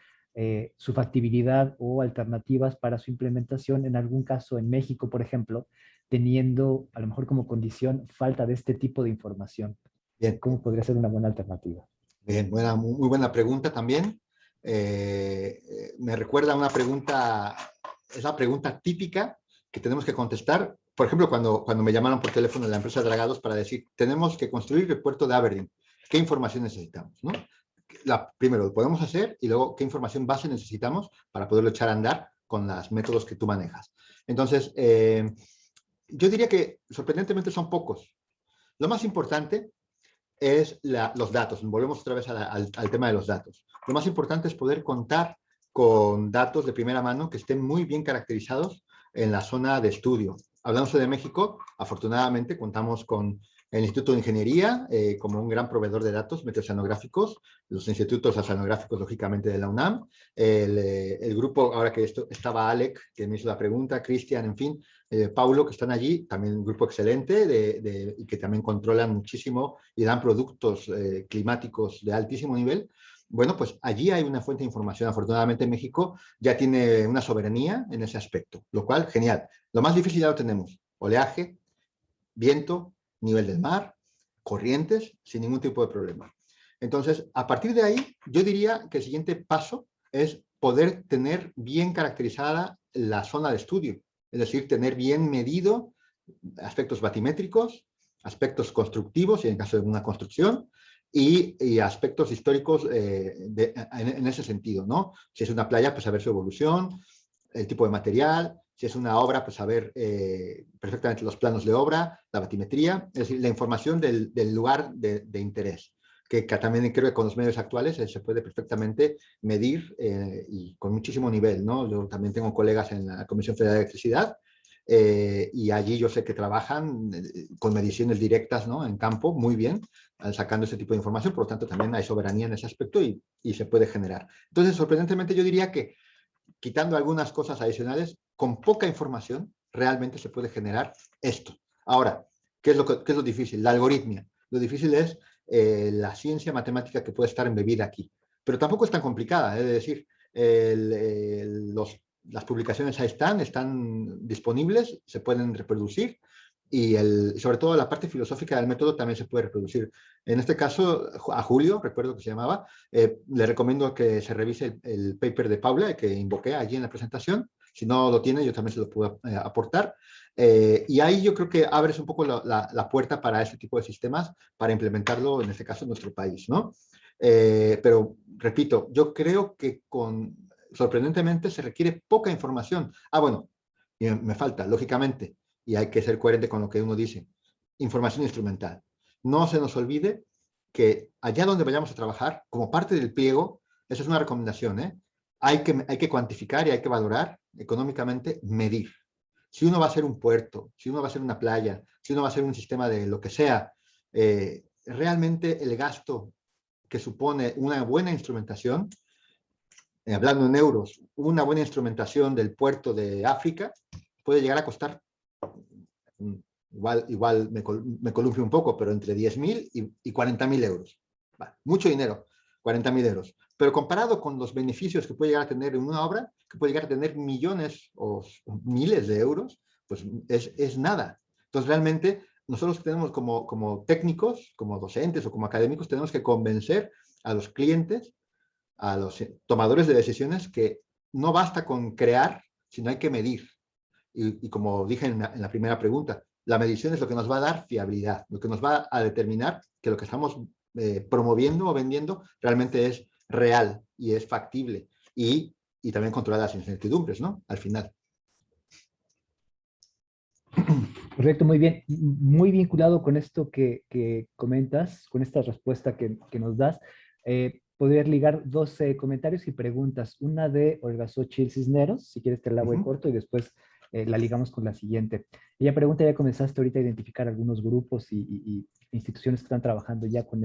su factibilidad o alternativas para su implementación en algún caso en México, por ejemplo, teniendo a lo mejor como condición falta de este tipo de información? Bien. ¿Cómo podría ser una buena alternativa? Bien, muy buena pregunta también. Me recuerda a una pregunta, es la pregunta típica que tenemos que contestar. Por ejemplo, cuando me llamaron por teléfono de la empresa Dragados para decir, tenemos que construir el puerto de Aberdeen, ¿qué información necesitamos? ¿No? Primero, lo podemos hacer y luego, ¿qué información base necesitamos para poderlo echar a andar con los métodos que tú manejas? Entonces, yo diría que sorprendentemente son pocos. Lo más importante es los datos. Volvemos otra vez al tema de los datos. Lo más importante es poder contar con datos de primera mano que estén muy bien caracterizados en la zona de estudio. Hablando de México, afortunadamente contamos con el Instituto de Ingeniería como un gran proveedor de datos meteoceanográficos, los institutos oceanográficos, lógicamente, de la UNAM, el grupo, ahora que estaba Alec, que me hizo la pregunta, Cristian, en fin, Paulo, que están allí, también un grupo excelente y que también controlan muchísimo y dan productos climáticos de altísimo nivel. Bueno, pues allí hay una fuente de información. Afortunadamente México ya tiene una soberanía en ese aspecto, lo cual, genial. Lo más difícil ya lo tenemos. Oleaje, viento, nivel del mar, corrientes, sin ningún tipo de problema. Entonces, a partir de ahí, yo diría que el siguiente paso es poder tener bien caracterizada la zona de estudio. Es decir, tener bien medido aspectos batimétricos, aspectos constructivos, y en caso de una construcción, y aspectos históricos en ese sentido, ¿no? Si es una playa, pues saber su evolución, el tipo de material, Si es una obra, pues saber perfectamente los planos de obra, la batimetría, es decir, la información del lugar de interés, que también creo que con los medios actuales se puede perfectamente medir y con muchísimo nivel, ¿no? Yo también tengo colegas en la Comisión Federal de Electricidad y allí yo sé que trabajan con mediciones directas, ¿no? En campo, muy bien, sacando ese tipo de información, por lo tanto también hay soberanía en ese aspecto y se puede generar. Entonces, sorprendentemente yo diría que quitando algunas cosas adicionales, con poca información realmente se puede generar esto. Ahora, ¿qué es lo difícil? La algoritmia. Lo difícil es la ciencia matemática que puede estar embebida aquí. Pero tampoco es tan complicada, es decir, las publicaciones ahí están disponibles, se pueden reproducir y sobre todo la parte filosófica del método también se puede reproducir. En este caso, a Julio, recuerdo que se llamaba, le recomiendo que se revise el paper de Paula que invoqué allí en la presentación. Si no lo tiene, yo también se lo puedo aportar. Y ahí yo creo que abres un poco la puerta para este tipo de sistemas, para implementarlo, en este caso, en nuestro país, ¿no? Pero, repito, yo creo que sorprendentemente se requiere poca información. Ah, bueno, y me falta, lógicamente, y hay que ser coherente con lo que uno dice, información instrumental. No se nos olvide que allá donde vayamos a trabajar, como parte del pliego, esa es una recomendación, ¿eh? Hay que cuantificar y hay que valorar económicamente, medir. Si uno va a hacer un puerto, si uno va a hacer una playa, si uno va a hacer un sistema de lo que sea, realmente el gasto que supone una buena instrumentación, hablando en euros, una buena instrumentación del puerto de África puede llegar a costar, igual me columpio un poco, pero entre 10.000 y 40.000 euros. Vale, mucho dinero, 40.000 euros. Pero comparado con los beneficios que puede llegar a tener en una obra, que puede llegar a tener millones o miles de euros, pues es nada. Entonces, realmente, nosotros tenemos como técnicos, como docentes o como académicos, tenemos que convencer a los clientes, a los tomadores de decisiones, que no basta con crear, sino hay que medir. Y como dije en la primera pregunta, la medición es lo que nos va a dar fiabilidad, lo que nos va a determinar que lo que estamos promoviendo o vendiendo realmente es real y es factible y también controlar las incertidumbres, ¿no? Al final. Correcto, muy bien. Muy vinculado con esto que comentas, con esta respuesta que nos das. Podría ligar dos comentarios y preguntas. Una de Olga Xochitl Cisneros, si quieres te la hago corto y después la ligamos con la siguiente. Ella pregunta, ya comenzaste ahorita a identificar algunos grupos y instituciones que están trabajando ya con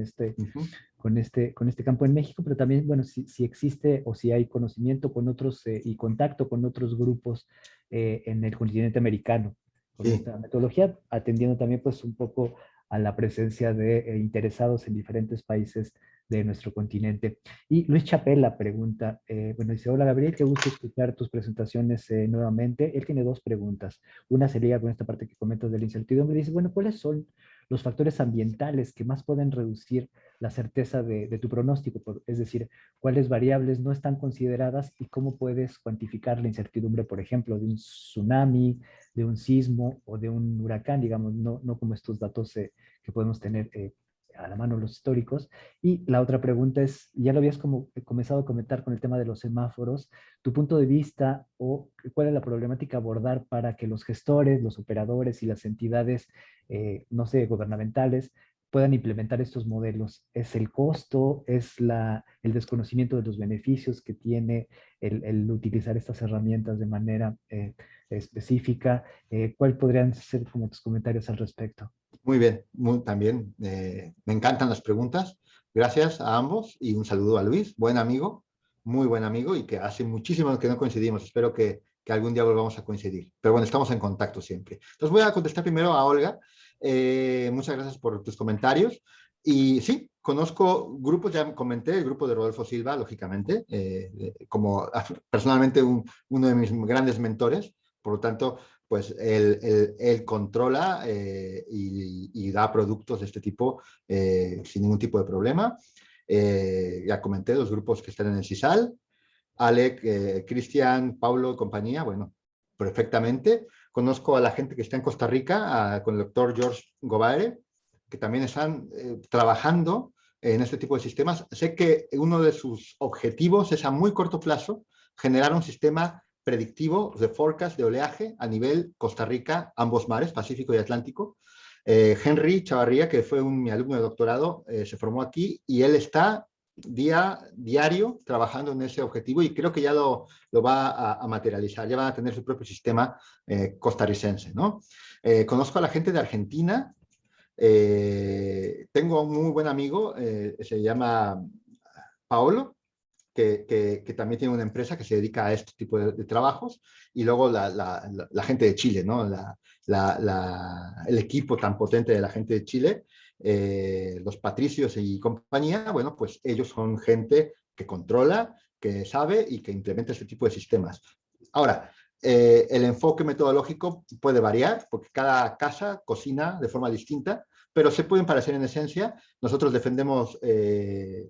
con este campo en México, pero también, bueno, si existe o si hay conocimiento con otros y contacto con otros grupos en el continente americano con Sí. esta metodología, atendiendo también pues un poco a la presencia de interesados en diferentes países de nuestro continente. Y Luis Chapela pregunta, bueno, dice, hola Gabriel, qué gusto escuchar tus presentaciones nuevamente. Él tiene dos preguntas. Una se liga con esta parte que comentas de la incertidumbre. Dice, bueno, ¿cuáles son los factores ambientales que más pueden reducir la certeza de tu pronóstico? Es decir, ¿cuáles variables no están consideradas y cómo puedes cuantificar la incertidumbre, por ejemplo, de un tsunami, de un sismo o de un huracán, digamos, no como estos datos que podemos tener a la mano los históricos? Y la otra pregunta es, ya lo habías comenzado a comentar con el tema de los semáforos, tu punto de vista o cuál es la problemática a abordar para que los gestores, los operadores y las entidades, no sé, gubernamentales, puedan implementar estos modelos. ¿Es el costo? ¿Es el desconocimiento de los beneficios que tiene el utilizar estas herramientas de manera específica? ¿Cuál podrían ser como tus comentarios al respecto? Muy bien, también me encantan las preguntas. Gracias a ambos y un saludo a Luis, buen amigo, muy buen amigo y que hace muchísimo que no coincidimos. Espero que algún día volvamos a coincidir. Pero bueno, estamos en contacto siempre. Entonces voy a contestar primero a Olga. Muchas gracias por tus comentarios. Y sí, conozco grupos, ya comenté, el grupo de Rodolfo Silva, lógicamente, como personalmente uno de mis grandes mentores. Por lo tanto, pues él controla y da productos de este tipo sin ningún tipo de problema. Ya comenté los grupos que están en el CISAL, Alec, Cristian, Paulo, compañía, bueno, perfectamente. Conozco a la gente que está en Costa Rica, con el doctor George Gobaere, que también están trabajando en este tipo de sistemas. Sé que uno de sus objetivos es a muy corto plazo generar un sistema predictivo de forecast de oleaje a nivel Costa Rica, ambos mares, Pacífico y Atlántico. Henry Chavarría, que fue mi alumno de doctorado, se formó aquí y él está diario trabajando en ese objetivo y creo que ya lo va a materializar, ya van a tener su propio sistema costarricense, ¿no? Conozco a la gente de Argentina, tengo un muy buen amigo, se llama Paolo, que también tiene una empresa que se dedica a este tipo de trabajos, y luego la gente de Chile, ¿no? El equipo tan potente de la gente de Chile, los patricios y compañía, bueno, pues ellos son gente que controla, que sabe y que implementa este tipo de sistemas. Ahora, el enfoque metodológico puede variar porque cada casa cocina de forma distinta, pero se pueden parecer en esencia. Nosotros defendemos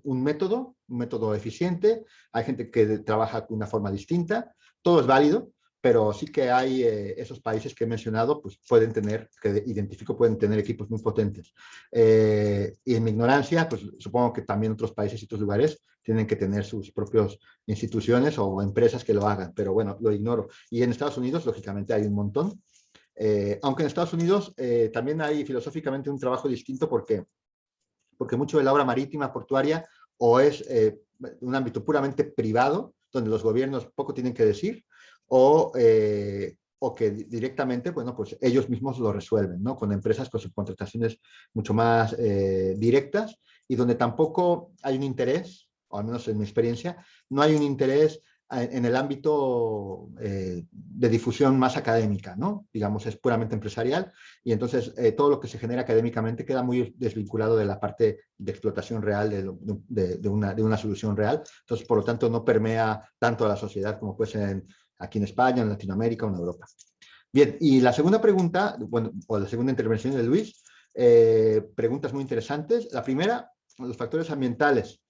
un método eficiente, hay gente que trabaja de una forma distinta, todo es válido, pero sí que hay esos países que he mencionado, pues pueden tener, que identifico, pueden tener equipos muy potentes. Y en mi ignorancia, pues supongo que también otros países y otros lugares tienen que tener sus propias instituciones o empresas que lo hagan, pero bueno, lo ignoro. Y en Estados Unidos, lógicamente, hay un montón. Aunque en Estados Unidos también hay filosóficamente un trabajo distinto porque mucho de la obra marítima portuaria o es un ámbito puramente privado, donde los gobiernos poco tienen que decir, o que directamente, bueno, pues ellos mismos lo resuelven, ¿no? Con empresas con subcontrataciones mucho más directas y donde tampoco hay un interés, o al menos en mi experiencia, no hay un interés en el ámbito de difusión más académica, ¿no? Digamos, es puramente empresarial y entonces todo lo que se genera académicamente queda muy desvinculado de la parte de explotación real de una solución real. Entonces, por lo tanto, no permea tanto a la sociedad como puede ser aquí en España, en Latinoamérica o en Europa. Bien, y la segunda pregunta, bueno, o la segunda intervención de Luis, preguntas muy interesantes. La primera, los factores ambientales.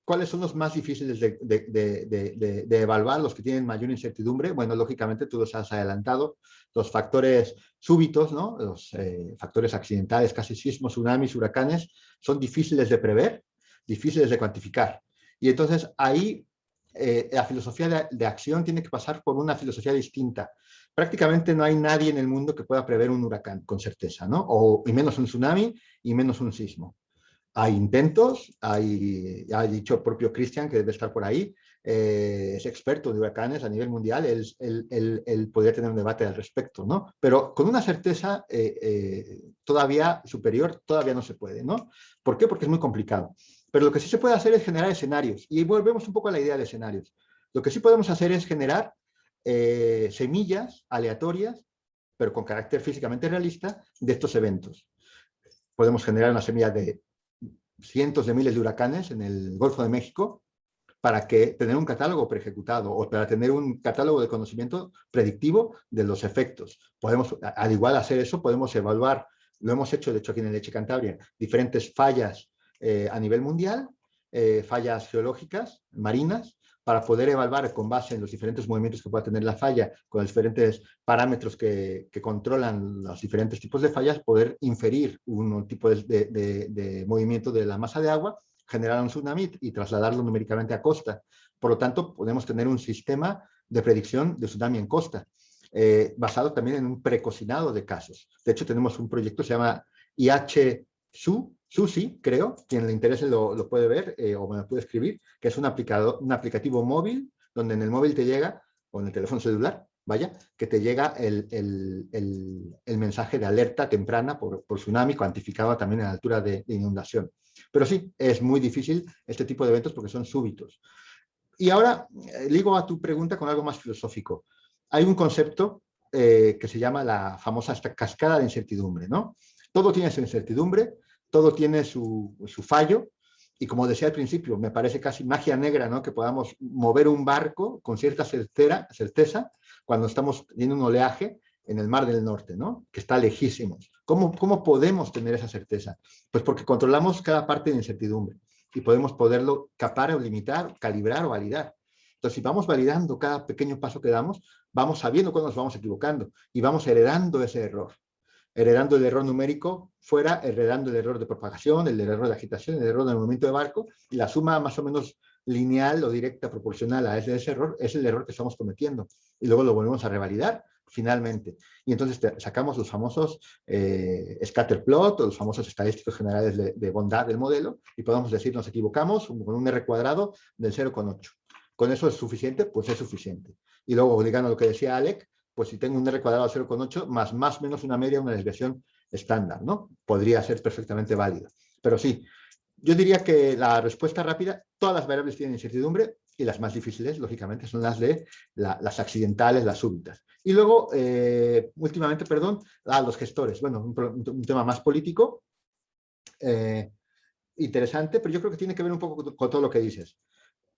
¿Cuáles son los más difíciles de evaluar, los que tienen mayor incertidumbre? Bueno, lógicamente tú los has adelantado, los factores súbitos, ¿no? Los factores accidentales, casi sismos, tsunamis, huracanes, son difíciles de prever, difíciles de cuantificar. Y entonces ahí la filosofía de acción tiene que pasar por una filosofía distinta. Prácticamente no hay nadie en el mundo que pueda prever un huracán con certeza, ¿no? Y menos un tsunami y menos un sismo. Hay intentos, ha dicho el propio Christian, que debe estar por ahí, es experto de huracanes a nivel mundial, él podría tener un debate al respecto, ¿no? Pero con una certeza todavía superior, todavía no se puede, ¿no? ¿Por qué? Porque es muy complicado. Pero lo que sí se puede hacer es generar escenarios, y volvemos un poco a la idea de escenarios. Lo que sí podemos hacer es generar semillas aleatorias, pero con carácter físicamente realista, de estos eventos. Podemos generar una semilla de cientos de miles de huracanes en el Golfo de México para tener un catálogo preejecutado o para tener un catálogo de conocimiento predictivo de los efectos. Podemos, al igual hacer eso, podemos evaluar, lo hemos hecho de hecho aquí en el Leche Cantabria, diferentes fallas a nivel mundial, fallas geológicas, marinas, para poder evaluar con base en los diferentes movimientos que pueda tener la falla, con los diferentes parámetros que controlan los diferentes tipos de fallas, poder inferir un tipo de movimiento de la masa de agua, generar un tsunami y trasladarlo numéricamente a costa. Por lo tanto, podemos tener un sistema de predicción de tsunami en costa, basado también en un precocinado de casos. De hecho, tenemos un proyecto que se llama SUSI, creo, quien le interese lo puede ver o me lo puede escribir, que es un aplicativo móvil, donde en el móvil te llega, o en el teléfono celular, vaya, que te llega el mensaje de alerta temprana por tsunami, cuantificado también a la altura de inundación. Pero sí, es muy difícil este tipo de eventos porque son súbitos. Y ahora ligo a tu pregunta con algo más filosófico. Hay un concepto que se llama la famosa cascada de incertidumbre, ¿no? Todo tiene su incertidumbre, todo tiene su fallo, y como decía al principio, me parece casi magia negra, ¿no? Que podamos mover un barco con cierta certeza cuando estamos viendo un oleaje en el Mar del Norte, ¿no? Que está lejísimos. ¿Cómo podemos tener esa certeza? Pues porque controlamos cada parte de incertidumbre y poderlo capar o limitar, calibrar o validar. Entonces, si vamos validando cada pequeño paso que damos, vamos sabiendo cuándo nos vamos equivocando y vamos heredando ese error. Heredando el error numérico fuera, heredando el error de propagación, el error de agitación, el error del movimiento de barco, y la suma más o menos lineal o directa proporcional a ese error, es el error que estamos cometiendo. Y luego lo volvemos a revalidar finalmente. Y entonces sacamos los famosos scatterplot o los famosos estadísticos generales de bondad del modelo y podemos decir nos equivocamos con un R cuadrado del 0,8. ¿Con eso es suficiente? Pues es suficiente. Y luego, ligando a lo que decía Alec, pues si tengo un R cuadrado de 0,8 más menos una media, una desviación estándar, ¿no? Podría ser perfectamente válida. Pero sí, yo diría que la respuesta rápida, todas las variables tienen incertidumbre y las más difíciles, lógicamente, son las de las accidentales, las súbitas. Y luego, últimamente, perdón, los gestores. Bueno, un tema más político, interesante, pero yo creo que tiene que ver un poco con todo lo que dices.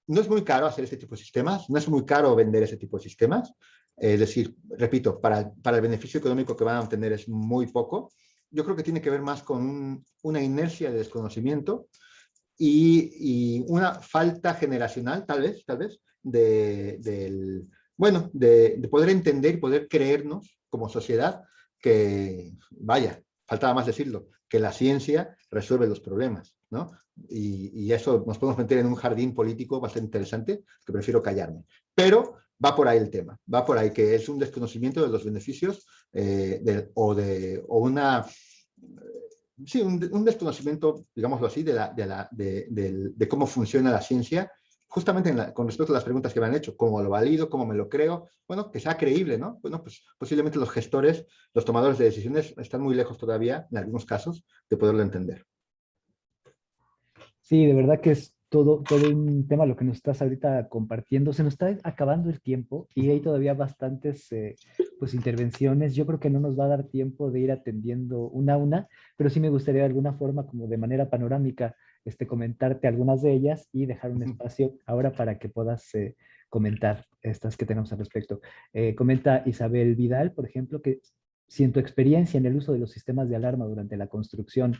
No es muy caro hacer este tipo de sistemas, no es muy caro vender ese tipo de sistemas. Es decir, repito, para el beneficio económico que van a obtener es muy poco. Yo creo que tiene que ver más con una inercia de desconocimiento y una falta generacional, tal vez, de poder entender y poder creernos como sociedad que, vaya, faltaba más decirlo, que la ciencia resuelve los problemas, ¿no? Y eso nos podemos meter en un jardín político bastante interesante, que prefiero callarme. Pero va por ahí el tema, va por ahí, que es un desconocimiento de los beneficios o una sí, un desconocimiento, digámoslo así, de cómo funciona la ciencia, justamente con respecto a las preguntas que me han hecho, cómo lo valido, cómo me lo creo, bueno, que sea creíble, ¿no? Bueno, pues posiblemente los gestores, los tomadores de decisiones están muy lejos todavía, en algunos casos, de poderlo entender. Sí, de verdad que es todo un tema lo que nos estás ahorita compartiendo. Se nos está acabando el tiempo y hay todavía bastantes pues intervenciones. Yo creo que no nos va a dar tiempo de ir atendiendo una a una, pero sí me gustaría de alguna forma, como de manera panorámica, comentarte algunas de ellas y dejar un espacio ahora para que puedas comentar estas que tenemos al respecto. Comenta Isabel Vidal, por ejemplo, que si en tu experiencia en el uso de los sistemas de alarma durante la construcción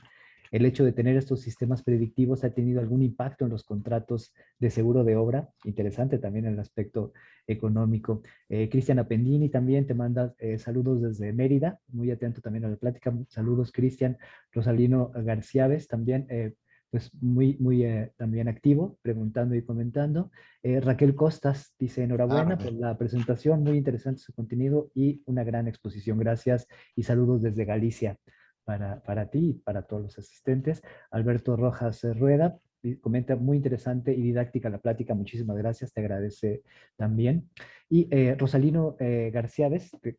el hecho de tener estos sistemas predictivos ha tenido algún impacto en los contratos de seguro de obra. Interesante también el aspecto económico. Cristian Appendini también te manda saludos desde Mérida, muy atento también a la plática. Saludos, Cristian. Rosalino Garciaves también, pues muy también activo, preguntando y comentando. Raquel Costas dice, enhorabuena por la presentación, muy interesante su contenido y una gran exposición. Gracias y saludos desde Galicia para ti y para todos los asistentes. Alberto Rojas Rueda comenta, muy interesante y didáctica la plática, muchísimas gracias, te agradece también. Y Rosalino Garciaves, que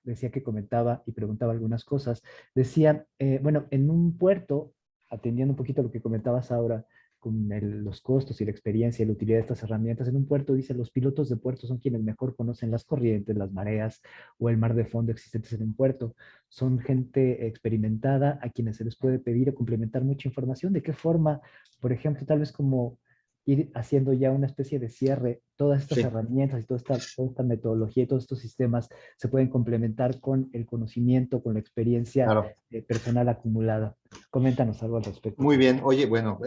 decía que comentaba y preguntaba algunas cosas, decía, bueno, en un puerto, atendiendo un poquito a lo que comentabas ahora, con los costos y la experiencia y la utilidad de estas herramientas. En un puerto, dice, los pilotos de puerto son quienes mejor conocen las corrientes, las mareas o el mar de fondo existentes en un puerto. Son gente experimentada a quienes se les puede pedir o complementar mucha información. ¿De qué forma, por ejemplo, tal vez como ir haciendo ya una especie de cierre, todas estas Sí. herramientas y toda esta metodología y todos estos sistemas se pueden complementar con el conocimiento, con la experiencia Claro. personal acumulada? Coméntanos algo al respecto. Muy bien. Oye, bueno,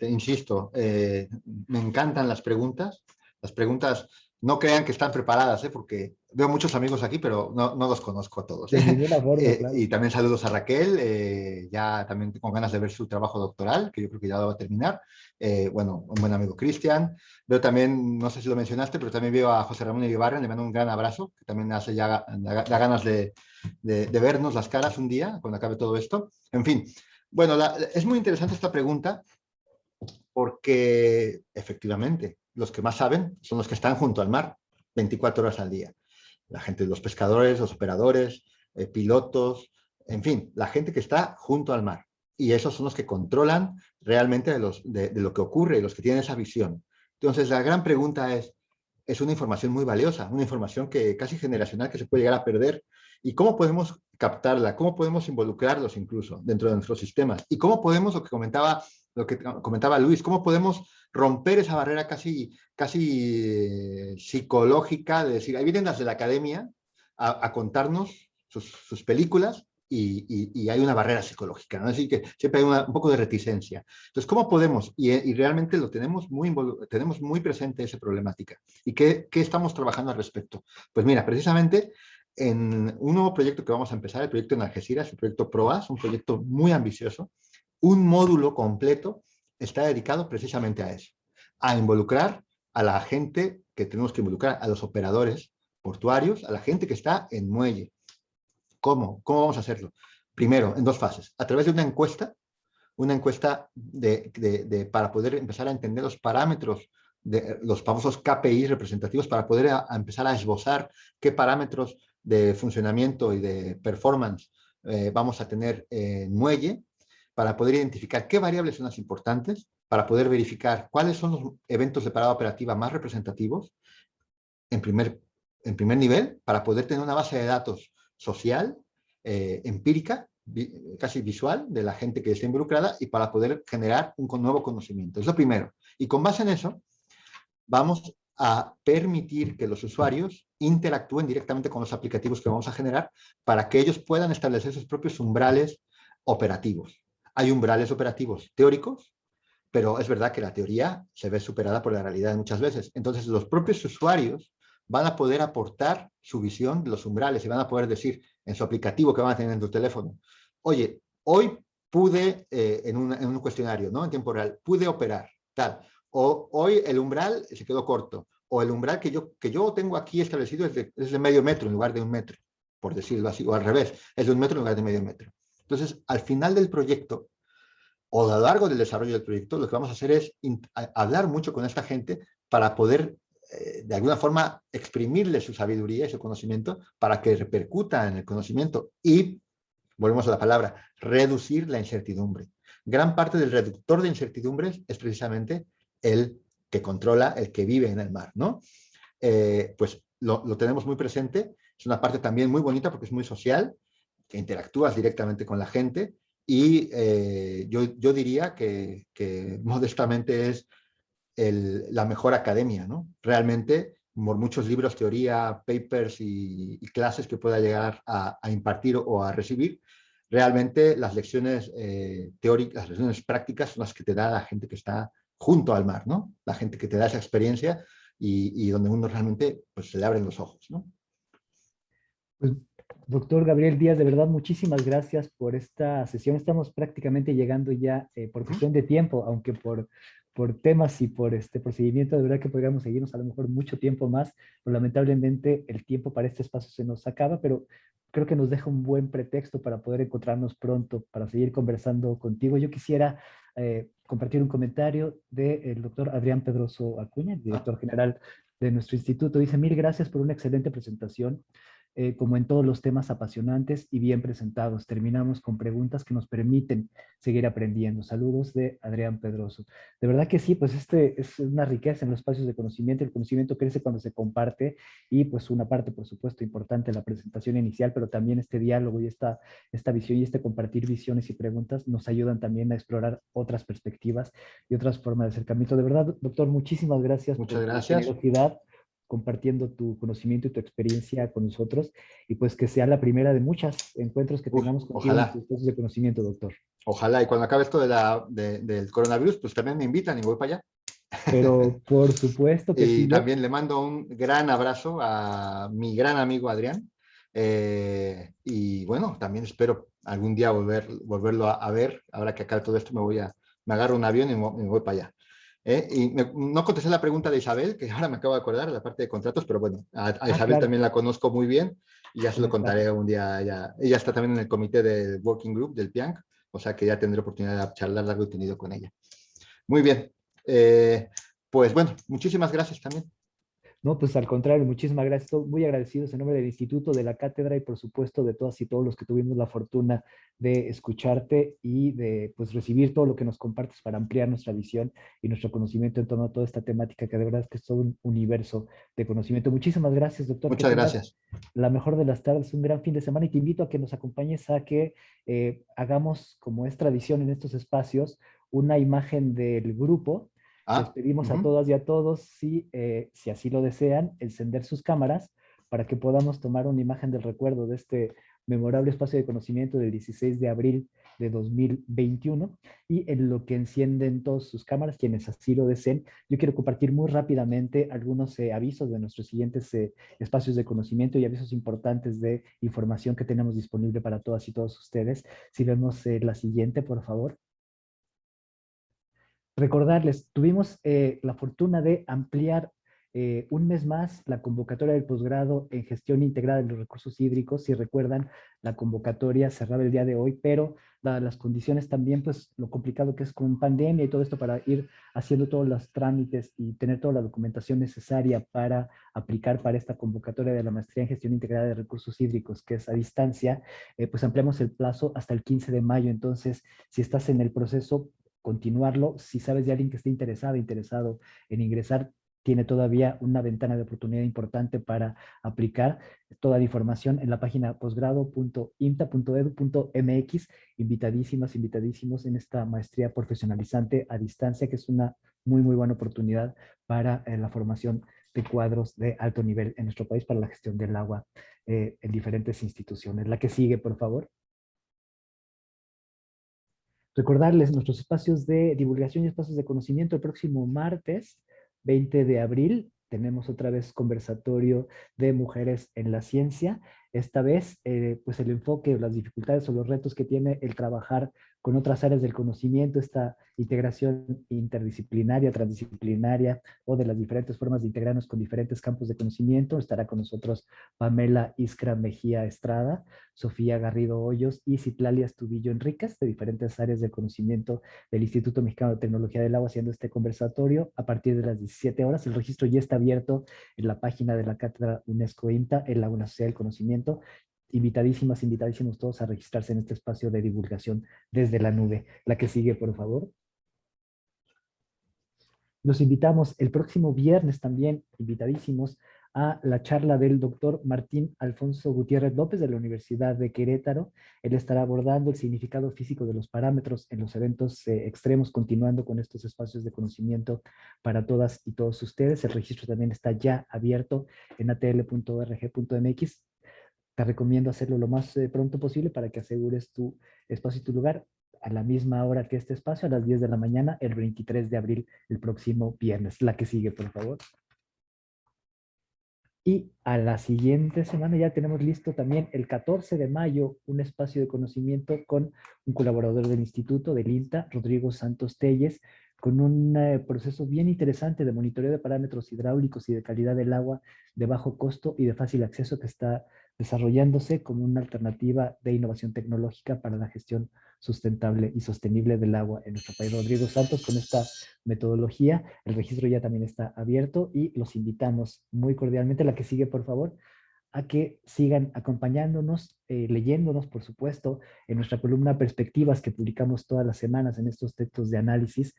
insisto, me encantan las preguntas. Las preguntas, no crean que están preparadas, porque veo muchos amigos aquí, pero no los conozco a todos. De ninguna forma, claro. Y también saludos a Raquel, ya también con ganas de ver su trabajo doctoral, que yo creo que ya lo va a terminar. Bueno, un buen amigo Cristian. Veo también, no sé si lo mencionaste, pero también veo a José Ramón Iribarren, le mando un gran abrazo, que también hace ya da ganas de vernos las caras un día, cuando acabe todo esto. En fin, bueno, es muy interesante esta pregunta porque efectivamente los que más saben son los que están junto al mar 24 horas al día. La gente, los pescadores, los operadores, pilotos, en fin, la gente que está junto al mar. Y esos son los que controlan realmente de lo que ocurre y los que tienen esa visión. Entonces, la gran pregunta es una información muy valiosa, una información que casi generacional que se puede llegar a perder. ¿Y cómo podemos captarla? ¿Cómo podemos involucrarlos incluso dentro de nuestros sistemas? ¿Y cómo podemos, lo que comentaba Luis, cómo podemos romper esa barrera casi psicológica de decir, ahí vienen las de la academia a contarnos sus películas y hay una barrera psicológica, ¿no? Así que siempre hay un poco de reticencia. Entonces, ¿cómo podemos? Y realmente lo tenemos muy presente esa problemática. ¿Y qué estamos trabajando al respecto? Pues mira, precisamente en un nuevo proyecto que vamos a empezar, el proyecto en Algeciras, el proyecto PROAS, un proyecto muy ambicioso, un módulo completo está dedicado precisamente a eso, a involucrar a la gente que tenemos que involucrar, a los operadores portuarios, a la gente que está en muelle. ¿Cómo? ¿Cómo vamos a hacerlo? Primero, en dos fases, a través de una encuesta para poder empezar a entender los parámetros de los famosos KPIs representativos, para poder empezar a esbozar qué parámetros de funcionamiento y de performance vamos a tener en muelle, para poder identificar qué variables son las importantes, para poder verificar cuáles son los eventos de parada operativa más representativos en primer nivel, para poder tener una base de datos social, empírica, casi visual, de la gente que está involucrada, y para poder generar un nuevo conocimiento. Es lo primero. Y con base en eso, vamos a permitir que los usuarios interactúen directamente con los aplicativos que vamos a generar, para que ellos puedan establecer sus propios umbrales operativos. Hay umbrales operativos teóricos, pero es verdad que la teoría se ve superada por la realidad muchas veces. Entonces, los propios usuarios van a poder aportar su visión de los umbrales y van a poder decir en su aplicativo que van a tener en tu teléfono: oye, hoy pude, en un cuestionario, ¿no?, en tiempo real, pude operar, tal. O hoy el umbral se quedó corto. O el umbral que yo tengo aquí establecido es de medio metro en lugar de 1 metro, por decirlo así. O al revés, es de 1 metro en lugar de medio metro. Entonces, al final del proyecto, o a lo largo del desarrollo del proyecto, lo que vamos a hacer es hablar mucho con esta gente para poder, de alguna forma, exprimirle su sabiduría y su conocimiento para que repercuta en el conocimiento y, volvemos a la palabra, reducir la incertidumbre. Gran parte del reductor de incertidumbres es precisamente el que controla, el que vive en el mar, ¿no? Pues lo tenemos muy presente. Es una parte también muy bonita porque es muy social, que interactúas directamente con la gente. Y yo diría que modestamente es la mejor academia, ¿no? Realmente, por muchos libros, teoría, papers y clases que pueda llegar a impartir o a recibir, realmente las lecciones teóricas, las lecciones prácticas son las que te da la gente que está junto al mar, ¿no? La gente que te da esa experiencia y donde uno realmente pues, se le abren los ojos, ¿no? Pues, doctor Gabriel Díaz, de verdad, muchísimas gracias por esta sesión. Estamos prácticamente llegando ya por cuestión de tiempo, aunque por temas y por este procedimiento, de verdad que podríamos seguirnos a lo mejor mucho tiempo más, pero lamentablemente el tiempo para este espacio se nos acaba, pero creo que nos deja un buen pretexto para poder encontrarnos pronto, para seguir conversando contigo. Yo quisiera compartir un comentario del doctor Adrián Pedroso Acuña, director general de nuestro instituto. Dice: mil gracias por una excelente presentación. Como en todos los temas apasionantes y bien presentados. Terminamos con preguntas que nos permiten seguir aprendiendo. Saludos de Adrián Pedroso. De verdad que sí, pues este es una riqueza en los espacios de conocimiento. El conocimiento crece cuando se comparte y pues una parte, por supuesto, importante de la presentación inicial, pero también este diálogo y esta visión y este compartir visiones y preguntas nos ayudan también a explorar otras perspectivas y otras formas de acercamiento. De verdad, doctor, muchísimas gracias Muchas por tu gracias. generosidad compartiendo tu conocimiento y tu experiencia con nosotros, y pues que sea la primera de muchos encuentros que tengamos contigo en Ojalá. nuestros espacios de conocimiento, doctor. Ojalá, y cuando acabe esto del coronavirus, pues también me invitan y voy para allá. Pero por supuesto que sí, Y yo, también le mando un gran abrazo a mi gran amigo Adrián. Y bueno, también espero algún día volverlo a ver. Ahora que acabe todo esto, me agarro un avión y me voy para allá. No contesté la pregunta de Isabel, que ahora me acabo de acordar, la parte de contratos, pero bueno, a Isabel claro, también la conozco muy bien y ya se lo claro. contaré un día. Ella está también en el comité del Working Group del PIANC, o sea que ya tendré oportunidad de charlar largo y tendido con ella. Muy bien. Pues bueno, muchísimas gracias también. No, pues al contrario, muchísimas gracias. Muy agradecidos en nombre del instituto, de la cátedra y por supuesto de todas y todos los que tuvimos la fortuna de escucharte y de pues recibir todo lo que nos compartes para ampliar nuestra visión y nuestro conocimiento en torno a toda esta temática que de verdad es que es todo un universo de conocimiento. Muchísimas gracias, doctor. Que Muchas tengas gracias. la mejor de las tardes, un gran fin de semana y te invito a que nos acompañes a que hagamos, como es tradición en estos espacios, una imagen del grupo. Les Ah, pedimos a ujú. todas y a todos, si así lo desean, encender sus cámaras para que podamos tomar una imagen del recuerdo de este memorable espacio de conocimiento del 16 de abril de 2021. Y en lo que encienden todas sus cámaras, quienes así lo deseen, yo quiero compartir muy rápidamente algunos avisos de nuestros siguientes espacios de conocimiento y avisos importantes de información que tenemos disponible para todas y todos ustedes. Si vemos la siguiente, por favor. Recordarles, tuvimos la fortuna de ampliar un mes más la convocatoria del posgrado en gestión integrada de los recursos hídricos. Si recuerdan, la convocatoria cerraba el día de hoy, pero dadas las condiciones también, pues lo complicado que es con pandemia y todo esto para ir haciendo todos los trámites y tener toda la documentación necesaria para aplicar para esta convocatoria de la maestría en gestión integrada de recursos hídricos, que es a distancia, pues ampliamos el plazo hasta el 15 de mayo. Entonces, si estás en el proceso, continuarlo. Si sabes de alguien que esté interesado en ingresar, tiene todavía una ventana de oportunidad importante para aplicar. Toda la información en la página posgrado.imta.edu.mx. Invitadísimas, invitadísimos en esta maestría profesionalizante a distancia, que es una muy buena oportunidad para la formación de cuadros de alto nivel en nuestro país para la gestión del agua en diferentes instituciones. La que sigue, por favor. Recordarles nuestros espacios de divulgación y espacios de conocimiento. El próximo martes 20 de abril tenemos otra vez conversatorio de mujeres en la ciencia. Esta vez, pues el enfoque, las dificultades o los retos que tiene el trabajar con otras áreas del conocimiento, esta integración interdisciplinaria, transdisciplinaria o de las diferentes formas de integrarnos con diferentes campos de conocimiento. Estará con nosotros Pamela Iskra Mejía Estrada, Sofía Garrido Hoyos y Citlali Astudillo Enríquez, de diferentes áreas del conocimiento del Instituto Mexicano de Tecnología del Agua, haciendo este conversatorio a partir de las 17 horas. El registro ya está abierto en la página de la Cátedra UNESCO INTA, en la Universidad del Conocimiento. Invitadísimas, invitadísimos todos a registrarse en este espacio de divulgación desde la nube. La que sigue, por favor. Los invitamos el próximo viernes también, invitadísimos, a la charla del doctor Martín Alfonso Gutiérrez López de la Universidad de Querétaro. Él estará abordando el significado físico de los parámetros en los eventos extremos, continuando con estos espacios de conocimiento para todas y todos ustedes. El registro también está ya abierto en atl.org.mx. Te recomiendo hacerlo lo más pronto posible para que asegures tu espacio y tu lugar a la misma hora que este espacio, a las 10 de la mañana, el 23 de abril, el próximo viernes. La que sigue, por favor. Y a la siguiente semana ya tenemos listo también el 14 de mayo un espacio de conocimiento con un colaborador del instituto, del INTA, Rodrigo Santos Telles, con un proceso bien interesante de monitoreo de parámetros hidráulicos y de calidad del agua de bajo costo y de fácil acceso que está desarrollándose como una alternativa de innovación tecnológica para la gestión sustentable y sostenible del agua en nuestro país. Rodrigo Santos, con esta metodología, el registro ya también está abierto y los invitamos muy cordialmente. La que sigue, por favor, a que sigan acompañándonos, leyéndonos, por supuesto, en nuestra columna Perspectivas que publicamos todas las semanas en estos textos de análisis.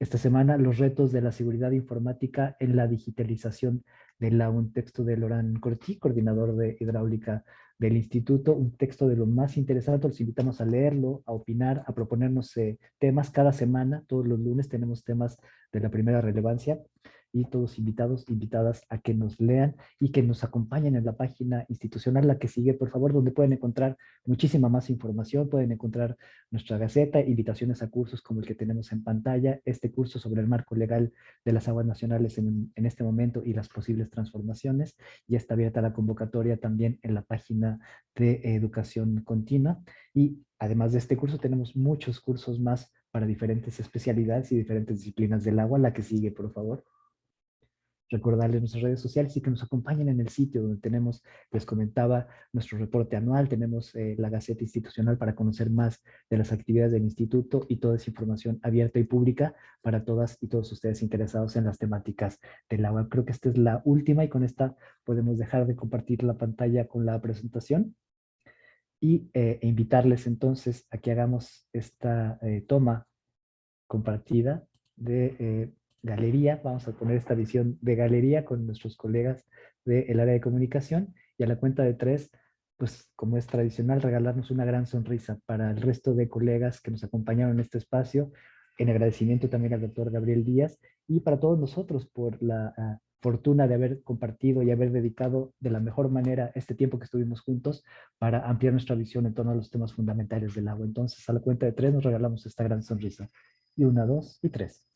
Esta semana, los retos de la seguridad informática en la digitalización un texto de Laurent Corti, coordinador de hidráulica del instituto, un texto de lo más interesante. Los invitamos a leerlo, a opinar, a proponernos temas cada semana. Todos los lunes tenemos temas de la primera relevancia y todos invitados, invitadas a que nos lean y que nos acompañen en la página institucional, la que sigue, por favor, donde pueden encontrar muchísima más información, pueden encontrar nuestra gaceta, invitaciones a cursos como el que tenemos en pantalla, este curso sobre el marco legal de las aguas nacionales en este momento y las posibles transformaciones. Ya está abierta la convocatoria también en la página de educación continua. Y además de este curso, tenemos muchos cursos más para diferentes especialidades y diferentes disciplinas del agua. La que sigue, por favor. Recordarles nuestras redes sociales y que nos acompañen en el sitio donde tenemos, les comentaba, nuestro reporte anual, tenemos la Gaceta Institucional para conocer más de las actividades del instituto y toda esa información abierta y pública para todas y todos ustedes interesados en las temáticas del agua. Creo que esta es la última y con esta podemos dejar de compartir la pantalla con la presentación y invitarles entonces a que hagamos esta toma compartida de galería. Vamos a poner esta visión de galería con nuestros colegas del área de comunicación y a la cuenta de 3, pues como es tradicional, regalarnos una gran sonrisa para el resto de colegas que nos acompañaron en este espacio, en agradecimiento también al doctor Gabriel Díaz y para todos nosotros por la fortuna de haber compartido y haber dedicado de la mejor manera este tiempo que estuvimos juntos para ampliar nuestra visión en torno a los temas fundamentales del agua. Entonces, a la cuenta de 3 nos regalamos esta gran sonrisa. Y 1, 2 y 3.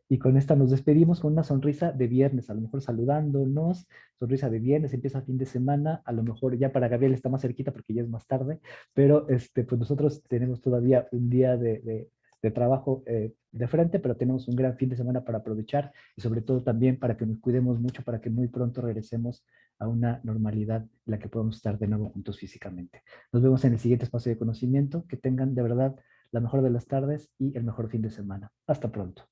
Y con esta nos despedimos con una sonrisa de viernes, a lo mejor saludándonos, sonrisa de viernes, empieza fin de semana, a lo mejor ya para Gabriel está más cerquita porque ya es más tarde, pero pues nosotros tenemos todavía un día de trabajo de frente, pero tenemos un gran fin de semana para aprovechar y sobre todo también para que nos cuidemos mucho, para que muy pronto regresemos a una normalidad en la que podamos estar de nuevo juntos físicamente. Nos vemos en el siguiente espacio de conocimiento. Que tengan de verdad la mejor de las tardes y el mejor fin de semana. Hasta pronto.